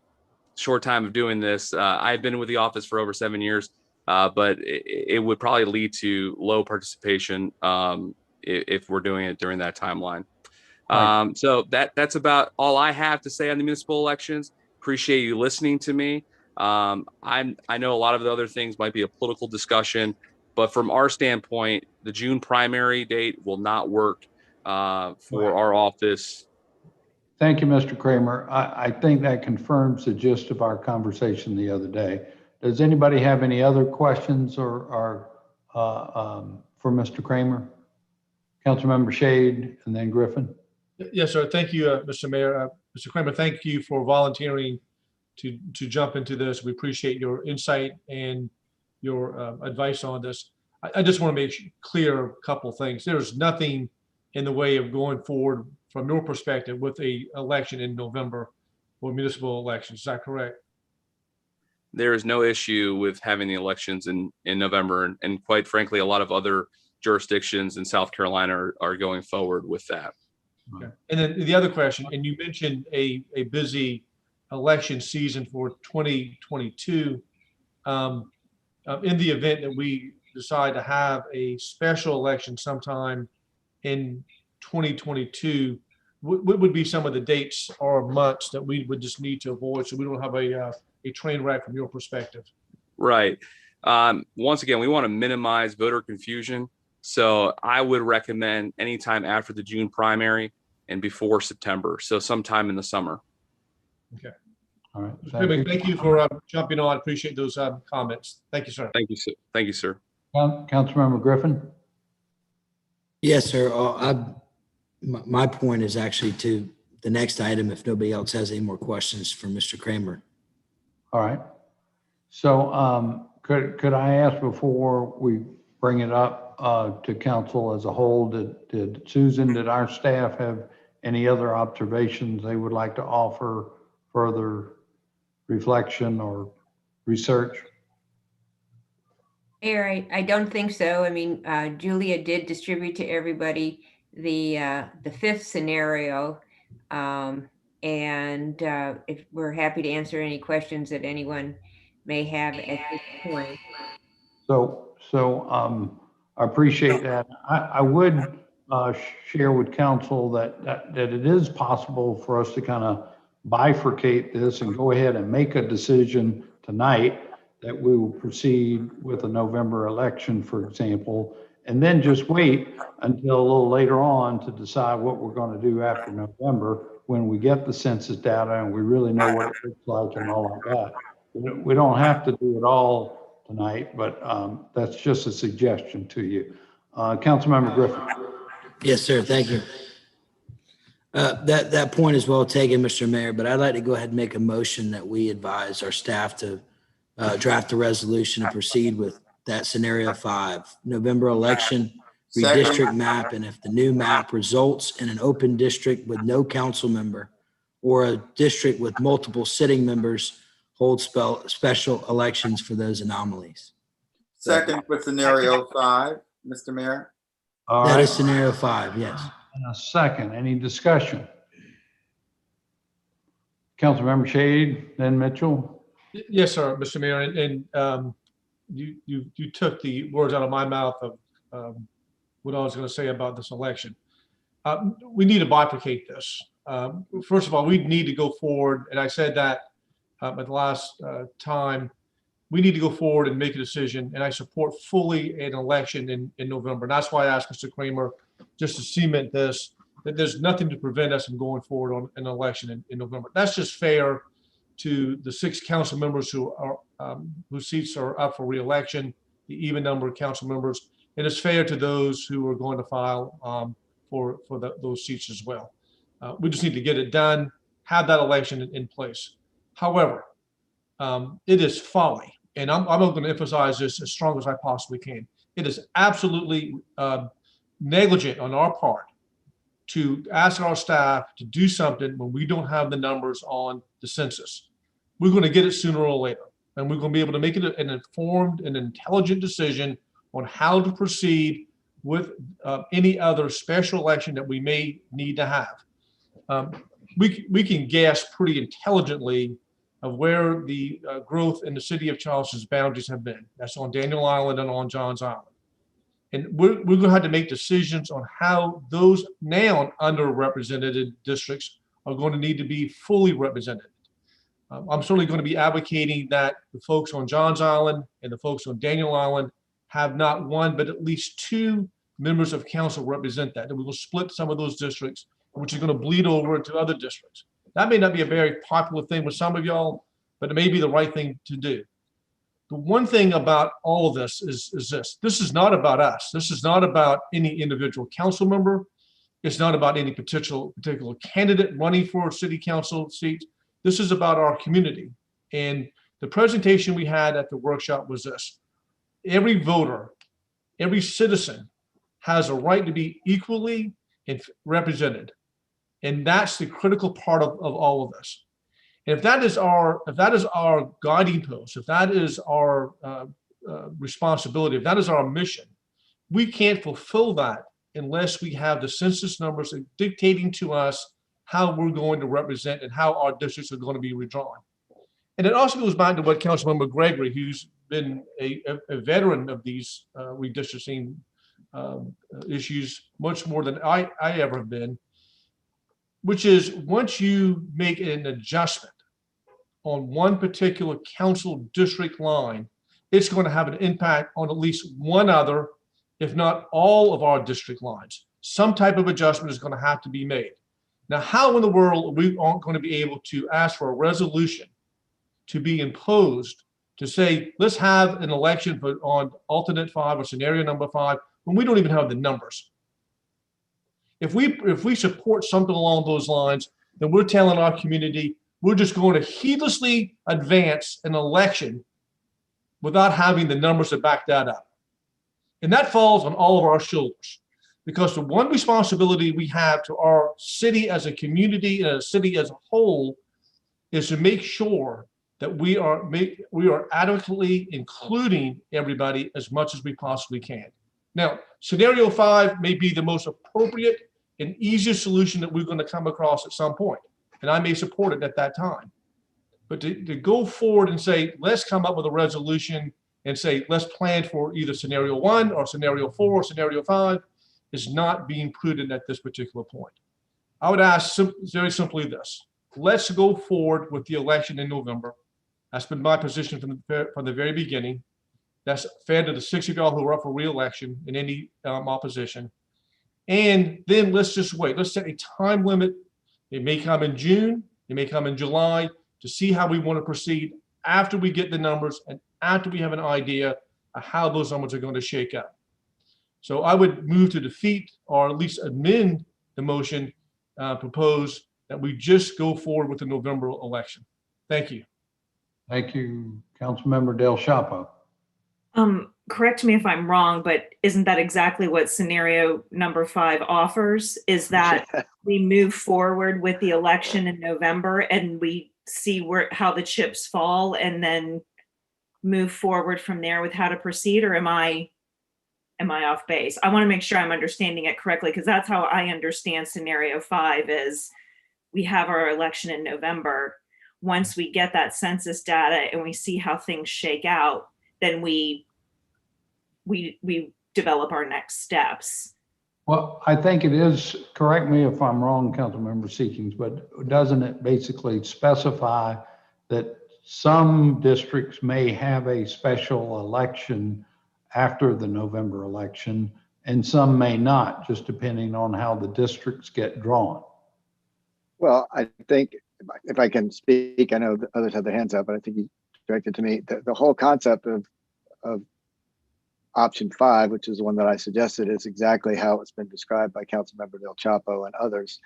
Speaker 16: short time of doing this, I've been with the office for over 7 years, but it would probably lead to low participation if we're doing it during that timeline.
Speaker 6: Right.
Speaker 16: So that's about all I have to say on the municipal elections. Appreciate you listening to me. I know a lot of the other things might be a political discussion, but from our standpoint, the June primary date will not work for our office.
Speaker 6: Thank you, Mr. Kramer. I think that confirms the gist of our conversation the other day. Does anybody have any other questions or for Mr. Kramer? Councilmember Shade and then Griffin.
Speaker 4: Yes, sir. Thank you, Mr. Mayor. Mr. Kramer, thank you for volunteering to jump into this. We appreciate your insight and your advice on this. I just want to make clear a couple of things. There's nothing in the way of going forward from your perspective with a election in November or municipal elections. Is that correct?
Speaker 16: There is no issue with having the elections in November. And quite frankly, a lot of other jurisdictions in South Carolina are going forward with that.
Speaker 4: Okay. And then the other question, and you mentioned a busy election season for 2022. In the event that we decide to have a special election sometime in 2022, what would be some of the dates or months that we would just need to avoid so we don't have a train wreck from your perspective?
Speaker 16: Right. Once again, we want to minimize voter confusion. So I would recommend anytime after the June primary and before September. So sometime in the summer.
Speaker 4: Okay.
Speaker 6: All right.
Speaker 4: Thank you for jumping on. Appreciate those comments. Thank you, sir.
Speaker 16: Thank you, sir. Thank you, sir.
Speaker 6: Councilmember Griffin.
Speaker 1: Yes, sir. My point is actually to the next item, if nobody else has any more questions for Mr. Kramer.
Speaker 6: All right. So could I ask before we bring it up to council as a whole. Did Susan, did our staff have any other observations they would like to offer, further reflection or research?
Speaker 15: Mayor, I don't think so. I mean, Julia did distribute to everybody the fifth scenario. And if we're happy to answer any questions that anyone may have at this point.
Speaker 6: So I appreciate that. I would share with council that it is possible for us to kind of bifurcate this and go ahead and make a decision tonight that we will proceed with a November election, for example, and then just wait until a little later on to decide what we're going to do after November when we get the census data and we really know what it looks like and all like that. We don't have to do it all tonight, but that's just a suggestion to you. Councilmember Griffin.
Speaker 1: Yes, sir. Thank you. That point is well taken, Mr. Mayor, but I'd like to go ahead and make a motion that we advise our staff to draft a resolution and proceed with that scenario 5, November election, redistrict map, and if the new map results in an open district with no council member or a district with multiple sitting members, hold special elections for those anomalies.
Speaker 13: Second for scenario 5, Mr. Mayor.
Speaker 1: That is scenario 5, yes.
Speaker 6: And a second, any discussion? Councilmember Shade, then Mitchell.
Speaker 4: Yes, sir, Mr. Mayor, and you took the words out of my mouth of what I was going to say about this election. We need to bifurcate this. First of all, we need to go forward, and I said that at the last time. We need to go forward and make a decision, and I support fully an election in November. And that's why I asked Mr. Kramer just to cement this, that there's nothing to prevent us from going forward on an election in November. That's just fair to the 6 council members who are whose seats are up for re-election, the even number of council members, and it's fair to those who are going to file for those seats as well. We just need to get it done, have that election in place. However, it is folly, and I'm going to emphasize this as strong as I possibly can. It is absolutely negligent on our part to ask our staff to do something when we don't have the numbers on the census. We're going to get it sooner or later, and we're going to be able to make it an informed and intelligent decision on how to proceed with any other special election that we may need to have. We can guess pretty intelligently of where the growth in the city of Charleston's boundaries have been. That's on Daniel Island and on Johns Island. And we're going to have to make decisions on how those now underrepresented districts are going to need to be fully represented. I'm certainly going to be advocating that the folks on Johns Island and the folks on Daniel Island have not one, but at least 2 members of council represent that. And we will split some of those districts, which is going to bleed over into other districts. That may not be a very popular thing with some of y'all, but it may be the right thing to do. The one thing about all of this is this. This is not about us. This is not about any individual council member. It's not about any particular candidate running for a city council seat. This is about our community. And the presentation we had at the workshop was this. Every voter, every citizen has a right to be equally represented. And that's the critical part of all of this. And if that is our guiding post, if that is our responsibility, if that is our mission, we can't fulfill that unless we have the census numbers dictating to us how we're going to represent and how our districts are going to be redrawn. And it also goes back to what Councilmember Gregory, who's been a veteran of these redistricting issues much more than I ever have been, which is once you make an adjustment on one particular council district line, it's going to have an impact on at least one other, if not all of our district lines. Some type of adjustment is going to have to be made. Now, how in the world we aren't going to be able to ask for a resolution to be imposed to say, let's have an election on alternate 5 or scenario number 5, when we don't even have the numbers? If we support something along those lines, then we're telling our community we're just going to heedlessly advance an election without having the numbers to back that up. And that falls on all of our shoulders, because the one responsibility we have to our city as a community and a city as a whole is to make sure that we are adequately including everybody as much as we possibly can. Now, scenario 5 may be the most appropriate and easiest solution that we're going to come across at some point, and I may support it at that time. But to go forward and say, let's come up with a resolution and say, let's plan for either scenario 1 or scenario 4 or scenario 5 is not being prudent at this particular point. I would ask very simply this: let's go forward with the election in November. That's been my position from the very beginning. That's fair to the 6 of y'all who are up for re-election in any opposition. And then let's just wait. Let's set a time limit. It may come in June, it may come in July, to see how we want to proceed after we get the numbers and after we have an idea of how those numbers are going to shake out. So I would move to defeat, or at least amend the motion proposed, that we just go forward with the November election. Thank you.
Speaker 6: Thank you, Councilmember Del Chapo.
Speaker 17: Correct me if I'm wrong, but isn't that exactly what scenario number 5 offers? Is that we move forward with the election in November and we see how the chips fall and then move forward from there with how to proceed? Or am I off base? I want to make sure I'm understanding it correctly, because that's how I understand scenario 5 is we have our election in November. Once we get that census data and we see how things shake out, then we develop our next steps.
Speaker 6: Well, I think it is, correct me if I'm wrong, Councilmember Seekings, but doesn't it basically specify that some districts may have a special election after the November election and some may not, just depending on how the districts get drawn?
Speaker 18: Well, I think if I can speak, I know the others have their hands up, but I think you directed to me. The whole concept of option 5, which is the one that I suggested, is exactly how it's been described by Councilmember Del Chapo and others.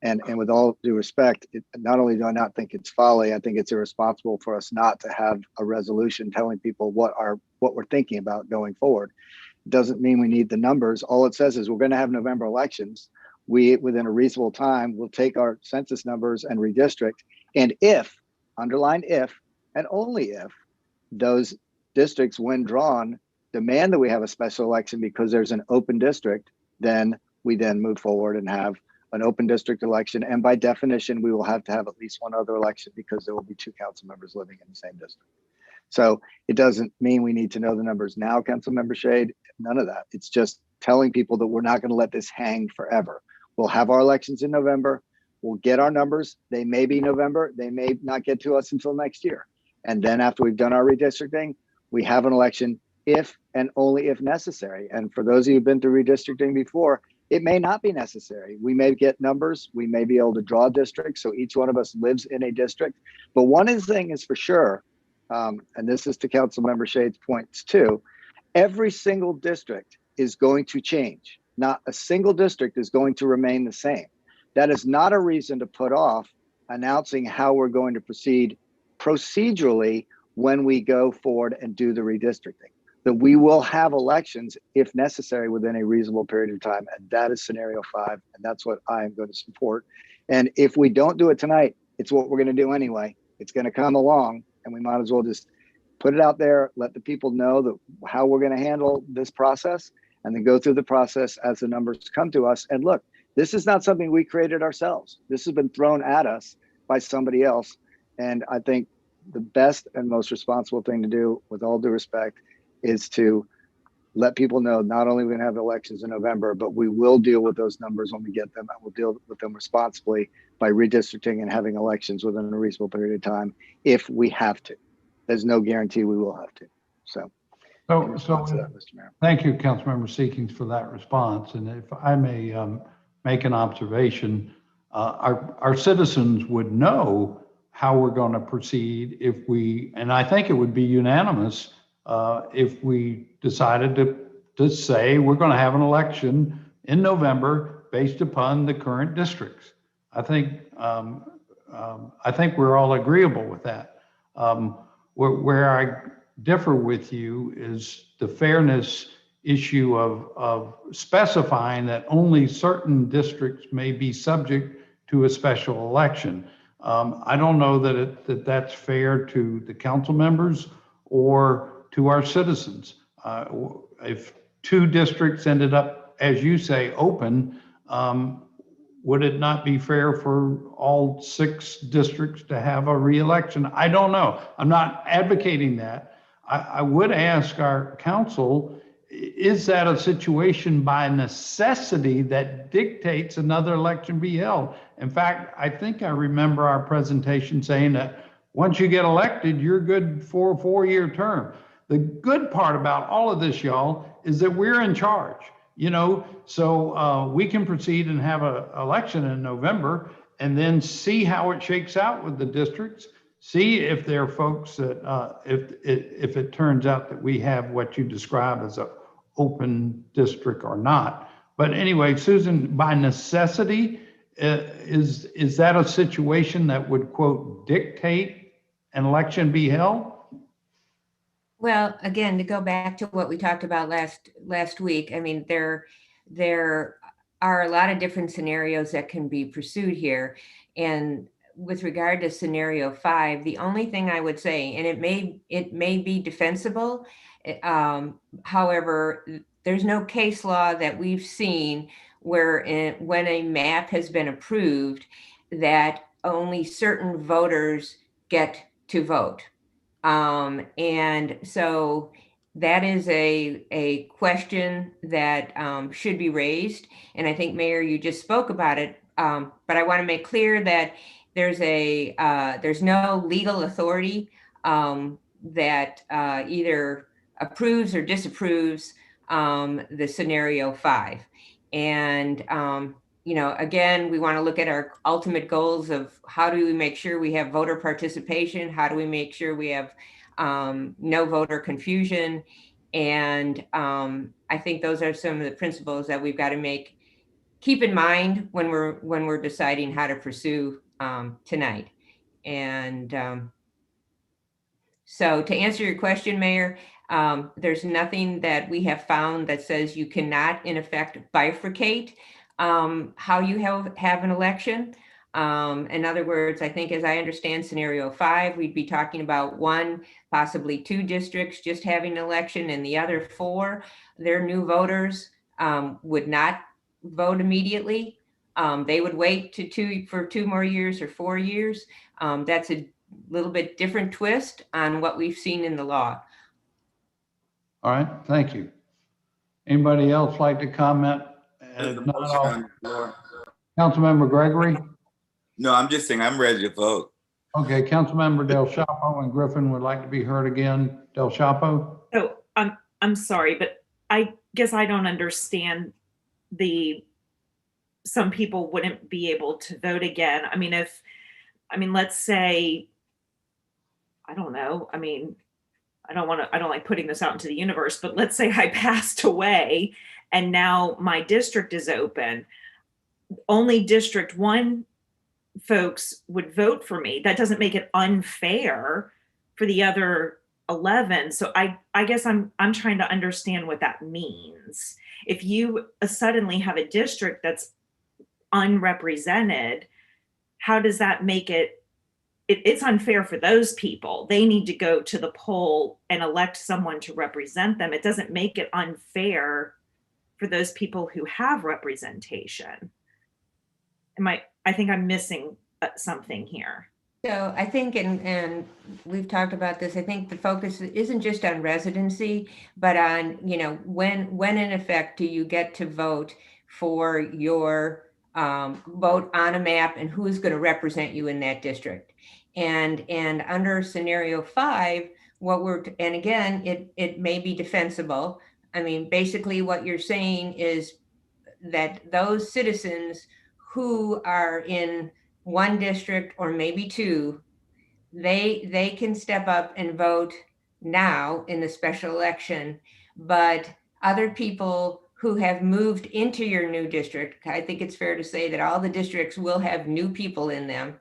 Speaker 18: And with all due respect, not only do I not think it's folly, I think it's irresponsible for us not to have a resolution telling people what we're thinking about going forward. It doesn't mean we need the numbers. All it says is we're going to have November elections. We, within a reasonable time, will take our census numbers and redistrict. And if, underline if, and only if, those districts, when drawn, demand that we have a special election because there's an open district, then we then move forward and have an open district election. And by definition, we will have to have at least one other election because there will be 2 council members living in the same district. So it doesn't mean we need to know the numbers now, Councilmember Shade, none of that. It's just telling people that we're not going to let this hang forever. We'll have our elections in November. We'll get our numbers. They may be November. They may not get to us until next year. And then after we've done our redistricting, we have an election if and only if necessary. And for those of you who've been through redistricting before, it may not be necessary. We may get numbers. We may be able to draw districts. So each one of us lives in a district. But one thing is for sure, and this is to Councilmember Shade's points too, every single district is going to change. Not a single district is going to remain the same. That is not a reason to put off announcing how we're going to proceed procedurally when we go forward and do the redistricting. That we will have elections if necessary within a reasonable period of time. And that is scenario 5. And that's what I am going to support. And if we don't do it tonight, it's what we're going to do anyway. It's going to come along and we might as well just put it out there, let the people know that how we're going to handle this process, and then go through the process as the numbers come to us. And look, this is not something we created ourselves. This has been thrown at us by somebody else. And I think the best and most responsible thing to do, with all due respect, is to let people know not only are we going to have elections in November, but we will deal with those numbers when we get them, and we'll deal with them responsibly by redistricting and having elections within a reasonable period of time if we have to. There's no guarantee we will have to. So
Speaker 6: Mr. Mayor. Thank you, Councilmember Seekings, for that response. And if I may make an observation, our citizens would know how we're going to proceed if we, and I think it would be unanimous if we decided to say we're going to have an election in November based upon the current districts. I think we're all agreeable with that. Where I differ with you is the fairness issue of specifying that only certain districts may be subject to a special election. I don't know that that's fair to the council members or to our citizens. If two districts ended up, as you say, open, would it not be fair for all 6 districts to have a reelection? I don't know. I'm not advocating that. I would ask our council, is that a situation by necessity that dictates another election be held? In fact, I think I remember our presentation saying that once you get elected, you're good for a 4-year term. The good part about all of this, y'all, is that we're in charge, so we can proceed and have an election in November and then see how it shakes out with the districts. See if there are folks that, if it turns out that we have what you describe as a open district or not. But anyway, Susan, by necessity, is that a situation that would, quote, dictate an election be held?
Speaker 15: Well, again, to go back to what we talked about last week, I mean, there are a lot of different scenarios that can be pursued here. And with regard to scenario 5, the only thing I would say, and it may be defensible, however, there's no case law that we've seen where when a map has been approved, that only certain voters get to vote. And so that is a question that should be raised. And I think, Mayor, you just spoke about it, but I want to make clear that there's no legal authority that either approves or disapproves the scenario 5. And again, we want to look at our ultimate goals of how do we make sure we have voter participation? How do we make sure we have no voter confusion? And I think those are some of the principles that we've got to keep in mind when we're deciding how to pursue tonight. And so to answer your question, Mayor, there's nothing that we have found that says you cannot, in effect, bifurcate how you have an election. In other words, I think, as I understand scenario 5, we'd be talking about 1, possibly 2 districts just having an election, and the other 4, their new voters would not vote immediately. They would wait for 2 more years or 4 years. That's a little bit different twist on what we've seen in the law.
Speaker 6: All right, thank you. Anybody else like to comment? Councilmember Gregory?
Speaker 13: No, I'm just saying I'm ready to vote.
Speaker 6: Okay, Councilmember Del Chapo and Griffin would like to be heard again. Del Chapo?
Speaker 17: So I'm sorry, but I guess I don't understand some people wouldn't be able to vote again. I mean, let's say, I don't know. I mean, I don't like putting this out into the universe, but let's say I passed away and now my district is open. Only District 1 folks would vote for me. That doesn't make it unfair for the other 11. So I guess I'm trying to understand what that means. If you suddenly have a district that's unrepresented, how does that make it's unfair for those people? They need to go to the poll and elect someone to represent them. It doesn't make it unfair for those people who have representation. I think I'm missing something here.
Speaker 15: So I think, and we've talked about this, I think the focus isn't just on residency, but on, when in effect do you get to vote for your vote on a map and who's going to represent you in that district. And under scenario 5, and again, it may be defensible. I mean, basically what you're saying is that those citizens who are in 1 district or maybe 2, they can step up and vote now in the special election, but other people who have moved into your new district, I think it's fair to say that all the districts will have new people in them,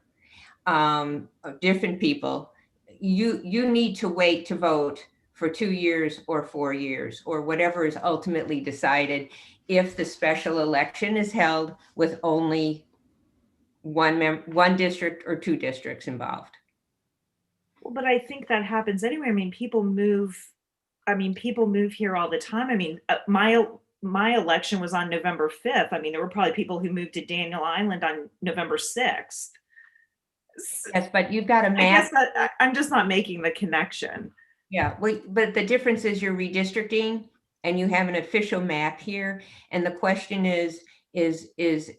Speaker 15: different people. You need to wait to vote for 2 years or 4 years, or whatever is ultimately decided if the special election is held with only one district or 2 districts involved.
Speaker 17: Well, but I think that happens anyway. I mean, people move here all the time. I mean, my election was on November 5th. I mean, there were probably people who moved to Daniel Island on November 6th.
Speaker 15: Yes, but you've got a
Speaker 17: I
Speaker 15: map.
Speaker 17: guess I'm just not making the connection.
Speaker 15: Yeah, but the difference is you're redistricting and you have an official map here. And the question is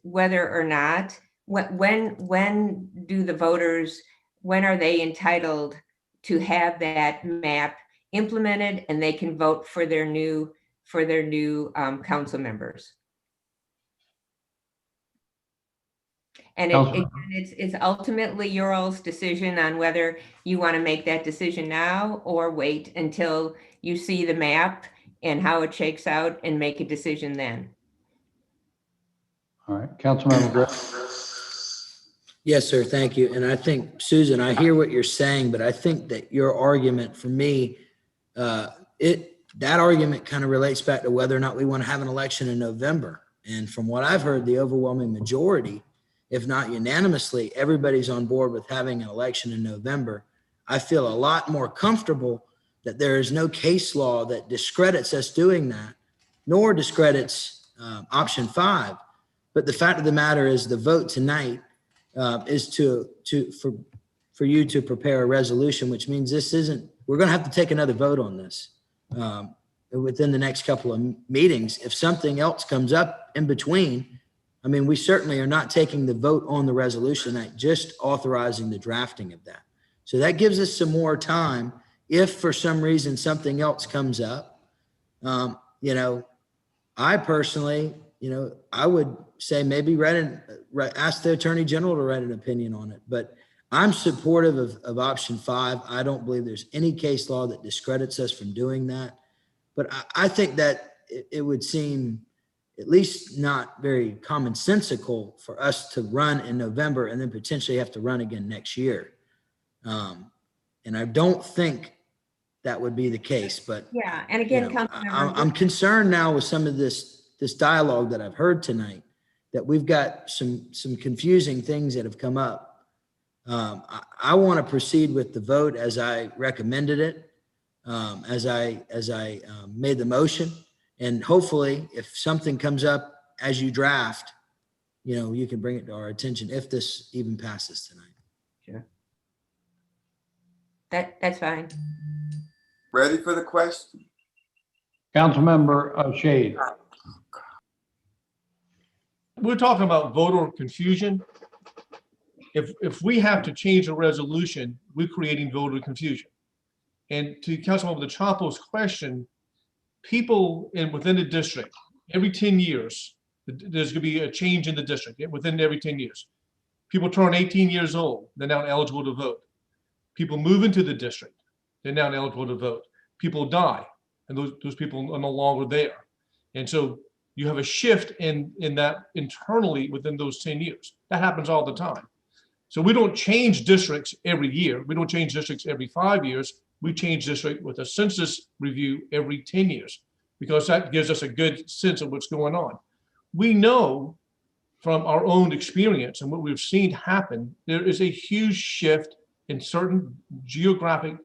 Speaker 15: whether or not, when do the voters, when are they entitled to have that map implemented and they can vote for their new council members? And it's ultimately your all's decision on whether you want to make that decision now or wait until you see the map and how it shakes out and make a decision then.
Speaker 6: All right, Councilmember Gray.
Speaker 1: Yes, sir. Thank you. And I think, Susan, I hear what you're saying, but I think that your argument for me, that argument kind of relates back to whether or not we want to have an election in November. And from what I've heard, the overwhelming majority, if not unanimously, everybody's on board with having an election in November. I feel a lot more comfortable that there is no case law that discredits us doing that, nor discredits option 5. But the fact of the matter is the vote tonight is for you to prepare a resolution, which means we're going to have to take another vote on this within the next couple of meetings. If something else comes up in between, I mean, we certainly are not taking the vote on the resolution tonight, just authorizing the drafting of that. So that gives us some more time. If for some reason something else comes up, I personally, I would say maybe ask the Attorney General to write an opinion on it. But I'm supportive of option 5. I don't believe there's any case law that discredits us from doing that. But I think that it would seem at least not very commonsensical for us to run in November and then potentially have to run again next year. And I don't think that would be the case, but
Speaker 15: yeah. And again,
Speaker 1: I'm concerned now with some of this dialogue that I've heard tonight, that we've got some confusing things that have come up. I want to proceed with the vote as I recommended it, as I made the motion. And hopefully if something comes up as you draft, you can bring it to our attention if this even passes tonight.
Speaker 15: Sure. That's fine.
Speaker 13: Ready for the question?
Speaker 6: Councilmember Shade.
Speaker 4: We're talking about voter confusion. If we have to change a resolution, we're creating voter confusion. And to Councilmember DeChampo's question, people within the district, every 10 years, there's going to be a change in the district within every 10 years. People turn 18 years old, they're now eligible to vote. People move into the district, they're now eligible to vote. People die, and those people are no longer there. And so you have a shift in that internally within those 10 years. That happens all the time. So we don't change districts every year. We don't change districts every 5 years. We change district with a census review every 10 years, because that gives us a good sense of what's going on. We know from our own experience and what we've seen happen, there is a huge shift in certain geographic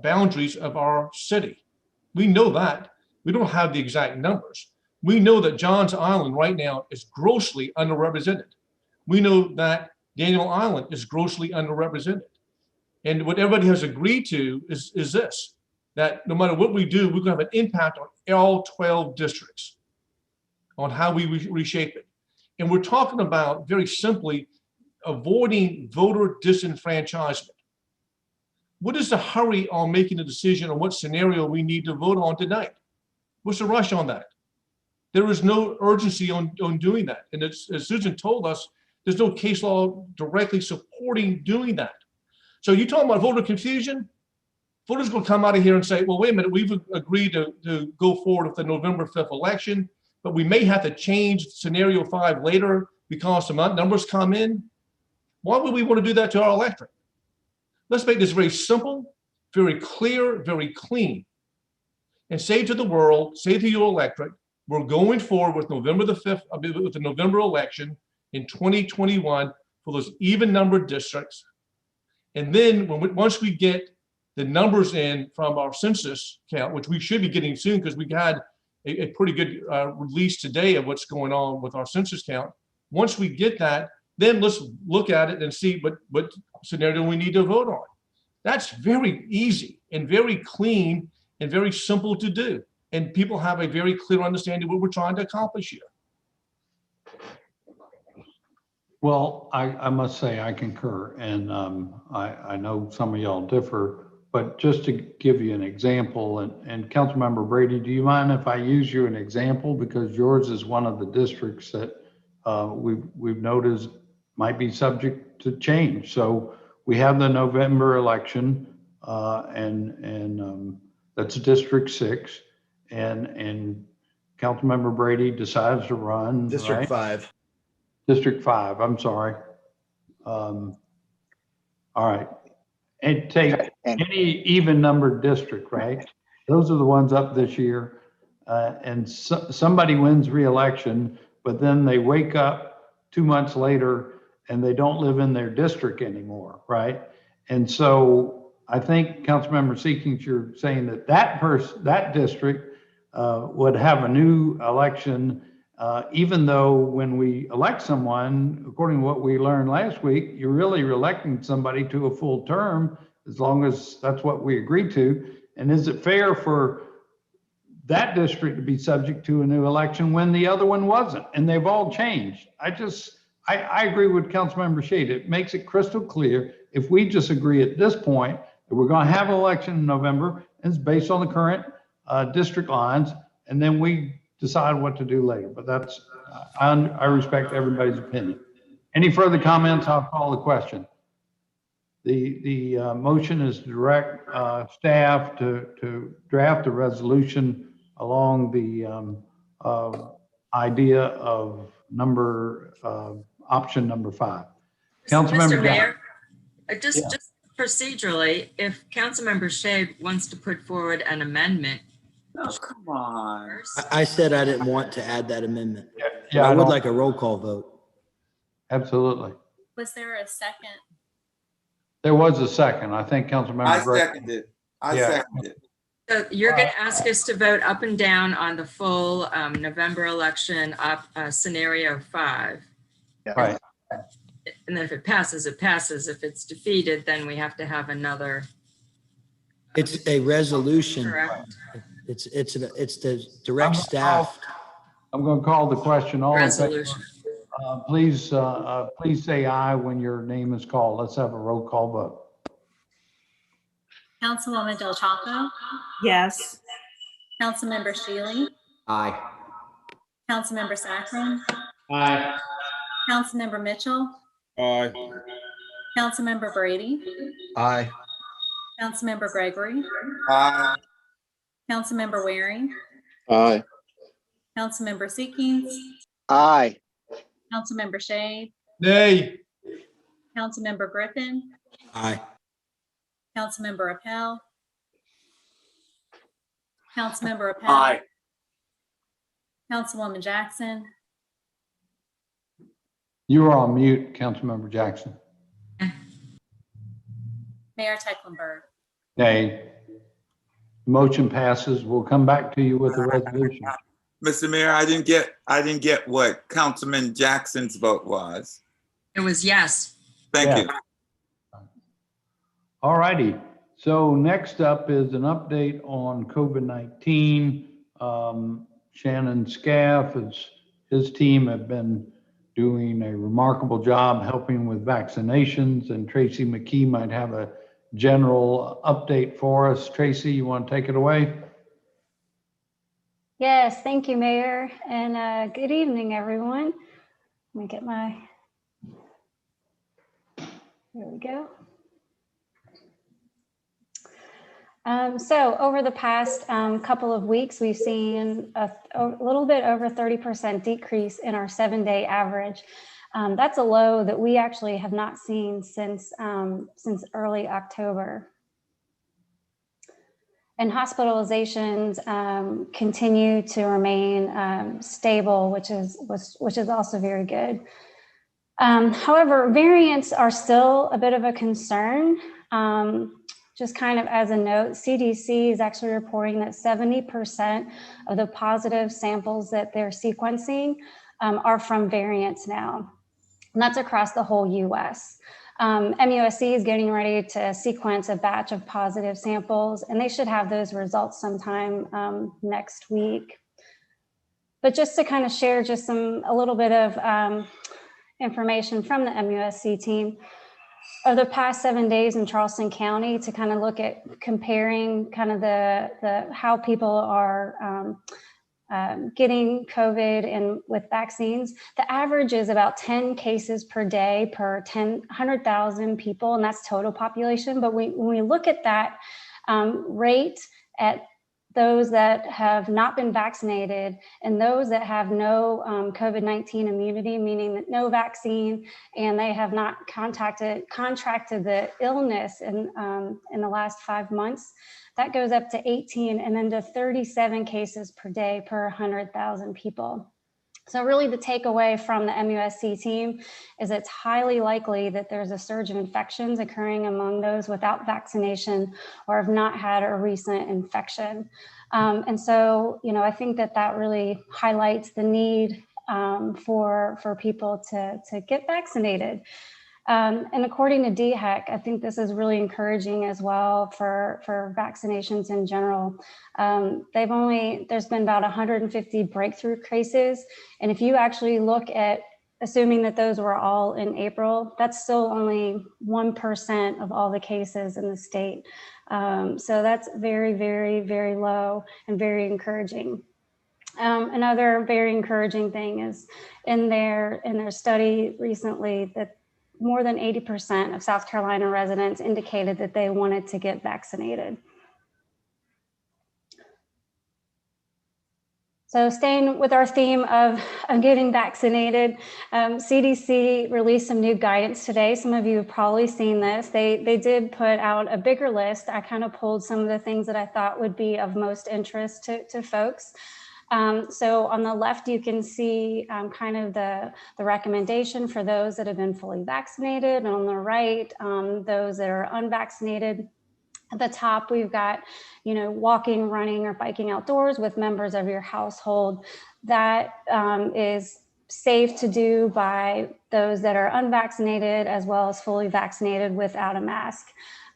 Speaker 4: boundaries of our city. We know that. We don't have the exact numbers. We know that Johns Island right now is grossly underrepresented. We know that Daniel Island is grossly underrepresented. And what everybody has agreed to is this, that no matter what we do, we're going to have an impact on all 12 districts on how we reshape it. And we're talking about, very simply, avoiding voter disenfranchisement. What is the hurry on making a decision on what scenario we need to vote on tonight? What's the rush on that? There is no urgency on doing that. And as Susan told us, there's no case law directly supporting doing that. So you talking about voter confusion? Voters going to come out of here and say, well, wait a minute, we've agreed to go forward with the November 5th election, but we may have to change scenario 5 later because some numbers come in. Why would we want to do that to our electorate? Let's make this very simple, very clear, very clean. and say to the world, say to your electorate, we're going forward with November the 5th, with the November election in 2021 for those even numbered districts. And then once we get the numbers in from our census count, which we should be getting soon because we had a pretty good release today of what's going on with our census count. Once we get that, then let's look at it and see what scenario we need to vote on. That's very easy and very clean and very simple to do. And people have a very clear understanding of what we're trying to accomplish here.
Speaker 6: Well, I must say I concur, and I know some of y'all differ, but just to give you an example, and Councilmember Brady, do you mind if I use you an example, because yours is one of the districts that we've noticed might be subject to change. So we have the November election, and that's District 6, and Councilmember Brady decides to run
Speaker 1: District 5.
Speaker 6: District 5, I'm sorry. All right. And take any even numbered district, right? Those are the ones up this year. And somebody wins re-election, but then they wake up 2 months later and they don't live in their district anymore, right? And so I think Councilmember Seekings, you're saying that that district would have a new election, even though when we elect someone, according to what we learned last week, you're really electing somebody to a full term, as long as that's what we agreed to. And is it fair for that district to be subject to a new election when the other one wasn't? And they've all changed. I agree with Councilmember Shade. It makes it crystal clear if we just agree at this point that we're going to have an election in November, and it's based on the current district lines, and then we decide what to do later. But that's, I respect everybody's opinion. Any further comments? I'll call the question. The motion is to direct staff to draft a resolution along the idea of option number 5. Councilmember
Speaker 7: Mr. Mayor, just procedurally, if Councilmember Shade wants to put forward an amendment.
Speaker 13: Oh, come on.
Speaker 1: I said I didn't want to add that amendment.
Speaker 6: Yeah,
Speaker 1: I would like a roll call vote.
Speaker 6: Absolutely.
Speaker 2: Was there a second?
Speaker 6: There was a second. I think Councilmember.
Speaker 13: I seconded. I seconded.
Speaker 7: So you're going to ask us to vote up and down on the full November election scenario 5.
Speaker 18: Yeah.
Speaker 6: Right.
Speaker 7: And then if it passes, it passes. If it's defeated, then we have to have another.
Speaker 1: It's a resolution.
Speaker 7: Correct.
Speaker 1: It's the direct staff.
Speaker 6: I'm going to call the question. All in favor,
Speaker 7: Resolution.
Speaker 6: please say aye when your name is called. Let's have a roll call vote.
Speaker 2: Councilwoman Del Chaco,
Speaker 17: Yes.
Speaker 2: Councilmember Shealy,
Speaker 10: Aye.
Speaker 2: Councilmember Sacrum,
Speaker 19: Aye.
Speaker 2: Councilmember Mitchell,
Speaker 5: Aye.
Speaker 2: Councilmember Brady,
Speaker 1: Aye.
Speaker 2: Councilmember Gregory,
Speaker 13: Aye.
Speaker 2: Councilmember Waring,
Speaker 8: Aye.
Speaker 2: Councilmember Seekings,
Speaker 18: Aye.
Speaker 2: Councilmember Shade,
Speaker 4: Nay.
Speaker 2: Councilmember Griffin,
Speaker 1: Aye.
Speaker 2: Councilmember Appel, Councilmember Appel, Councilwoman Jackson,
Speaker 6: You are on mute, Councilmember Jackson.
Speaker 2: Mayor Tecklenburg.
Speaker 6: Nay. Motion passes. We'll come back to you with the resolution.
Speaker 13: Mr. Mayor, I didn't get what Councilman Jackson's vote was.
Speaker 7: It was yes.
Speaker 13: Thank you.
Speaker 6: All righty. So next up is an update on COVID-19. Shannon Scaff, his team have been doing a remarkable job helping with vaccinations, and Tracy McKee might have a general update for us. Tracy, you want to take it away?
Speaker 20: Yes, thank you, Mayor, and good evening, everyone. Let me get my, there we go. So over the past couple of weeks, we've seen a little bit over 30% decrease in our 7-day average. That's a low that we actually have not seen since early October. And hospitalizations continue to remain stable, which is also very good. However, variants are still a bit of a concern. Just kind of as a note, CDC is actually reporting that 70% of the positive samples that they're sequencing are from variants now. And that's across the whole US. MUSC is getting ready to sequence a batch of positive samples, and they should have those results sometime next week. But just to kind of share just a little bit of information from the MUSC team, over the past 7 days in Charleston County, to kind of look at comparing kind of the how people are getting COVID and with vaccines, the average is about 10 cases per day per 100,000 people, and that's total population. But when we look at that rate at those that have not been vaccinated and those that have no COVID-19 immunity, meaning that no vaccine and they have not contracted the illness in the last 5 months, that goes up to 18 and then to 37 cases per day per 100,000 people. So really the takeaway from the MUSC team is it's highly likely that there's a surge of infections occurring among those without vaccination or have not had a recent infection. And so, I think that really highlights the need for people to get vaccinated. And according to DHEC, I think this is really encouraging as well for vaccinations in general. There's been about 150 breakthrough cases. And if you actually look at, assuming that those were all in April, that's still only 1% of all the cases in the state. So that's very, very, very low and very encouraging. Another very encouraging thing is in their study recently that more than 80% of South Carolina residents indicated that they wanted to get vaccinated. So staying with our theme of getting vaccinated, CDC released some new guidance today. Some of you have probably seen this. They did put out a bigger list. I kind of pulled some of the things that I thought would be of most interest to folks. So on the left, you can see kind of the recommendation for those that have been fully vaccinated, and on the right, those that are unvaccinated. At the top, we've got, walking, running, or biking outdoors with members of your household. That is safe to do by those that are unvaccinated as well as fully vaccinated without a mask.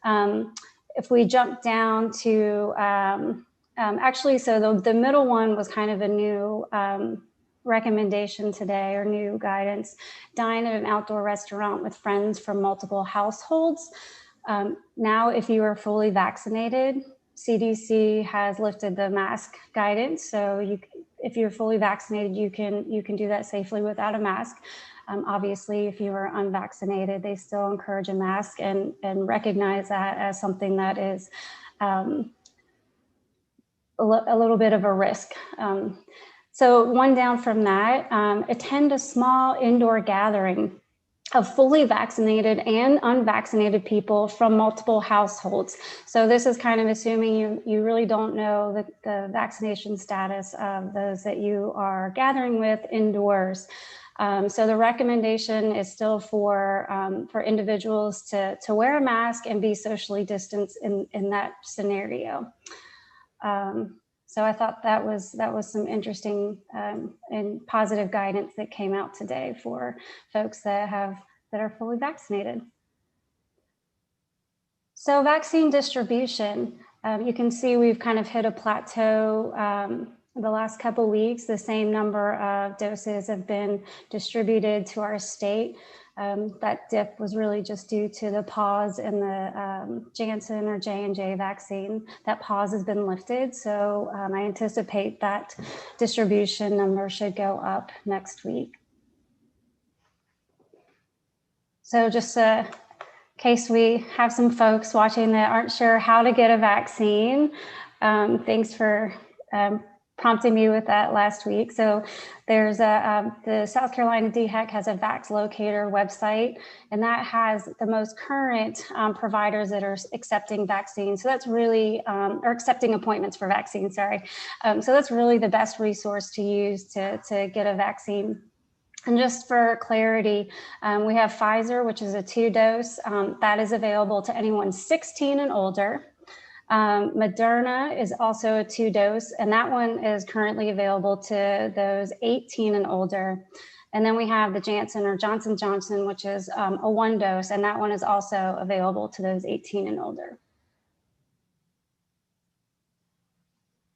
Speaker 20: If we jump down to actually, so the middle one was kind of a new recommendation today, or new guidance. Dine at an outdoor restaurant with friends from multiple households. Now, if you are fully vaccinated, CDC has lifted the mask guidance. So if you're fully vaccinated, you can do that safely without a mask. Obviously, if you are unvaccinated, they still encourage a mask and recognize that as something that is a little bit of a risk. So one down from that, attend a small indoor gathering of fully vaccinated and unvaccinated people from multiple households. So this is kind of assuming you really don't know the vaccination status of those that you are gathering with indoors. So the recommendation is still for individuals to wear a mask and be socially distanced in that scenario. So I thought that was some interesting and positive guidance that came out today for folks that are fully vaccinated. So vaccine distribution, you can see we've kind of hit a plateau the last couple of weeks. The same number of doses have been distributed to our state. That dip was really just due to the pause in the Janssen or J&J vaccine. That pause has been lifted. So I anticipate that distribution number should go up next week. So just in case we have some folks watching that aren't sure how to get a vaccine, thanks for prompting me with that last week. So there's the South Carolina DHEC has a Vax Locator website, and that has the most current providers that are accepting vaccines. So that's really, or accepting appointments for vaccines, sorry. So that's really the best resource to use to get a vaccine. And just for clarity, we have Pfizer, which is a 2-dose. That is available to anyone 16 and older. Moderna is also a 2-dose, and that one is currently available to those 18 and older. And then we have the Janssen or Johnson Johnson, which is a 1-dose, and that one is also available to those 18 and older.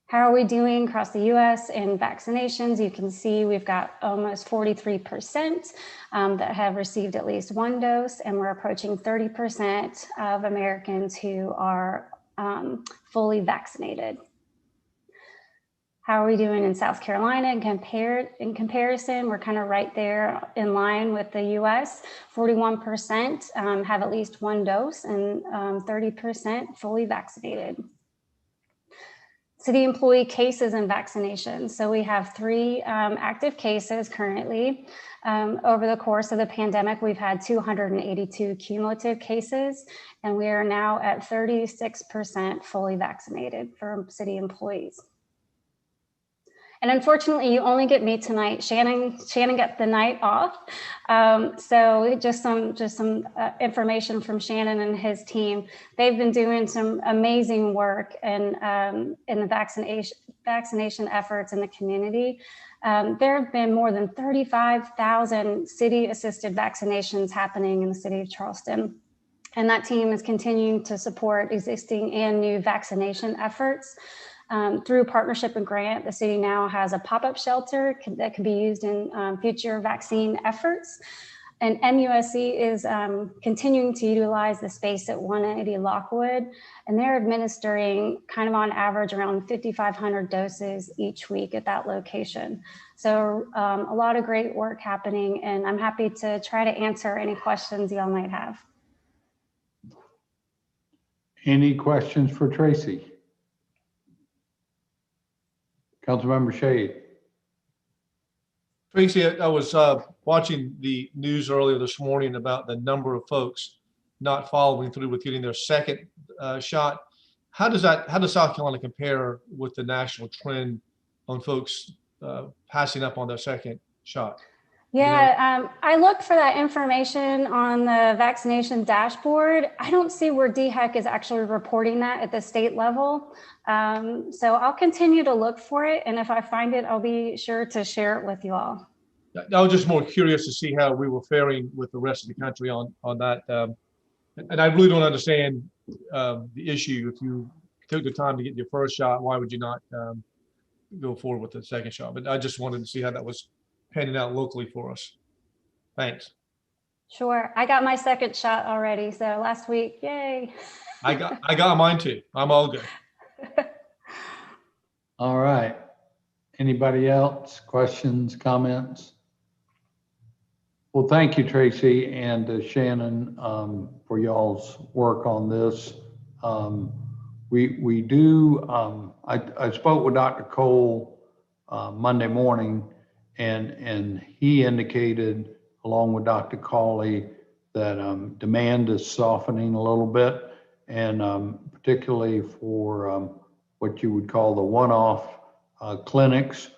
Speaker 20: How are we doing across the US in vaccinations? You can see we've got almost 43% that have received at least 1 dose, and we're approaching 30% of Americans who are fully vaccinated. How are we doing in South Carolina in comparison? We're kind of right there in line with the US. 41% have at least 1 dose and 30% fully vaccinated. City employee cases and vaccinations. So we have 3 active cases currently. Over the course of the pandemic, we've had 282 cumulative cases, and we are now at 36% fully vaccinated for city employees. And unfortunately, you only get me tonight. Shannon got the night off. So just some information from Shannon and his team. They've been doing some amazing work in the vaccination efforts in the community. There have been more than 35,000 city-assisted vaccinations happening in the city of Charleston. And that team is continuing to support existing and new vaccination efforts. Through partnership and grant, the city now has a pop-up shelter that can be used in future vaccine efforts. And MUSC is continuing to utilize the space at 180 Lockwood, and they're administering kind of on average around 5,500 doses each week at that location. So a lot of great work happening, and I'm happy to try to answer any questions y'all might have.
Speaker 6: Any questions for Tracy? Councilmember Shade.
Speaker 4: Tracy, I was watching the news earlier this morning about the number of folks not following through with getting their second shot. How does South Carolina compare with the national trend on folks passing up on their second shot?
Speaker 20: Yeah, I looked for that information on the vaccination dashboard. I don't see where DHEC is actually reporting that at the state level. So I'll continue to look for it. And if I find it, I'll be sure to share it with you all.
Speaker 4: I was just more curious to see how we were faring with the rest of the country on that. And I really don't understand the issue. If you took the time to get your first shot, why would you not go forward with the second shot? But I just wanted to see how that was panning out locally for us. Thanks.
Speaker 20: Sure. I got my second shot already. So last week, yay.
Speaker 4: I got mine too. I'm all good.
Speaker 6: All right. Anybody else? Questions, comments? Well, thank you, Tracy and Shannon, for y'all's work on this. We do, I spoke with Dr. Cole Monday morning, and he indicated, along with Dr. Cawley, that demand is softening a little bit, and particularly for what you would call the one-off clinics.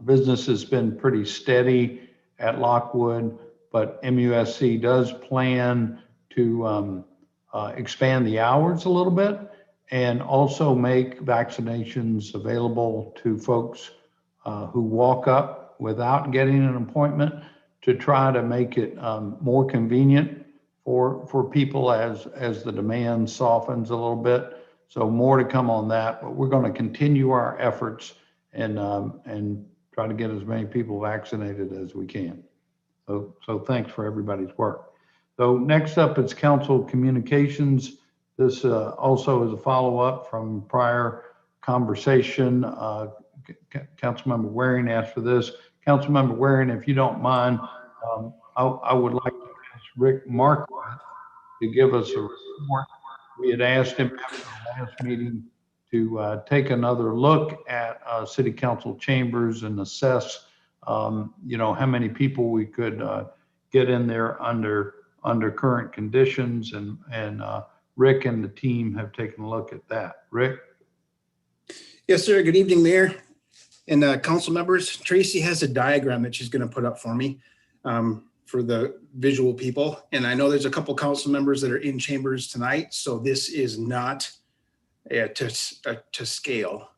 Speaker 6: Business has been pretty steady at Lockwood, but MUSC does plan to expand the hours a little bit and also make vaccinations available to folks who walk up without getting an appointment, to try to make it more convenient for people as the demand softens a little bit. So more to come on that, but we're going to continue our efforts and try to get as many people vaccinated as we can. So thanks for everybody's work. So next up is council communications. This also is a follow-up from prior conversation. Councilmember Waring asked for this. Councilmember Waring, if you don't mind, I would like to ask Rick Marquardt to give us a report. We had asked him after the last meeting take another look at city council chambers and assess, how many people we could get in there under current conditions. And Rick and the team have taken a look at that. Rick?
Speaker 21: Yes, sir. Good evening, Mayor and council members. Tracy has a diagram that she's going to put up for me for the visual people. And I know there's a couple council members that are in chambers tonight, so this is not to scale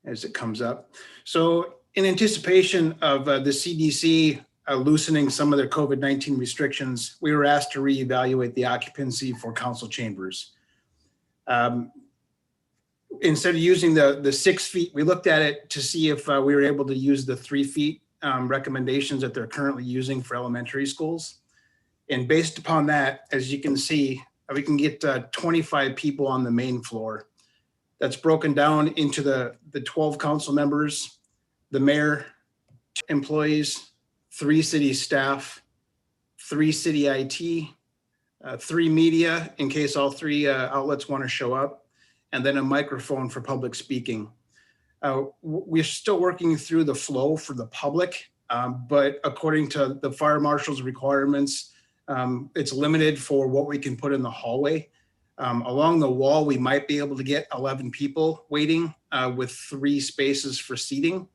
Speaker 21: as it comes up. So in anticipation of the CDC loosening some of their COVID-19 restrictions, we were asked to reevaluate the occupancy for council chambers. Instead of using the 6 feet, we looked at it to see if we were able to use the 3 feet recommendations that they're currently using for elementary schools. And based upon that, as you can see, we can get 25 people on the main floor. That's broken down into the 12 council members, the mayor, 2 employees, 3 city staff, 3 city IT, 3 media in case all 3 outlets want to show up, and then a microphone for public speaking. We're still working through the flow for the public, but according to the fire marshal's requirements, it's limited for what we can put in the hallway. Along the wall, we might be able to get 11 people waiting with 3 spaces for seating.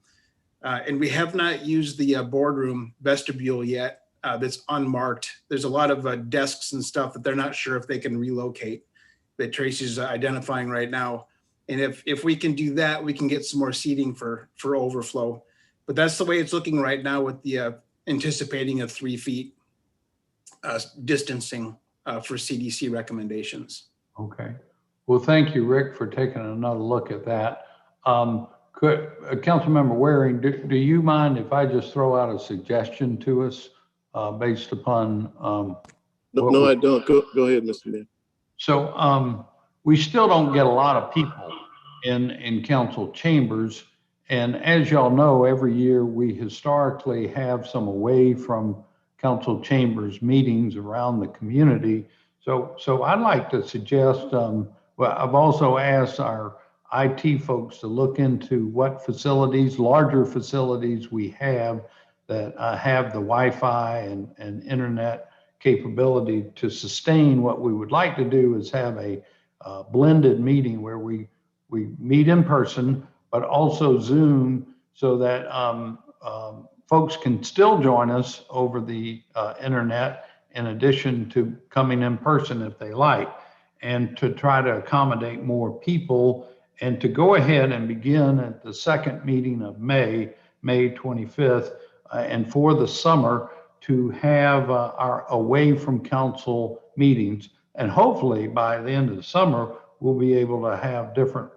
Speaker 21: And we have not used the boardroom vestibule yet. That's unmarked. There's a lot of desks and stuff that they're not sure if they can relocate, that Tracy's identifying right now. And if we can do that, we can get some more seating for overflow. But that's the way it's looking right now with the anticipating of 3 feet distancing for CDC recommendations.
Speaker 6: Okay. Well, thank you, Rick, for taking another look at that. Councilmember Waring, do you mind if I just throw out a suggestion to us based upon?
Speaker 8: No, I don't. Go ahead, Mr. Mayor.
Speaker 6: So we still don't get a lot of people in council chambers. And as y'all know, every year we historically have some away from council chambers meetings around the community. So I'd like to suggest, well, I've also asked our IT folks to look into what facilities, larger facilities we have that have the Wi-Fi and internet capability to sustain. What we would like to do is have a blended meeting where we meet in person, but also Zoom, so that folks can still join us over the internet in addition to coming in person if they like, and to try to accommodate more people, and to go ahead and begin at the second meeting of May 25th, and for the summer to have our away from council meetings. And hopefully by the end of the summer, we'll be able to have different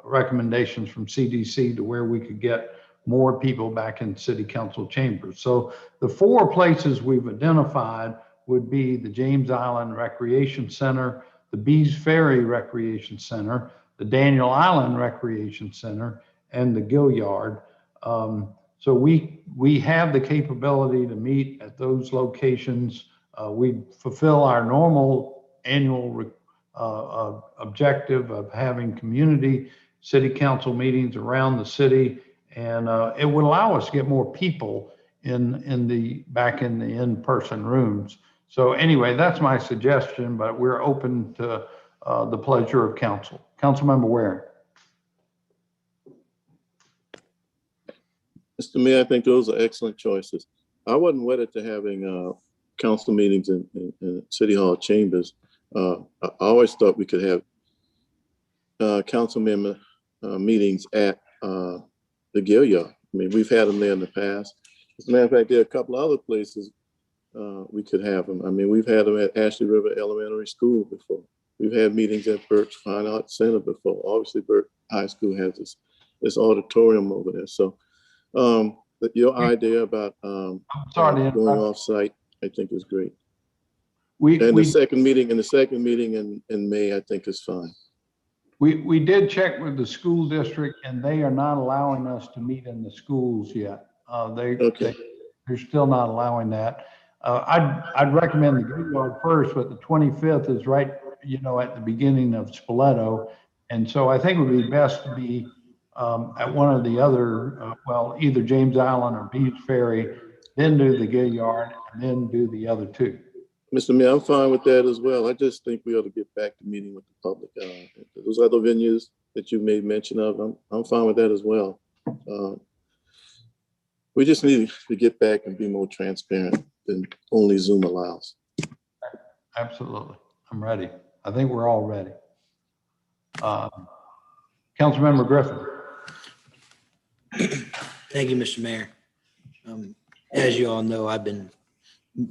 Speaker 6: recommendations from CDC to where we could get more people back in city council chambers. So the 4 places we've identified would be the James Island Recreation Center, the Bees Ferry Recreation Center, the Daniel Island Recreation Center, and the Gilliard. So we have the capability to meet at those locations. We fulfill our normal annual objective of having community city council meetings around the city, and it would allow us to get more people back in the in-person rooms. So anyway, that's my suggestion, but we're open to the pleasure of council. Councilmember Waring.
Speaker 8: Mr. Mayor, I think those are excellent choices. I wasn't wedded to having council meetings in City Hall chambers. I always thought we could have council member meetings at the Gilliard. I mean, we've had them there in the past. As a matter of fact, there are a couple other places we could have them. I mean, we've had them at Ashley River Elementary School before. We've had meetings at Burke Fine Arts Center before. Obviously, Burke High School has this auditorium over there. So your idea about going off site, I think is great. The second meeting in May, I think is fine.
Speaker 6: We did check with the school district, and they are not allowing us to meet in the schools yet. They're still not allowing that. I'd recommend the Gilliard first, but the 25th is right, at the beginning of Spoleto, And so I think it would be best to be at one of the other, well, either James Island or Beach Ferry, then do the Gilliard, and then do the other two.
Speaker 8: Mr. Mayor, I'm fine with that as well. I just think we ought to get back to meeting with the public. Those other venues that you made mention of, I'm fine with that as well. We just need to get back and be more transparent than only Zoom allows.
Speaker 6: Absolutely. I'm ready. I think we're all ready. Councilmember Griffin.
Speaker 1: Thank you, Mr. Mayor. As you all know, I've been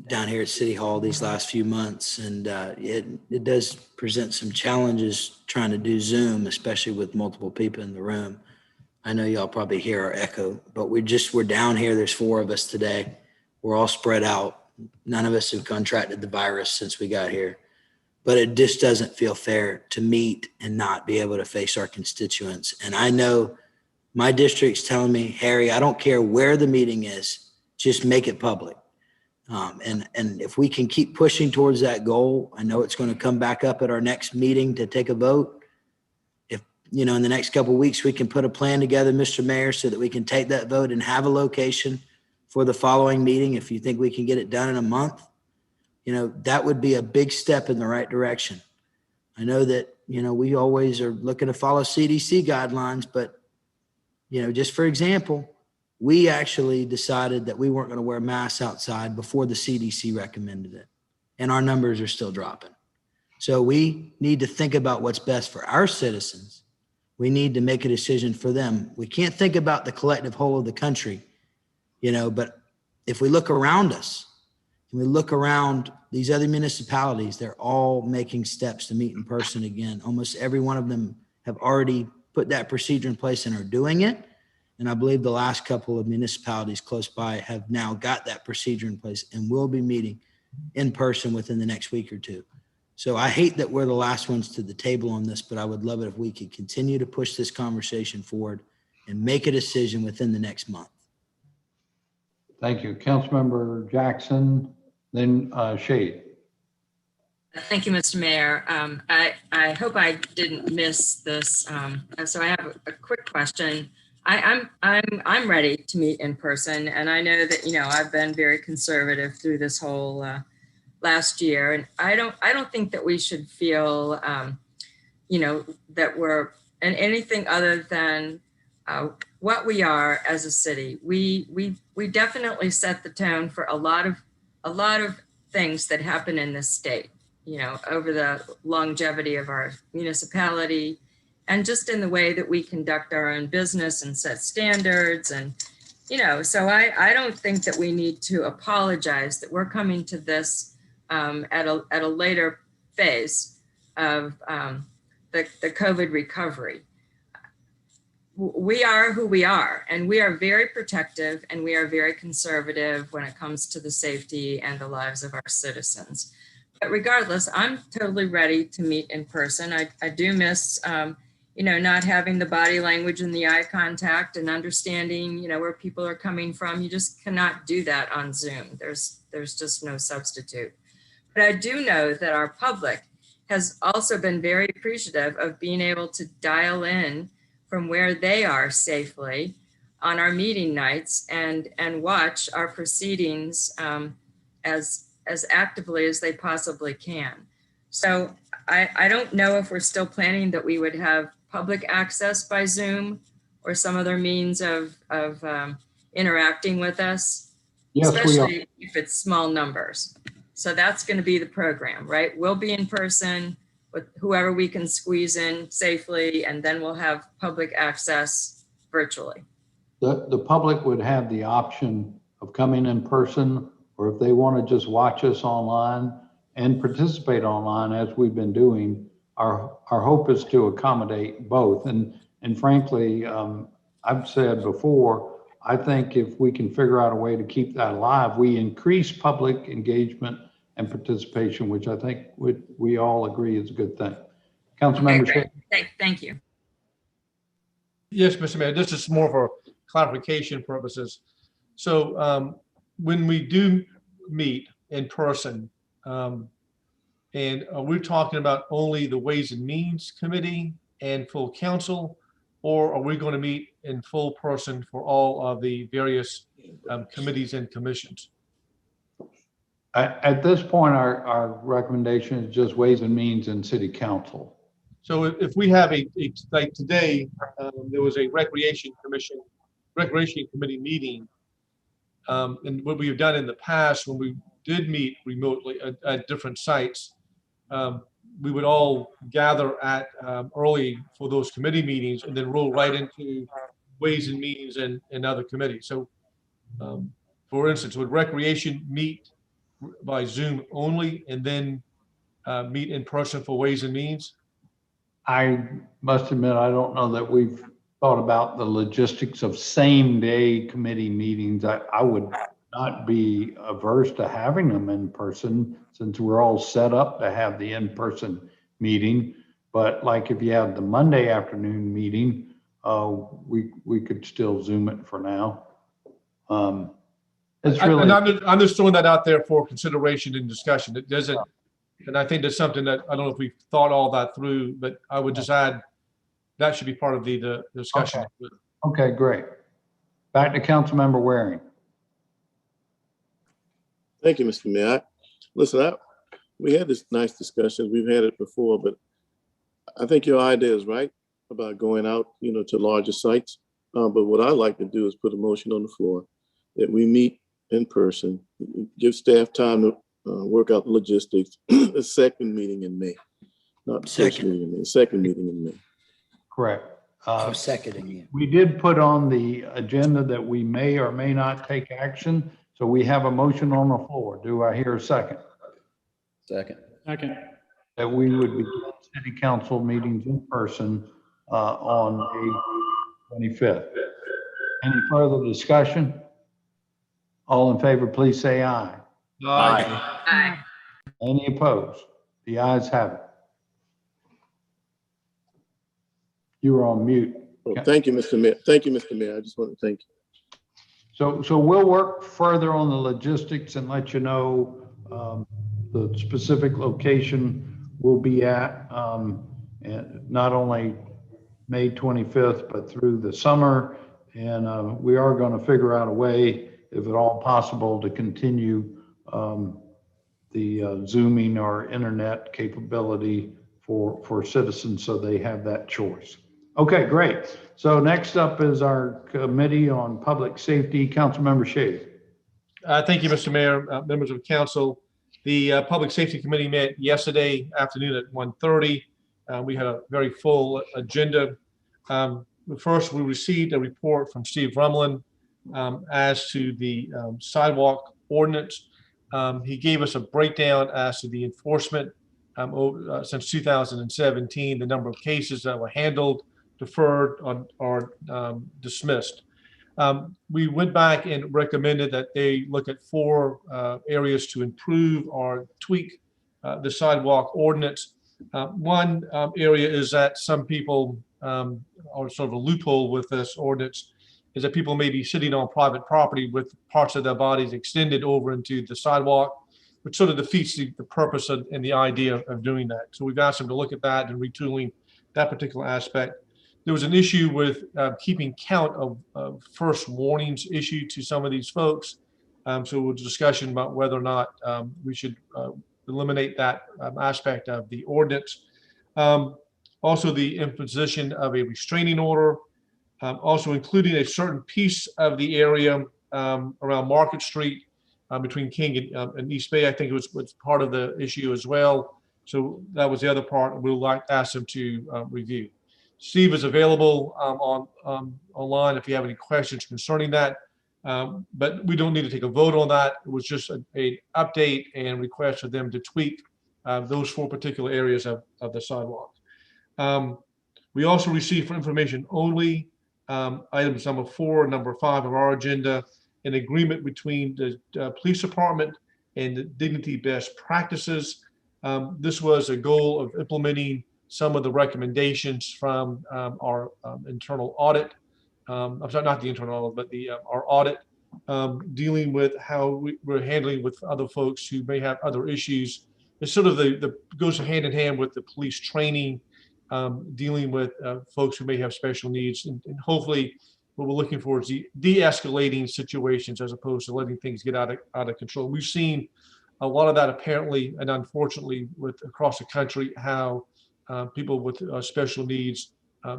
Speaker 1: down here at City Hall these last few months, and it does present some challenges trying to do Zoom, especially with multiple people in the room. I know y'all probably hear our echo, but we're down here. There's 4 of us today. We're all spread out. None of us have contracted the virus since we got here, but it just doesn't feel fair to meet and not be able to face our constituents. And I know my district's telling me, Harry, I don't care where the meeting is, just make it public. And if we can keep pushing towards that goal, I know it's going to come back up at our next meeting to take a vote. If, in the next couple of weeks, we can put a plan together, Mr. Mayor, so that we can take that vote and have a location for the following meeting. If you think we can get it done in a month, that would be a big step in the right direction. I know that, we always are looking to follow CDC guidelines, but, just for example, we actually decided that we weren't going to wear masks outside before the CDC recommended it. And our numbers are still dropping. So we need to think about what's best for our citizens. We need to make a decision for them. We can't think about the collective whole of the country, but if we look around us and we look around these other municipalities, they're all making steps to meet in person again. Almost every one of them have already put that procedure in place and are doing it. And I believe the last couple of municipalities close by have now got that procedure in place and will be meeting in person within the next week or two. So I hate that we're the last ones to the table on this, but I would love it if we could continue to push this conversation forward and make a decision within the next month.
Speaker 6: Thank you. Councilmember Jackson, then Shade.
Speaker 7: Thank you, Mr. Mayor. I hope I didn't miss this. So I have a quick question. I'm ready to meet in person, and I know that I've been very conservative through this whole last year, and I don't think that we should feel that we're in anything other than what we are as a city. We definitely set the tone for a lot of things that happen in this state, over the longevity of our municipality, and just in the way that we conduct our own business and set standards. And, so I don't think that we need to apologize that we're coming to this at a later phase of the COVID recovery. We are who we are, and we are very protective and we are very conservative when it comes to the safety and the lives of our citizens. But regardless, I'm totally ready to meet in person. I do miss not having the body language and the eye contact and understanding, where people are coming from. You just cannot do that on Zoom. There's just no substitute. But I do know that our public has also been very appreciative of being able to dial in from where they are safely on our meeting nights and watch our proceedings as actively as they possibly can. So I don't know if we're still planning that we would have public access by Zoom or some other means of interacting with us,
Speaker 6: yes,
Speaker 7: especially if it's small numbers. So that's going to be the program, right? We'll be in person with whoever we can squeeze in safely, and then we'll have public access virtually.
Speaker 6: The public would have the option of coming in person, or if they want to just watch us online and participate online as we've been doing. Our hope is to accommodate both. And frankly, I've said before, I think if we can figure out a way to keep that alive, we increase public engagement and participation, which I think we all agree is a good thing. Councilmember Shea.
Speaker 7: Thank you.
Speaker 4: Yes, Mr. Mayor, this is more for clarification purposes. So when we do meet in person, and we're talking about only the Ways and Means Committee and full council, or are we going to meet in full person for all of the various committees and commissions?
Speaker 6: At this point, our recommendation is just Ways and Means and City Council.
Speaker 4: So if we have like today, there was a recreation committee meeting. And what we've done in the past, when we did meet remotely at different sites, we would all gather at early for those committee meetings and then roll right into Ways and Means and other committees. So for instance, would recreation meet by Zoom only and then meet in person for Ways and Means?
Speaker 6: I must admit, I don't know that we've thought about the logistics of same day committee meetings. I would not be averse to having them in person since we're all set up to have the in-person meeting. But like if you have the Monday afternoon meeting, we could still Zoom it for now. It's really.
Speaker 4: I'm just throwing that out there for consideration and discussion. It doesn't, and I think that's something that I don't know if we've thought all that through, but I would just add that should be part of the discussion.
Speaker 6: Okay, great. Back to Councilmember Waring.
Speaker 8: Thank you, Mr. Mayor. Listen, we had this nice discussion. We've had it before, but I think your idea is right about going out, to larger sites. But what I like to do is put a motion on the floor that we meet in person, give staff time to work out the logistics. The second meeting in May, not the first meeting in May. Second meeting in May.
Speaker 6: Correct.
Speaker 1: I'm seconding you.
Speaker 6: We did put on the agenda that we may or may not take action. So we have a motion on the floor. Do I hear a second?
Speaker 10: Second.
Speaker 6: Second. That we would begin city council meetings in person on the 25th. Any further discussion? All in favor, please say aye.
Speaker 4: Aye.
Speaker 7: Aye.
Speaker 6: Any opposed? The ayes have it. You were on mute.
Speaker 8: Well, thank you, Mr. Mayor. Thank you, Mr. Mayor. I just want to thank you.
Speaker 6: So we'll work further on the logistics and let you know the specific location we'll be at, and not only May 25th, but through the summer. And we are going to figure out a way, if at all possible, to continue the Zooming or internet capability for citizens so they have that choice. Okay, great. So next up is our Committee on Public Safety. Councilmember Shea.
Speaker 4: Thank you, Mr. Mayor, members of council. The Public Safety Committee met yesterday afternoon at 1:30. We had a very full agenda. First, we received a report from Steve Rumlin as to the sidewalk ordinance. He gave us a breakdown as to the enforcement since 2017, the number of cases that were handled, deferred, or dismissed. We went back and recommended that they look at 4 areas to improve or tweak the sidewalk ordinance. One area is that some people, or sort of a loophole with this ordinance, is that people may be sitting on private property with parts of their bodies extended over into the sidewalk, which sort of defeats the purpose and the idea of doing that. So we've asked them to look at that and retooling that particular aspect. There was an issue with keeping count of first warnings issued to some of these folks. So there was a discussion about whether or not we should eliminate that aspect of the ordinance. Also, the imposition of a restraining order, also including a certain piece of the area around Market Street between King and East Bay. I think it was part of the issue as well. So that was the other part we'll like to ask them to review. Steve is available online if you have any questions concerning that, but we don't need to take a vote on that. It was just an update and request for them to tweak those 4 particular areas of the sidewalk. We also received for information only items number 4 and number 5 of our agenda, an agreement between the police department and the Dignity Best Practices. This was a goal of implementing some of the recommendations from our internal audit. I'm sorry, not the internal audit, but our audit, dealing with how we're handling with other folks who may have other issues. It's sort of goes hand in hand with the police training dealing with folks who may have special needs. And hopefully what we're looking for is de-escalating situations as opposed to letting things get out of control. We've seen a lot of that apparently, and unfortunately across the country, how people with special needs,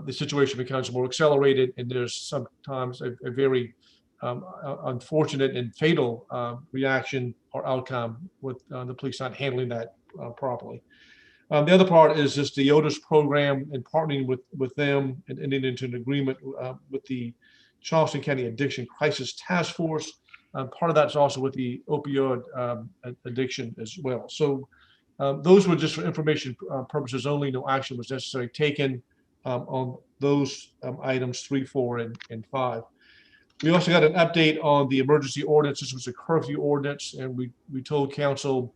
Speaker 4: the situation becomes more accelerated, and there's sometimes a very unfortunate and fatal reaction or outcome with the police not handling that properly. The other part is just the OTIS program and partnering with them and ending into an agreement with the Charleston County Addiction Crisis Task Force. Part of that's also with the opioid addiction as well. So those were just for information purposes only. No action was necessarily taken on those items 3, 4, and 5. We also got an update on the emergency ordinance. This was a curfew ordinance, and we told council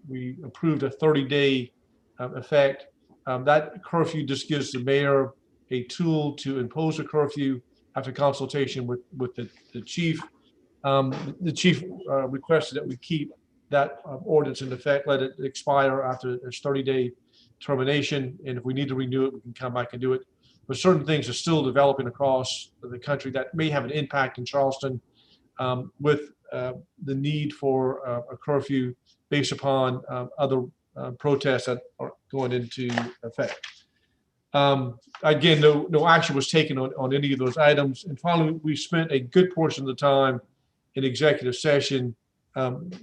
Speaker 4: we approved a 30-day effect. That curfew just gives the mayor a tool to impose a curfew after consultation with the chief. The chief requested that we keep that ordinance in effect, let it expire after its 30-day termination, and if we need to renew it, we can come back and do it. But certain things are still developing across the country that may have an impact in Charleston with the need for a curfew based upon other protests that are going into effect. Again, no action was taken on any of those items. And finally, we spent a good portion of the time in executive session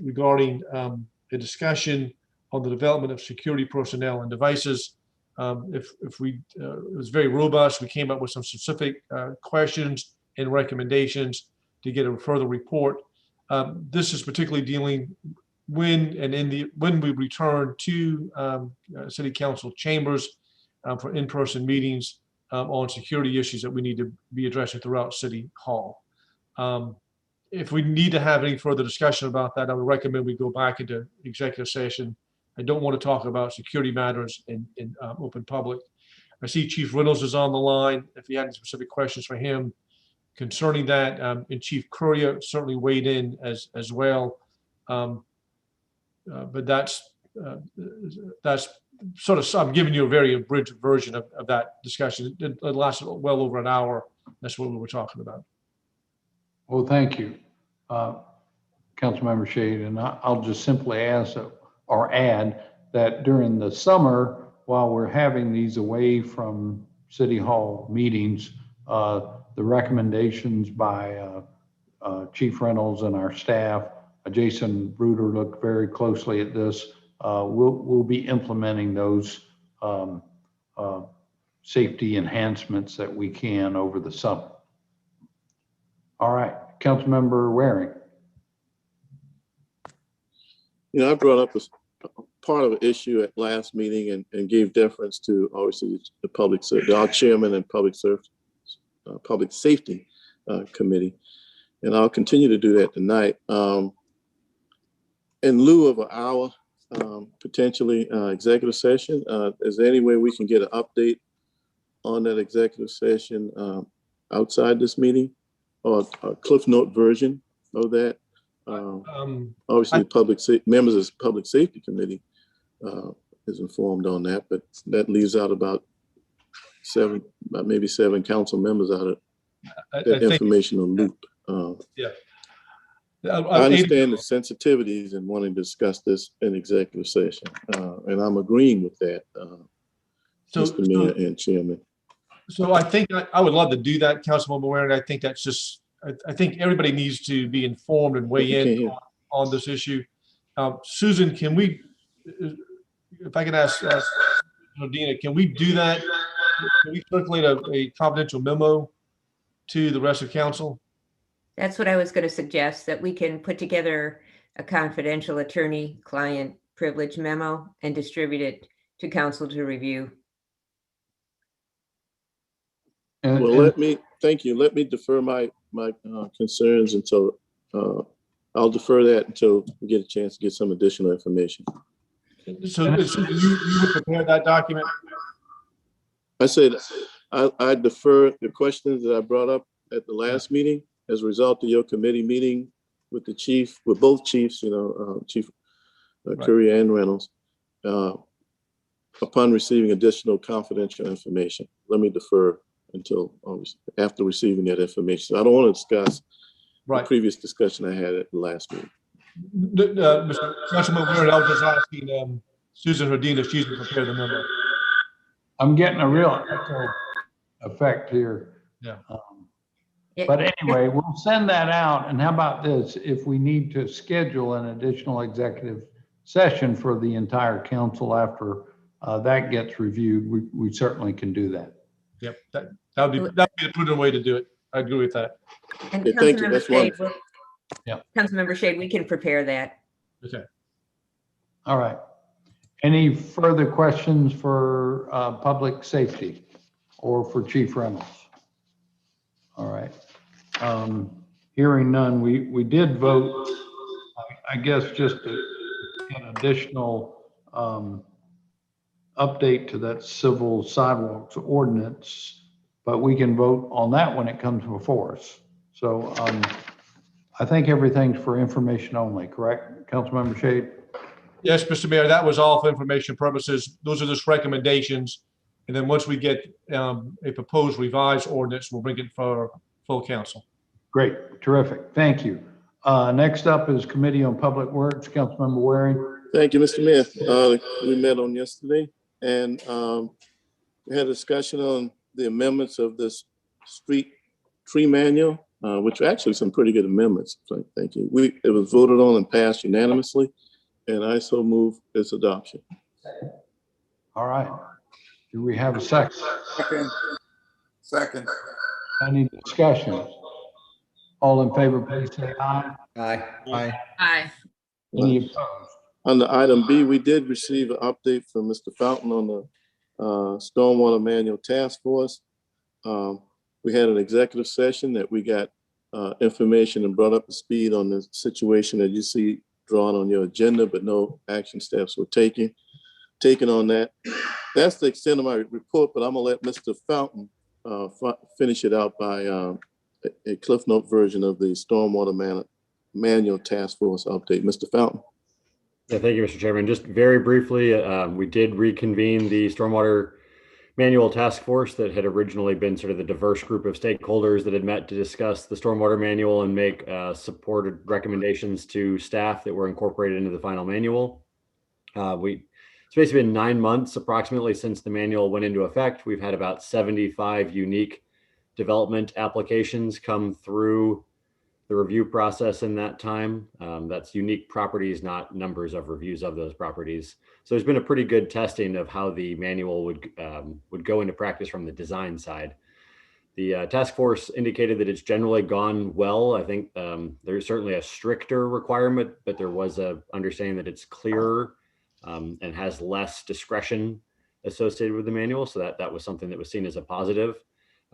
Speaker 4: regarding a discussion on the development of security personnel and devices. It was very robust. We came up with some specific questions and recommendations to get a further report. This is particularly dealing when we return to city council chambers for in-person meetings on security issues that we need to be addressing throughout City Hall. If we need to have any further discussion about that, I would recommend we go back into executive session. I don't want to talk about security matters in open public. I see Chief Reynolds is on the line. If you had any specific questions for him concerning that, and Chief Courier certainly weighed in as well. But that's sort of, I'm giving you a very abridged version of that discussion. It lasted well over an hour. That's what we were talking about.
Speaker 6: Well, thank you, Councilmember Shade. And I'll just simply ask or add that during the summer, while we're having these away from City Hall meetings, the recommendations by Chief Reynolds and our staff, Jason Bruder looked very closely at this. We'll be implementing those safety enhancements that we can over the summer. All right, Councilmember Waring.
Speaker 8: I brought up part of an issue at last meeting and gave deference to obviously our chairman and public safety committee, and I'll continue to do that tonight. In lieu of an hour potentially executive session, is there any way we can get an update on that executive session outside this meeting, or a Cliff Note version of that? Obviously, members of the Public Safety Committee is informed on that, but that leaves out about maybe seven council members out of that informational loop.
Speaker 4: Yeah.
Speaker 8: I understand the sensitivities and wanting to discuss this in executive session, and I'm agreeing with that, Mr. Mayor and Chairman.
Speaker 4: So I think I would love to do that, Councilmember Waring. I think that's just, I think everybody needs to be informed and weigh in on this issue. Susan, can we, if I can ask Dina, can we do that? Can we circulate a confidential memo to the rest of council?
Speaker 15: That's what I was going to suggest, that we can put together a confidential attorney-client privilege memo and distribute it to council to review.
Speaker 8: Well, thank you. Let me defer my concerns until, I'll defer that until we get a chance to get some additional information.
Speaker 4: So you would prepare that document?
Speaker 8: I said, I defer the questions that I brought up at the last meeting as a result of your committee meeting with the chief, with both chiefs, Chief Courier and Reynolds. upon receiving additional confidential information. Let me defer until after receiving that information. So I don't want to discuss the previous discussion I had at the last meeting.
Speaker 4: Mr. Councilman Warren, I was just asking Susan Hodin if she's prepared the memo.
Speaker 6: I'm getting a real echo effect here.
Speaker 4: Yeah.
Speaker 6: But anyway, we'll send that out. And how about this? If we need to schedule an additional executive session for the entire council after that gets reviewed, we certainly can do that.
Speaker 4: Yep, that would be the prudent way to do it. I agree with that.
Speaker 15: And
Speaker 8: Yeah, thank you. That's wonderful.
Speaker 6: Yeah.
Speaker 15: Councilmember Shade, we can prepare that.
Speaker 4: Okay.
Speaker 6: All right. Any further questions for public safety or for Chief Reynolds? All right. Hearing none, we did vote, I guess, just an additional update to that civil sidewalks ordinance, but we can vote on that when it comes before us. So I think everything's for information only, correct? Councilmember Shade?
Speaker 4: Yes, Mr. Mayor, that was all for information purposes. Those are just recommendations. And then once we get a proposed revised ordinance, we'll bring it for full council.
Speaker 6: Great, terrific. Thank you. Next up is Committee on Public Works, Councilmember Waring.
Speaker 8: Thank you, Mr. Mayor. We met on yesterday and we had a discussion on the amendments of this street tree manual, which are actually some pretty good amendments. So thank you. It was voted on and passed unanimously, and I so move its adoption.
Speaker 6: All right. Do we have a second?
Speaker 13: Second.
Speaker 6: Any discussion? All in favor, please say aye.
Speaker 10: Aye.
Speaker 7: Aye.
Speaker 6: Any opposed?
Speaker 8: Under item B, we did receive an update from Mr. Fountain on the Stormwater Manual Task Force. We had an executive session that we got information and brought up to speed on the situation that you see drawn on your agenda, but no action steps were taken on that. That's the extent of my report, but I'm gonna let Mr. Fountain finish it out by a Cliff Note version of the Stormwater Manual Task Force update. Mr. Fountain.
Speaker 9: Yeah, thank you, Mr. Chairman. Just very briefly, we did reconvene the Stormwater Manual Task Force that had originally been sort of the diverse group of stakeholders that had met to discuss the Stormwater Manual and make supported recommendations to staff that were incorporated into the final manual. It's basically been 9 months approximately since the manual went into effect. We've had about 75 unique development applications come through the review process in that time. That's unique properties, not numbers of reviews of those properties. So there's been a pretty good testing of how the manual would go into practice from the design side. The task force indicated that it's generally gone well. I think there's certainly a stricter requirement, but there was a understanding that it's clearer and has less discretion associated with the manual. So that was something that was seen as a positive.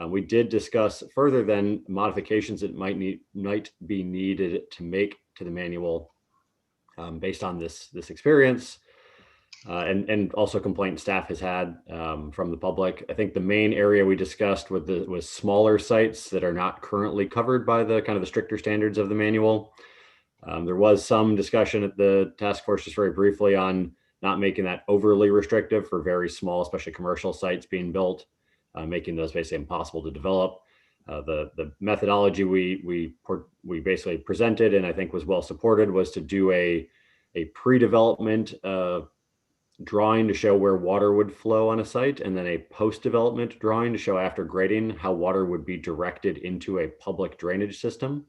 Speaker 9: We did discuss further then modifications that might be needed to make to the manual based on this experience and also complaints staff has had from the public. I think the main area we discussed was smaller sites that are not currently covered by the kind of the stricter standards of the manual. There was some discussion at the task force just very briefly on not making that overly restrictive for very small, especially commercial sites being built. Making those basically impossible to develop. The methodology we basically presented and I think was well supported was to do a pre-development drawing to show where water would flow on a site, and then a post-development drawing to show after grading how water would be directed into a public drainage system.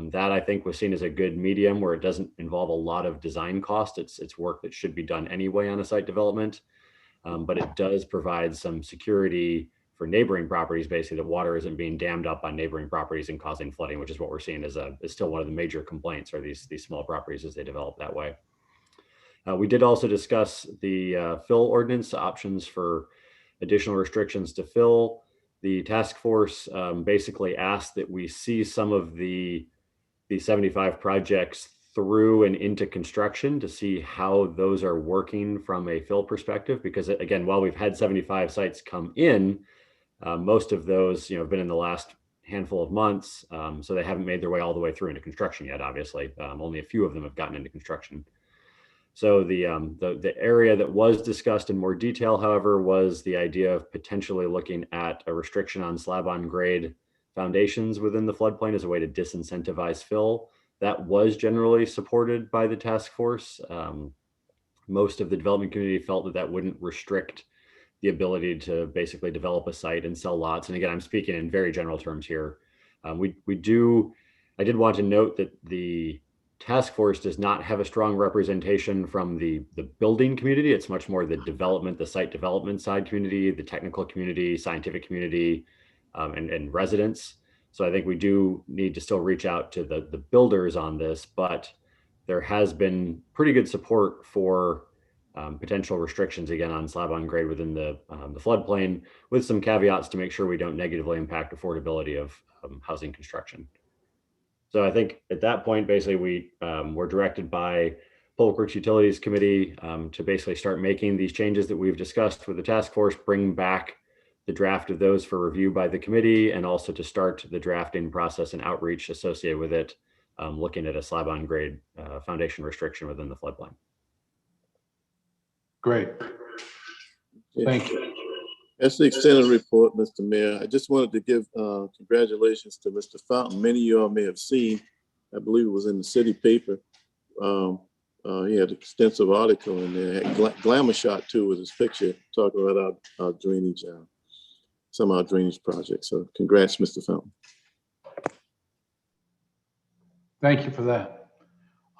Speaker 9: That I think was seen as a good medium where it doesn't involve a lot of design cost. It's work that should be done anyway on a site development. But it does provide some security for neighboring properties, basically that water isn't being dammed up on neighboring properties and causing flooding, which is what we're seeing is still one of the major complaints are these small properties as they develop that way. We did also discuss the fill ordinance options for additional restrictions to fill. The task force basically asked that we see some of the 75 projects through and into construction to see how those are working from a fill perspective, because again, while we've had 75 sites come in, most of those have been in the last handful of months, so they haven't made their way all the way through into construction yet, obviously. Only a few of them have gotten into construction. So the area that was discussed in more detail, however, was the idea of potentially looking at a restriction on slab on grade foundations within the floodplain as a way to disincentivize fill. That was generally supported by the task force. Most of the development community felt that that wouldn't restrict the ability to basically develop a site and sell lots. And again, I'm speaking in very general terms here. I did want to note that the task force does not have a strong representation from the building community. It's much more the development, the site development side community, the technical community, scientific community, and residents. So I think we do need to still reach out to the builders on this, but there has been pretty good support for potential restrictions again on slab on grade within the floodplain, with some caveats to make sure we don't negatively impact affordability of housing construction. So I think at that point, basically we were directed by Public Works Utilities Committee to basically start making these changes that we've discussed with the task force, bring back the draft of those for review by the committee, and also to start the drafting process and outreach associated with it, looking at a slab on grade foundation restriction within the floodplain.
Speaker 6: Great. Thank you.
Speaker 8: That's the extended report, Mr. Mayor. I just wanted to give congratulations to Mr. Fountain. Many of you all may have seen, I believe it was in the city paper. He had an extensive article in there, had glamour shot too with his picture, talking about our drainage, some of our drainage projects. So congrats, Mr. Fountain.
Speaker 6: Thank you for that.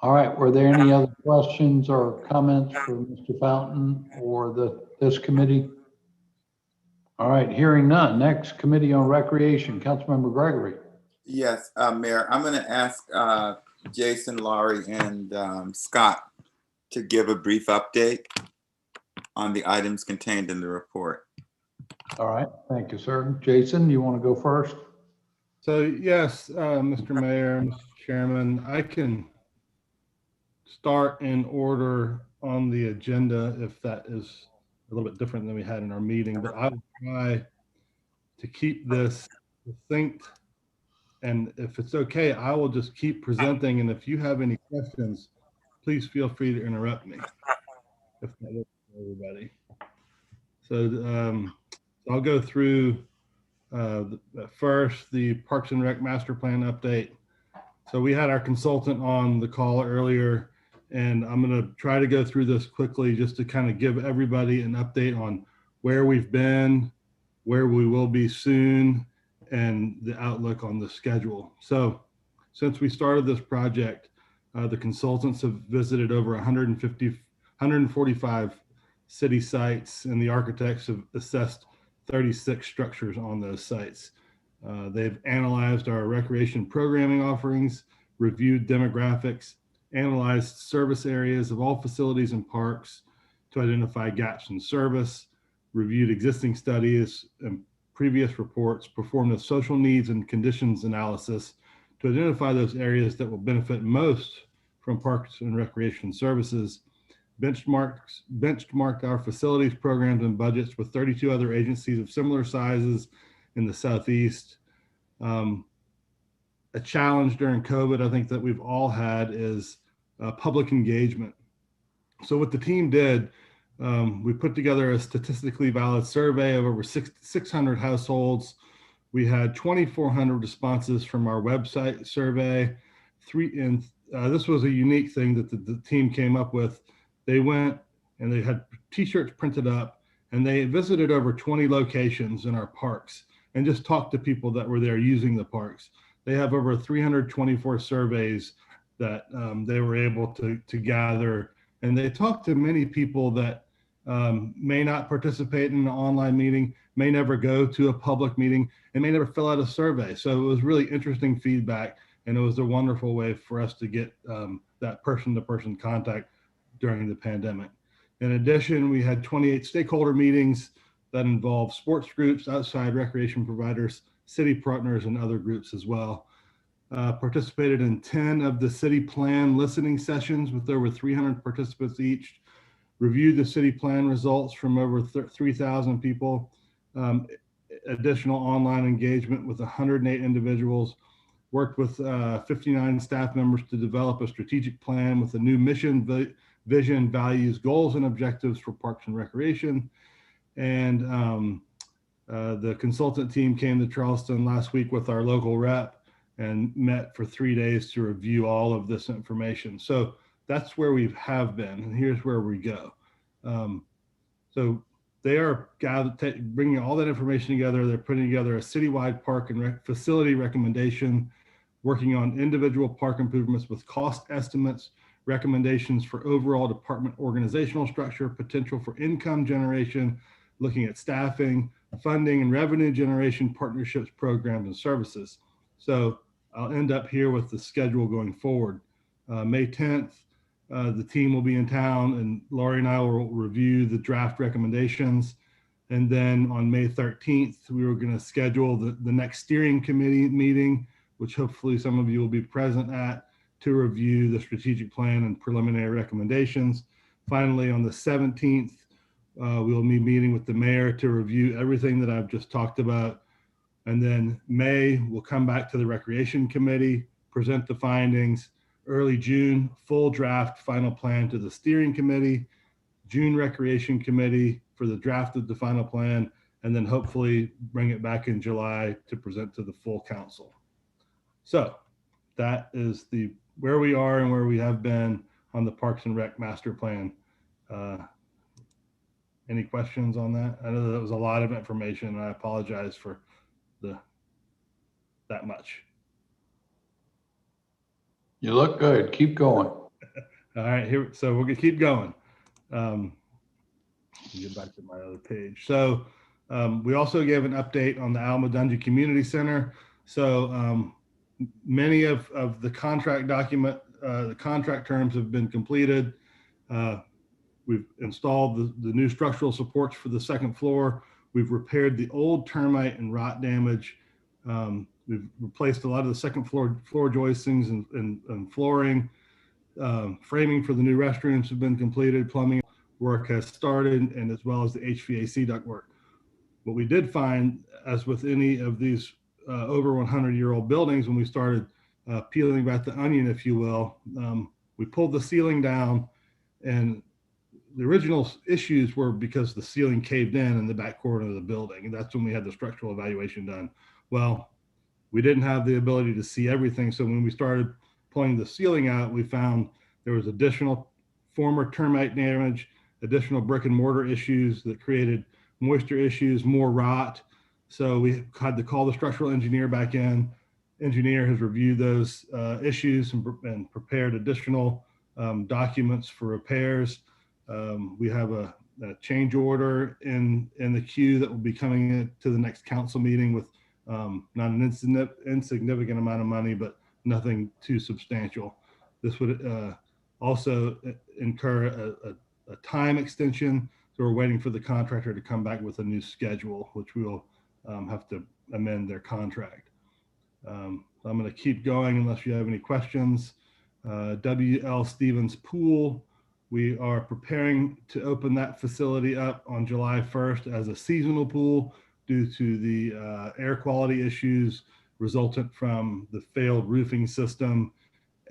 Speaker 6: All right, were there any other questions or comments for Mr. Fountain or this committee? All right, hearing none. Next, Committee on Recreation, Councilmember Gregory.
Speaker 13: Yes, Mayor, I'm going to ask Jason, Laurie, and Scott to give a brief update on the items contained in the report.
Speaker 6: All right, thank you, sir. Jason, you want to go first?
Speaker 12: So yes, Mr. Mayor, Mr. Chairman, I can start in order on the agenda if that is a little bit different than we had in our meeting, but I will try to keep this succinct. And if it's okay, I will just keep presenting. And if you have any questions, please feel free to interrupt me if that works for everybody. So I'll go through first the Parks and Rec Master Plan update. So we had our consultant on the call earlier, and I'm going to try to go through this quickly just to kind of give everybody an update on where we've been, where we will be soon, and the outlook on the schedule. So since we started this project, the consultants have visited over 145 city sites, and the architects have assessed 36 structures on those sites. They've analyzed our recreation programming offerings, reviewed demographics, analyzed service areas of all facilities and parks to identify gaps in service, reviewed existing studies and previous reports, performed a social needs and conditions analysis to identify those areas that will benefit most from parks and recreation services, benchmarked our facilities, programs, and budgets with 32 other agencies of similar sizes in the Southeast. A challenge during COVID, I think that we've all had, is public engagement. So what the team did, we put together a statistically valid survey of over 600 households. We had 2,400 responses from our website survey. This was a unique thing that the team came up with. They went and they had t-shirts printed up, and they visited over 20 locations in our parks and just talked to people that were there using the parks. They have over 324 surveys that they were able to gather, and they talked to many people that may not participate in an online meeting, may never go to a public meeting, and may never fill out a survey. So it was really interesting feedback, and it was a wonderful way for us to get that person-to-person contact during the pandemic. In addition, we had 28 stakeholder meetings that involved sports groups, outside recreation providers, city partners, and other groups as well. Participated in 10 of the city plan listening sessions with over 300 participants each, reviewed the city plan results from over 3,000 people, additional online engagement with 108 individuals, worked with 59 staff members to develop a strategic plan with a new mission, vision, values, goals, and objectives for Parks and Recreation. And the consultant team came to Charleston last week with our local rep and met for 3 days to review all of this information. So that's where we have been, and here's where we go. So they are bringing all that information together. They're putting together a citywide park and facility recommendation, working on individual park improvements with cost estimates, recommendations for overall department organizational structure, potential for income generation, looking at staffing, funding and revenue generation, partnerships, programs, and services. So I'll end up here with the schedule going forward. May 10th, the team will be in town, and Laurie and I will review the draft recommendations. And then on May 13th, we were going to schedule the next steering committee meeting, which hopefully some of you will be present at, to review the strategic plan and preliminary recommendations. Finally, on the 17th, we'll be meeting with the mayor to review everything that I've just talked about. And then May, we'll come back to the Recreation Committee, present the findings. Early June, full draft final plan to the steering committee. June Recreation Committee for the draft of the final plan, and then hopefully bring it back in July to present to the full council. So that is where we are and where we have been on the Parks and Rec master plan. Any questions on that? I know that was a lot of information, and I apologize for that much.
Speaker 6: You look good. Keep going.
Speaker 12: All right, so we're gonna keep going. Get back to my other page. So we also gave an update on the Alma Dungeon Community Center. So many of the contract the contract terms have been completed. We've installed the new structural supports for the second floor. We've repaired the old termite and rot damage. We've replaced a lot of the second floor joistings and flooring. Framing for the new restrooms have been completed. Plumbing work has started, and as well as the HVAC ductwork. What we did find, as with any of these over 100-year-old buildings, when we started peeling back the onion, if you will, we pulled the ceiling down, and the original issues were because the ceiling caved in the back corner of the building, and that's when we had the structural evaluation done. Well, we didn't have the ability to see everything, so when we started pulling the ceiling out, we found there was additional former termite damage, additional brick and mortar issues that created moisture issues, more rot. So we had to call the structural engineer back in. Engineer has reviewed those issues and prepared additional documents for repairs. We have a change order in the queue that will be coming to the next council meeting with not an insignificant amount of money, but nothing too substantial. This would also incur a time extension. So we're waiting for the contractor to come back with a new schedule, which we will have to amend their contract. I'm going to keep going unless you have any questions. W.L. Stevens Pool, we are preparing to open that facility up on July 1st as a seasonal pool due to the air quality issues resultant from the failed roofing system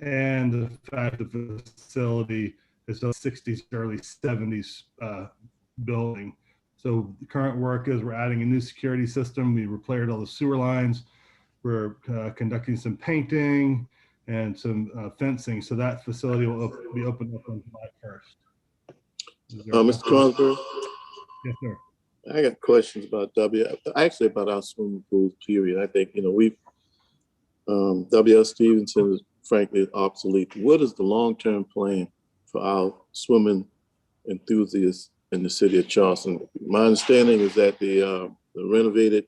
Speaker 12: and the fact that the facility is a 60s, early 70s building. So the current work is we're adding a new security system. We repaired all the sewer lines. We're conducting some painting and some fencing. So that facility will be opened up on July 1st.
Speaker 8: Mr. Crosby?
Speaker 12: Yes, sir.
Speaker 8: I got questions about actually about our swimming pools, period. I think, we've, W.L. Stevenson is frankly obsolete. What is the long-term plan for our swimming enthusiasts in the city of Charleston? My understanding is that the renovated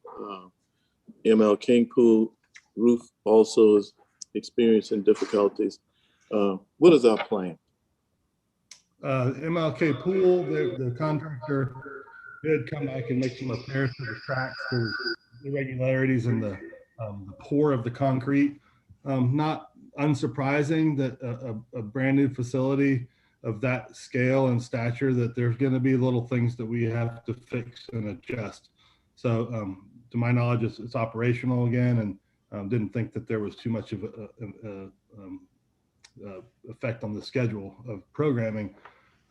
Speaker 8: M.L. King pool roof also is experiencing difficulties. What is our plan?
Speaker 12: MLK pool, the contractor did come back and make some repairs to the tracks. There was irregularities in the pour of the concrete. Not unsurprising that a brand new facility of that scale and stature, that there's going to be little things that we have to fix and adjust. So to my knowledge, it's operational again, and didn't think that there was too much of a effect on the schedule of programming.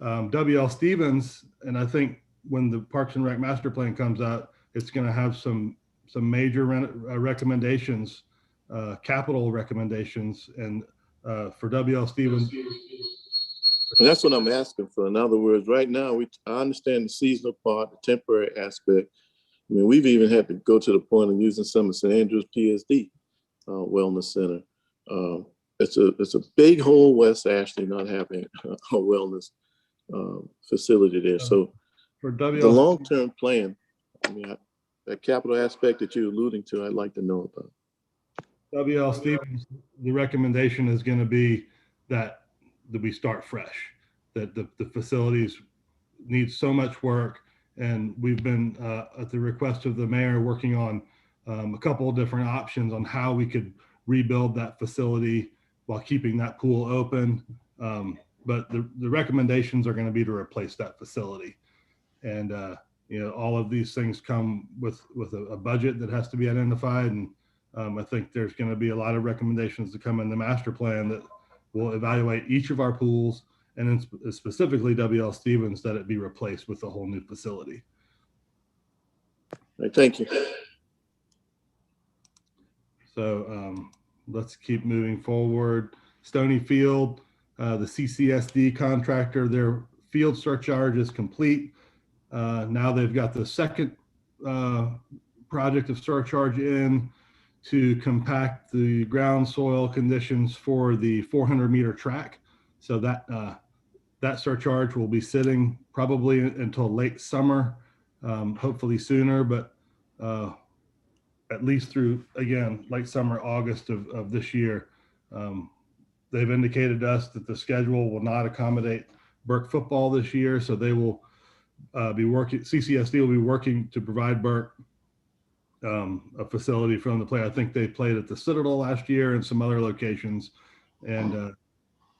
Speaker 12: WL Stevens, and I think when the Parks and Rec master plan comes out, it's going to have some major recommendations, capital recommendations, and for WL Stevens.
Speaker 8: And that's what I'm asking for. In other words, right now, I understand the seasonal part, the temporary aspect. I mean, we've even had to go to the point of using some of St. Andrews PSD Wellness Center. It's a big hole, West Ashley, not having a wellness facility there. So
Speaker 12: for
Speaker 8: the
Speaker 12: WL
Speaker 8: long-term plan, I mean, that capital aspect that you're alluding to, I'd like to know about.
Speaker 12: WL Stevens, the recommendation is going to be that we start fresh, that the facilities need so much work. And we've been, at the request of the mayor, working on a couple of different options on how we could rebuild that facility while keeping that pool open. But the recommendations are going to be to replace that facility. And, you know, all of these things come with a budget that has to be identified. And I think there's going to be a lot of recommendations to come in the master plan that will evaluate each of our pools, and specifically WL Stevens, that it be replaced with a whole new facility.
Speaker 8: Right, thank you.
Speaker 12: So let's keep moving forward. Stony Field, the CCSD contractor, their field surcharge is complete. Now they've got the second project of surcharge in to compact the ground soil conditions for the 400-meter track. So that surcharge will be sitting probably until late summer, hopefully sooner, but at least through, again, late summer, August of this year. They've indicated to us that the schedule will not accommodate Burke football this year, so they will be working, CCSD will be working to provide Burke a facility for them to play. I think they played at the Citadel last year and some other locations. And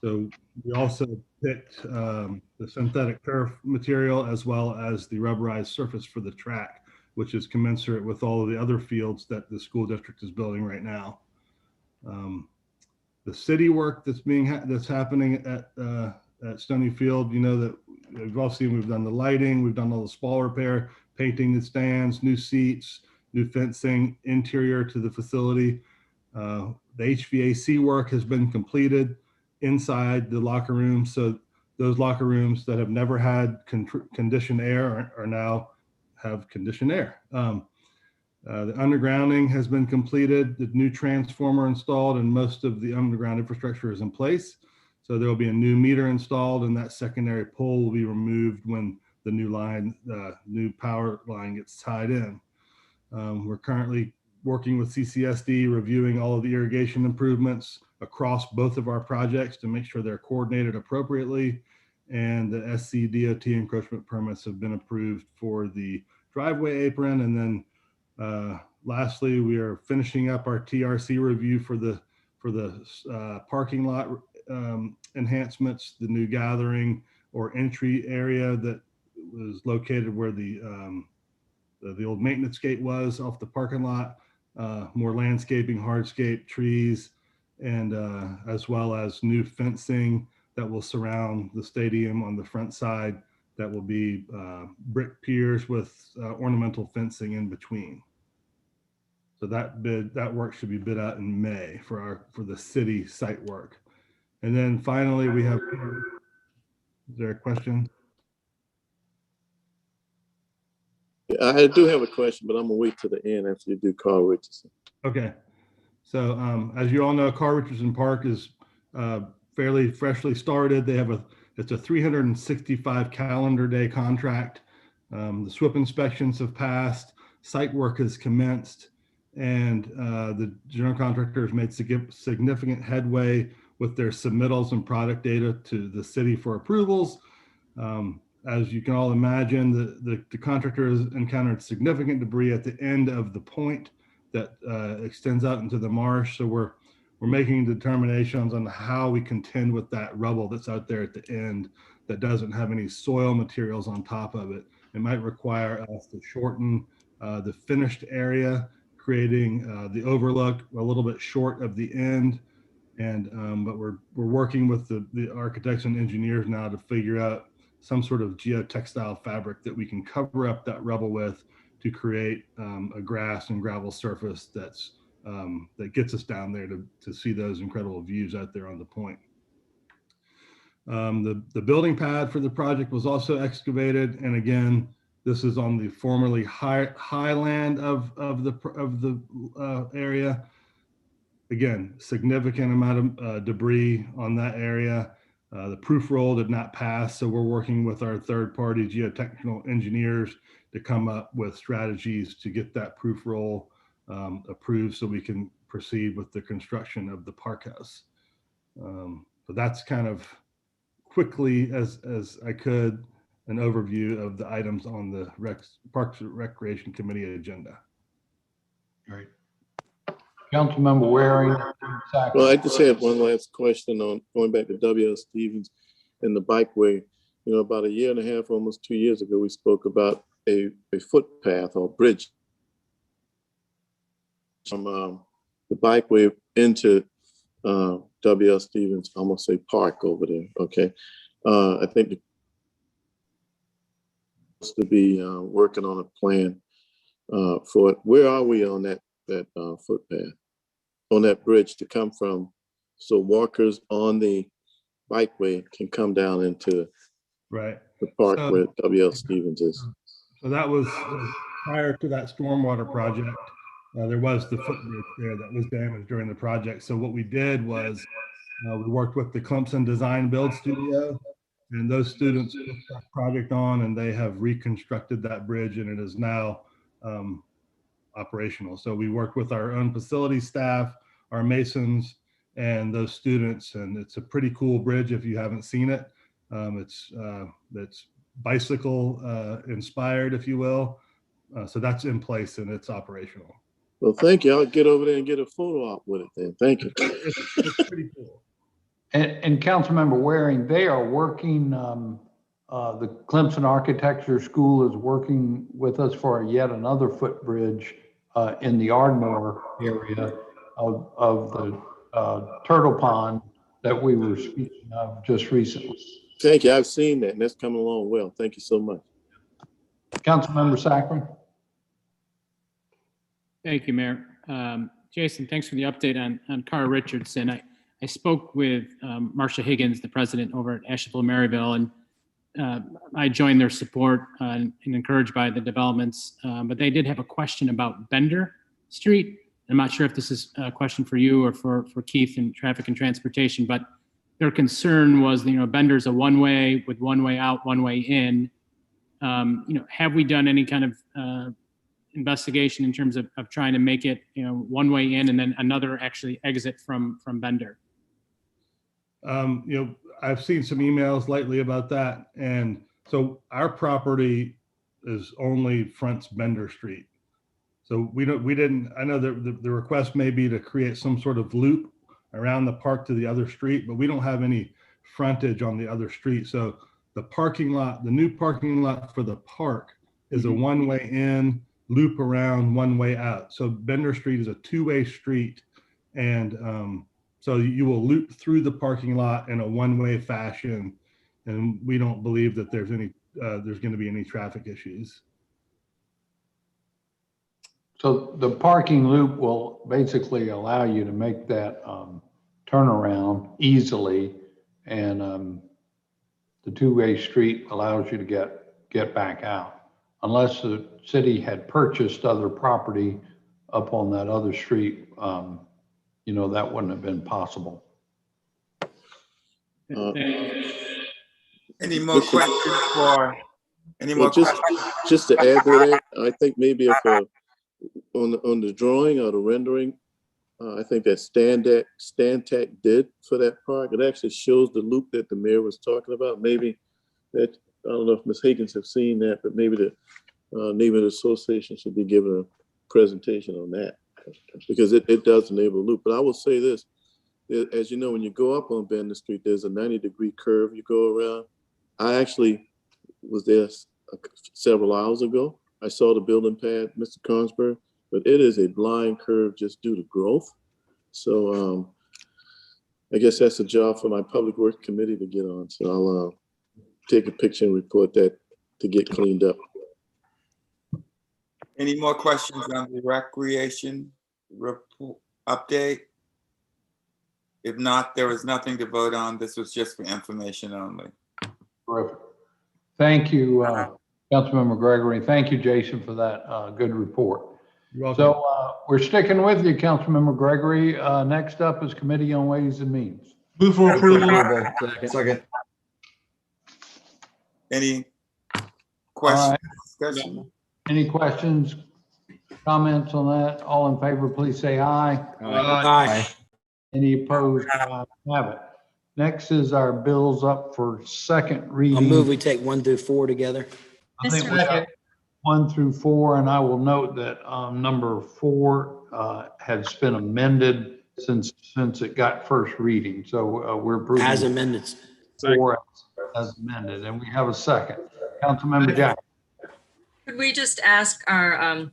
Speaker 12: so we also picked the synthetic turf material as well as the rubberized surface for the track, which is commensurate with all of the other fields that the school district is building right now. The city work that's happening at Stony Field, you know, that we've all seen, we've done the lighting, we've done all the spall repair, painting the stands, new seats, new fencing, interior to the facility. The HVAC work has been completed inside the locker rooms. So those locker rooms that have never had conditioned air are now have conditioned air. The undergrounding has been completed, the new transformer installed, and most of the underground infrastructure is in place. So there will be a new meter installed, and that secondary pole will be removed when the new power line gets tied in. We're currently working with CCSD, reviewing all of the irrigation improvements across both of our projects to make sure they're coordinated appropriately. And the SCDOT encroachment permits have been approved for the driveway apron. And then lastly, we are finishing up our TRC review for the parking lot enhancements, the new gathering or entry area that was located where the old maintenance gate was off the parking lot, more landscaping, hardscape, trees, and as well as new fencing that will surround the stadium on the front side. That will be brick piers with ornamental fencing in between. So that work should be bid out in May for the city site work. And then finally, we have, is there a question?
Speaker 8: I do have a question, but I'm gonna wait to the end after you do Carl Richardson.
Speaker 12: Okay. So as you all know, Carl Richardson Park is fairly freshly started. They have it's a 365 calendar day contract. The SWIP inspections have passed, site work has commenced, and the general contractor has made significant headway with their submittals and product data to the city for approvals. As you can all imagine, the contractor has encountered significant debris at the end of the point that extends out into the marsh. So we're making determinations on how we contend with that rubble that's out there at the end that doesn't have any soil materials on top of it. It might require us to shorten the finished area, creating the overlook a little bit short of the end. And but we're working with the architects and engineers now to figure out some sort of geotextile fabric that we can cover up that rubble with to create a grass and gravel surface that's that gets us down there to see those incredible views out there on the point. The building pad for the project was also excavated, and again, this is on the formerly highland of the area. Again, significant amount of debris on that area. The proof roll did not pass, so we're working with our third-party geotechnical engineers to come up with strategies to get that proof roll approved so we can proceed with the construction of the park house. So that's kind of quickly as I could an overview of the items on the Parks and Recreation Committee agenda.
Speaker 6: Great. Councilmember Waring.
Speaker 8: Well, I just had one last question on going back to W.L. Stevens and the bikeway. You know, about a year and a half, almost 2 years ago, we spoke about a footpath or bridge from the bikeway into W.L. Stevens, I almost say park over there. Okay. I think to be working on a plan for it. Where are we on that footpath, on that bridge to come from, so walkers on the bikeway can come down into the park where W.L. Stevens is?
Speaker 12: So that was prior to that stormwater project. There was the footbridge there that was damaged during the project. So what we did was we worked with the Clemson Design Build Studio, and those students took that project on, and they have reconstructed that bridge, and it is now operational. So we worked with our own facility staff, our masons, and those students, and it's a pretty cool bridge if you haven't seen it. It's bicycle inspired, if you will. So that's in place and it's operational.
Speaker 8: Well, thank you. I'll get over there and get a photo op with it then. Thank you.
Speaker 12: It's pretty cool.
Speaker 6: And Councilmember Waring, they are working, the Clemson Architecture School is working with us for yet another footbridge in the Ardmore area of the Turtle Pond that we were speaking of just recently.
Speaker 8: Thank you. I've seen that, and that's coming along well. Thank you so much.
Speaker 6: Councilmember Sacklin.
Speaker 14: Thank you, Mayor. Jason, thanks for the update on Cara Richardson. I spoke with Marcia Higgins, the president over at Asheville Maryville, and I joined their support and encouraged by the developments, but they did have a question about Bender Street. I'm not sure if this is a question for you or for Keith in Traffic and Transportation, but their concern was, Bender's a one-way with one way out, one way in. Have we done any kind of investigation in terms of trying to make it, one way in and then another actually exit from Bender?
Speaker 12: I've seen some emails lately about that. And so our property is only fronts Bender Street. So I know that the request may be to create some sort of loop around the park to the other street, but we don't have any frontage on the other street. So the parking lot, the new parking lot for the park is a one-way in, loop around, one way out. So Bender Street is a two-way street. And so you will loop through the parking lot in a one-way fashion. And we don't believe that there's going to be any traffic issues.
Speaker 6: So the parking loop will basically allow you to make that turnaround easily, and the two-way street allows you to get back out. Unless the city had purchased other property up on that other street, that wouldn't have been possible.
Speaker 13: Any more questions for? Any more questions?
Speaker 8: Just to add to that, I think maybe if on the drawing or the rendering, I think that Stantec did for that park, it actually shows the loop that the mayor was talking about. Maybe that, I don't know if Ms. Higgins have seen that, but maybe the neighborhood association should be giving a presentation on that, because it does enable a loop. But I will say this, as you know, when you go up on Bender Street, there's a 90-degree curve you go around. I actually was there several hours ago. I saw the building pad, Mr. Consberg, but it is a blind curve just due to growth. So I guess that's a job for my Public Works Committee to get on. So take a picture and report that to get cleaned up.
Speaker 13: Any more questions on the recreation report update? If not, there was nothing to vote on. This was just for information only.
Speaker 6: Terrific. Thank you, Councilmember Gregory. Thank you, Jason, for that good report.
Speaker 12: You're welcome.
Speaker 6: So we're sticking with you, Councilmember Gregory. Next up is Committee on Ways and Means.
Speaker 4: Move for approval.
Speaker 1: Second.
Speaker 13: Any questions?
Speaker 6: right.
Speaker 13: Discussion?
Speaker 6: Any questions, comments on that? All in favor, please say aye.
Speaker 1: Aye.
Speaker 6: Any opposed? Have it. Next is our bills up for second reading.
Speaker 1: I'll move we take 1 through 4 together.
Speaker 6: I think we got 1 through 4, and I will note that number 4 has been amended since it got first reading. So we're approving
Speaker 1: As amended.
Speaker 6: 4 as amended, and we have a second. Councilmember Jack.
Speaker 7: Could we just ask our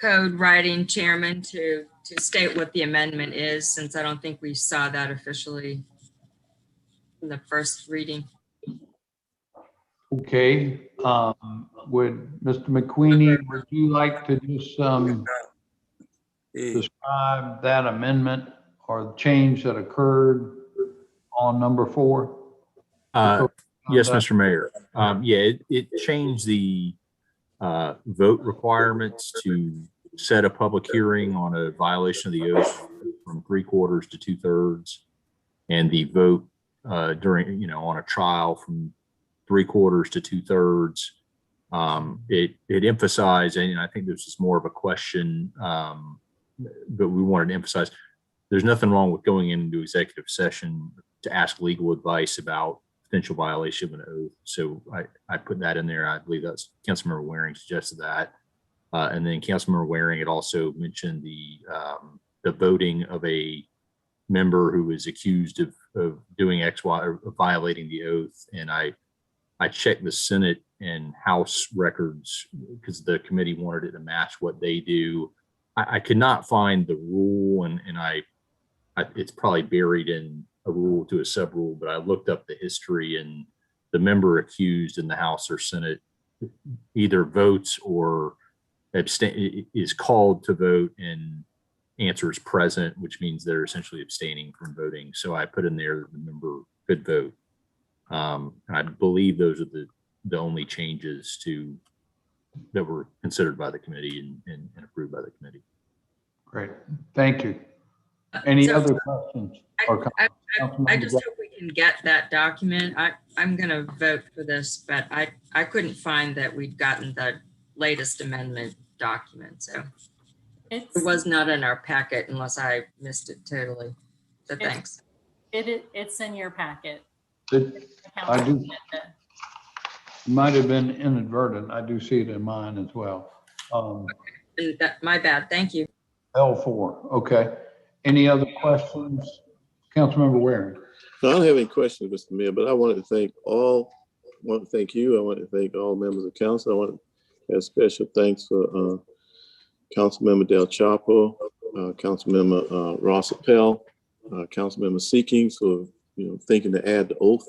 Speaker 7: code writing chairman to state what the amendment is, since I don't think we saw that officially in the first reading?
Speaker 6: Okay, would Mr. McQueenie, would you like to just describe that amendment or the change that occurred on number 4?
Speaker 3: Yes, Mr. Mayor. Yeah, it changed the vote requirements to set a public hearing on a violation of the oath from 3/4 to 2/3, and the vote during, on a trial from 3/4 to 2/3. It emphasized, and I think this is more of a question, but we wanted to emphasize there's nothing wrong with going into executive session to ask legal advice about potential violation of an oath. So I put that in there. I believe that's Councilmember Waring suggested that. And then Councilmember Waring had also mentioned the voting of a member who was accused of doing X, Y, or violating the oath. And I checked the Senate and House records because the committee wanted it to match what they do. I could not find the rule, and it's probably buried in a rule to a sub rule, but I looked up the history, and the member accused in the House or Senate either votes or abstain, is called to vote and answers present, which means they're essentially abstaining from voting. So I put in there that the member could vote. And I believe those are the only changes that were considered by the committee and approved by the committee.
Speaker 6: Great, thank you. Any other questions?
Speaker 7: I just hope we can get that document. I'm going to vote for this, but I couldn't find that we'd gotten the latest amendment document. So it was not in our packet unless I missed it totally. So thanks.
Speaker 2: It's in your packet.
Speaker 6: I do. Might have been inadvertent. I do see it in mine as well.
Speaker 7: My bad. Thank you.
Speaker 6: L4. Okay. Any other questions? Councilmember Waring.
Speaker 8: No, I don't have any questions, Mr. Mayor, but I wanted to thank you. I want to thank all members of council. I want to have special thanks for Councilmember Del Chapo, Councilmember Ross Appel, Councilmember Seekings for thinking to add the oath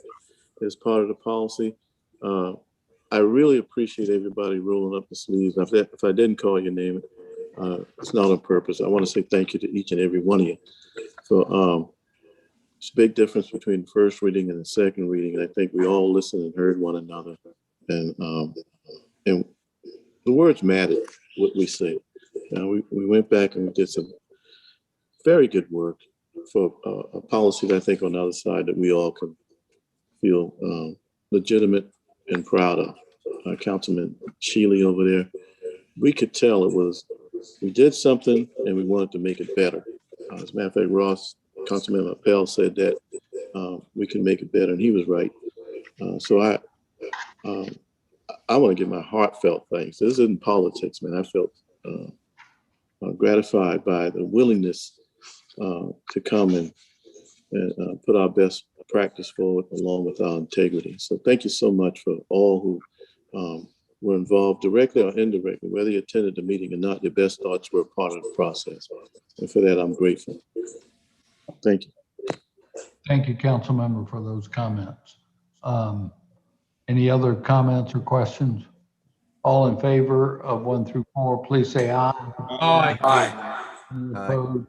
Speaker 8: as part of the policy. I really appreciate everybody rolling up the sleeves. If I didn't call your name, it's not on purpose. I want to say thank you to each and every one of you. So it's a big difference between the first reading and the second reading. And I think we all listened and heard one another. And the words mattered, what we say. We went back and we did some very good work for a policy that I think on the other side that we all can feel legitimate and proud of. Councilman Shealy over there, we could tell we did something and we wanted to make it better. As a matter of fact, Councilman Appel said that we can make it better, and he was right. So I want to give my heartfelt thanks. This isn't politics, man. I felt gratified by the willingness to come and put our best practice forward along with our integrity. So thank you so much for all who were involved directly or indirectly, whether you attended the meeting or not. Your best thoughts were a part of the process. And for that, I'm grateful. Thank you.
Speaker 6: Thank you, council member, for those comments. Any other comments or questions? All in favor of 1 through 4, please say aye.
Speaker 4: Aye.
Speaker 1: Aye.
Speaker 6: Any opposed?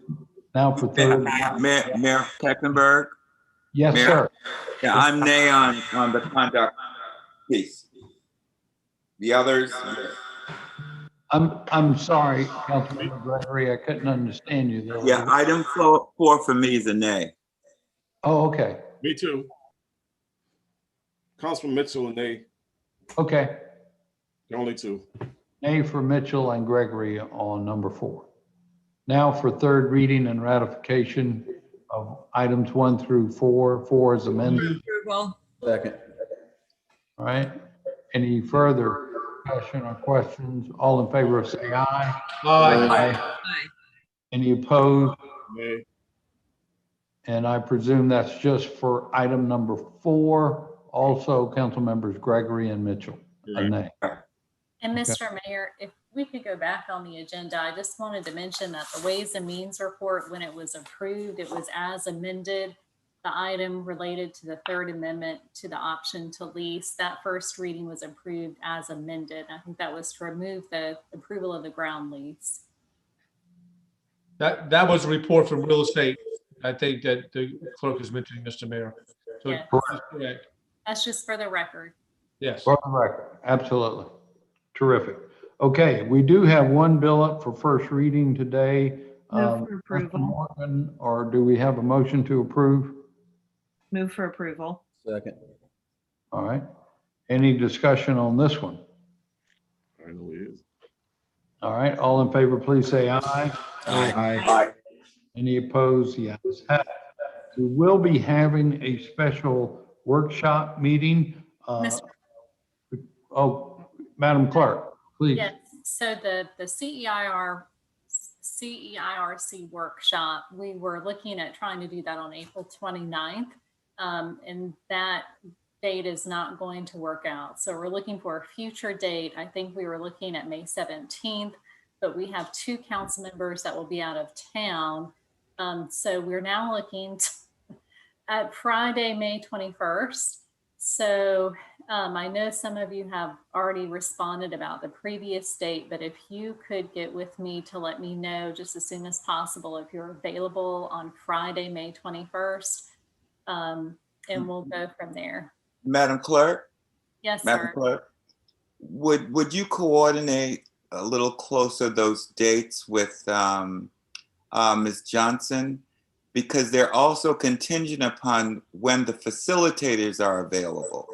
Speaker 6: Now for third.
Speaker 13: Mayor Kecklenburg?
Speaker 6: Yes,
Speaker 13: Mayor?
Speaker 6: sir.
Speaker 13: Yeah, I'm nay on the conduct piece. The others,
Speaker 6: I'm sorry, Councilmember Gregory, I couldn't understand you there.
Speaker 13: yeah, item 4 for me is a nay.
Speaker 6: Oh, okay.
Speaker 5: Me too. Councilman Mitchell and they,
Speaker 6: Okay.
Speaker 5: the only two.
Speaker 6: Nay for Mitchell and Gregory on number 4. Now for third reading and ratification of items 1 through 4. 4 is amended.
Speaker 7: Approval.
Speaker 10: Second.
Speaker 6: All right. Any further discussion or questions? All in favor of say aye.
Speaker 4: Aye.
Speaker 6: Any opposed?
Speaker 5: Nay.
Speaker 6: And I presume that's just for item number 4. Also, council members Gregory and Mitchell. A nay.
Speaker 2: And
Speaker 6: Okay.
Speaker 2: Mr. Mayor, if we could go back on the agenda, I just wanted to mention that the Ways and Means report, when it was approved, it was as amended. The item related to the Third Amendment to the option to lease, that first reading was approved as amended. I think that was to remove the approval of the ground lease.
Speaker 4: That was a report from real estate. I think that the clerk is mentioning, Mr. Mayor. So
Speaker 2: Yeah.
Speaker 4: that's correct.
Speaker 2: That's just for the record.
Speaker 4: Yes.
Speaker 6: For the record, absolutely. Terrific. Okay, we do have one bill up for first reading today.
Speaker 17: Move for
Speaker 6: Mr.
Speaker 17: approval.
Speaker 6: Morgan, or do we have a motion to approve?
Speaker 17: Move for approval.
Speaker 10: Second.
Speaker 6: All right. Any discussion on this one?
Speaker 5: I know it is.
Speaker 6: All right, all in favor, please say aye.
Speaker 1: Aye.
Speaker 6: Any opposed? Yes. We will be having a special workshop meeting.
Speaker 2: Mr.
Speaker 6: Oh, Madam Clerk, please.
Speaker 2: Yes, so the CEIRC workshop, we were looking at trying to do that on April 29th. And that date is not going to work out. So we're looking for a future date. I think we were looking at May 17th, but we have 2 council members that will be out of town. So we're now looking at Friday, May 21st. So I know some of you have already responded about the previous date, but if you could get with me to let me know just as soon as possible if you're available on Friday, May 21st, and we'll go from there.
Speaker 13: Madam Clerk?
Speaker 2: Yes,
Speaker 13: Madam
Speaker 2: sir.
Speaker 13: Clerk, would you coordinate a little closer those dates with Ms. Johnson? Because they're also contingent upon when the facilitators are available.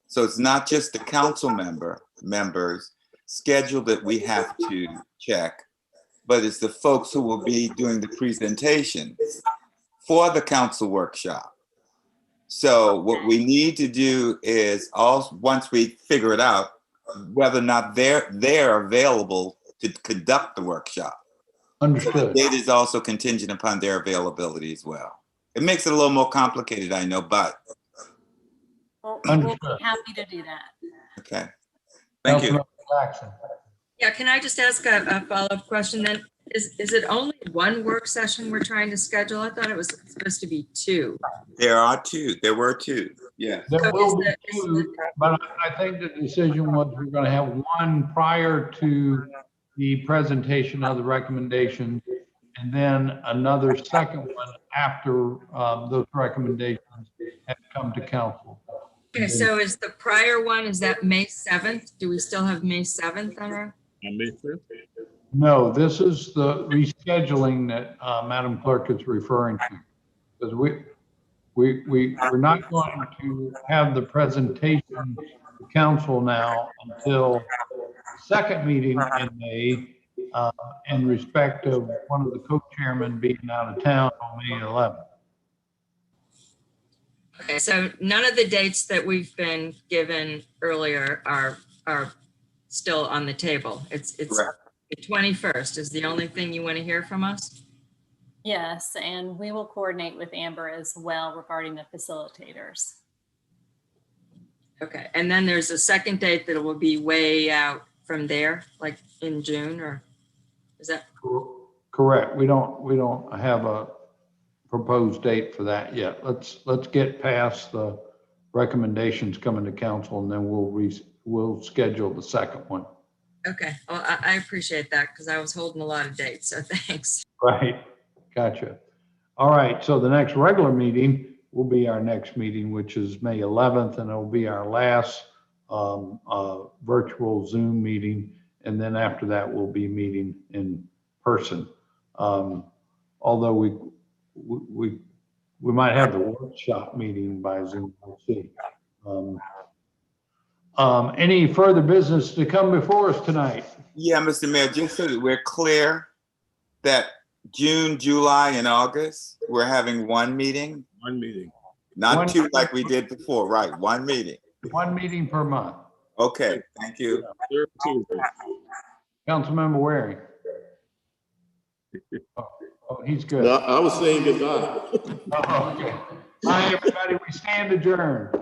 Speaker 13: So it's not just the council members schedule that we have to check, but it's the folks who will be doing the presentation for the council workshop. So what we need to do is also, once we figure it out, whether or not they're available to conduct the workshop.
Speaker 6: Understood.
Speaker 13: The date is also contingent upon their availability as well. It makes it a little more complicated, I know, but.
Speaker 2: We'll be happy to do that.
Speaker 13: Okay. Thank you.
Speaker 7: Yeah, can I just ask a follow-up question then? Is it only one work session we're trying to schedule? I thought it was supposed to be 2.
Speaker 13: There are 2. There were 2. Yeah.
Speaker 6: There will be 2, but I think the decision was we're going to have one prior to the presentation of the recommendation, and then another second one after those recommendations have come to council.
Speaker 7: Okay, so is the prior one, is that May 7th? Do we still have May 7th on our?
Speaker 5: On May 5th?
Speaker 6: No, this is the rescheduling that Madam Clerk is referring to. Because we're not going to have the presentation to council now until the second meeting in May, in respect of one of the co-chairmen being out of town on May 11th.
Speaker 7: Okay, so none of the dates that we've been given earlier are still on the table. It's
Speaker 13: Correct.
Speaker 7: The 21st is the only thing you want to hear from us?
Speaker 2: Yes, and we will coordinate with Amber as well regarding the facilitators.
Speaker 7: Okay, and then there's a second date that will be way out from there, like in June, or is that?
Speaker 6: Correct. We don't have a proposed date for that yet. Let's get past the recommendations coming to council, and then we'll schedule the second one.
Speaker 7: Okay, well, I appreciate that because I was holding a lot of dates, so thanks.
Speaker 6: Right, gotcha. All right, so the next regular meeting will be our next meeting, which is May 11th, and it'll be our last virtual Zoom meeting. And then after that, we'll be meeting in person. Although we might have the workshop meeting by Zoom, we'll see. Any further business to come before us tonight?
Speaker 13: Yeah, Mr. Mayor, just so that we're clear that June, July, and August, we're having one meeting.
Speaker 5: One meeting.
Speaker 13: Not two like we did before, right? One meeting.
Speaker 6: One meeting per month.
Speaker 13: Okay, thank you.
Speaker 6: Councilmember Waring. Oh, he's good.
Speaker 8: No, I was saying goodbye.
Speaker 6: Oh, okay. Hi, everybody. We stand adjourned.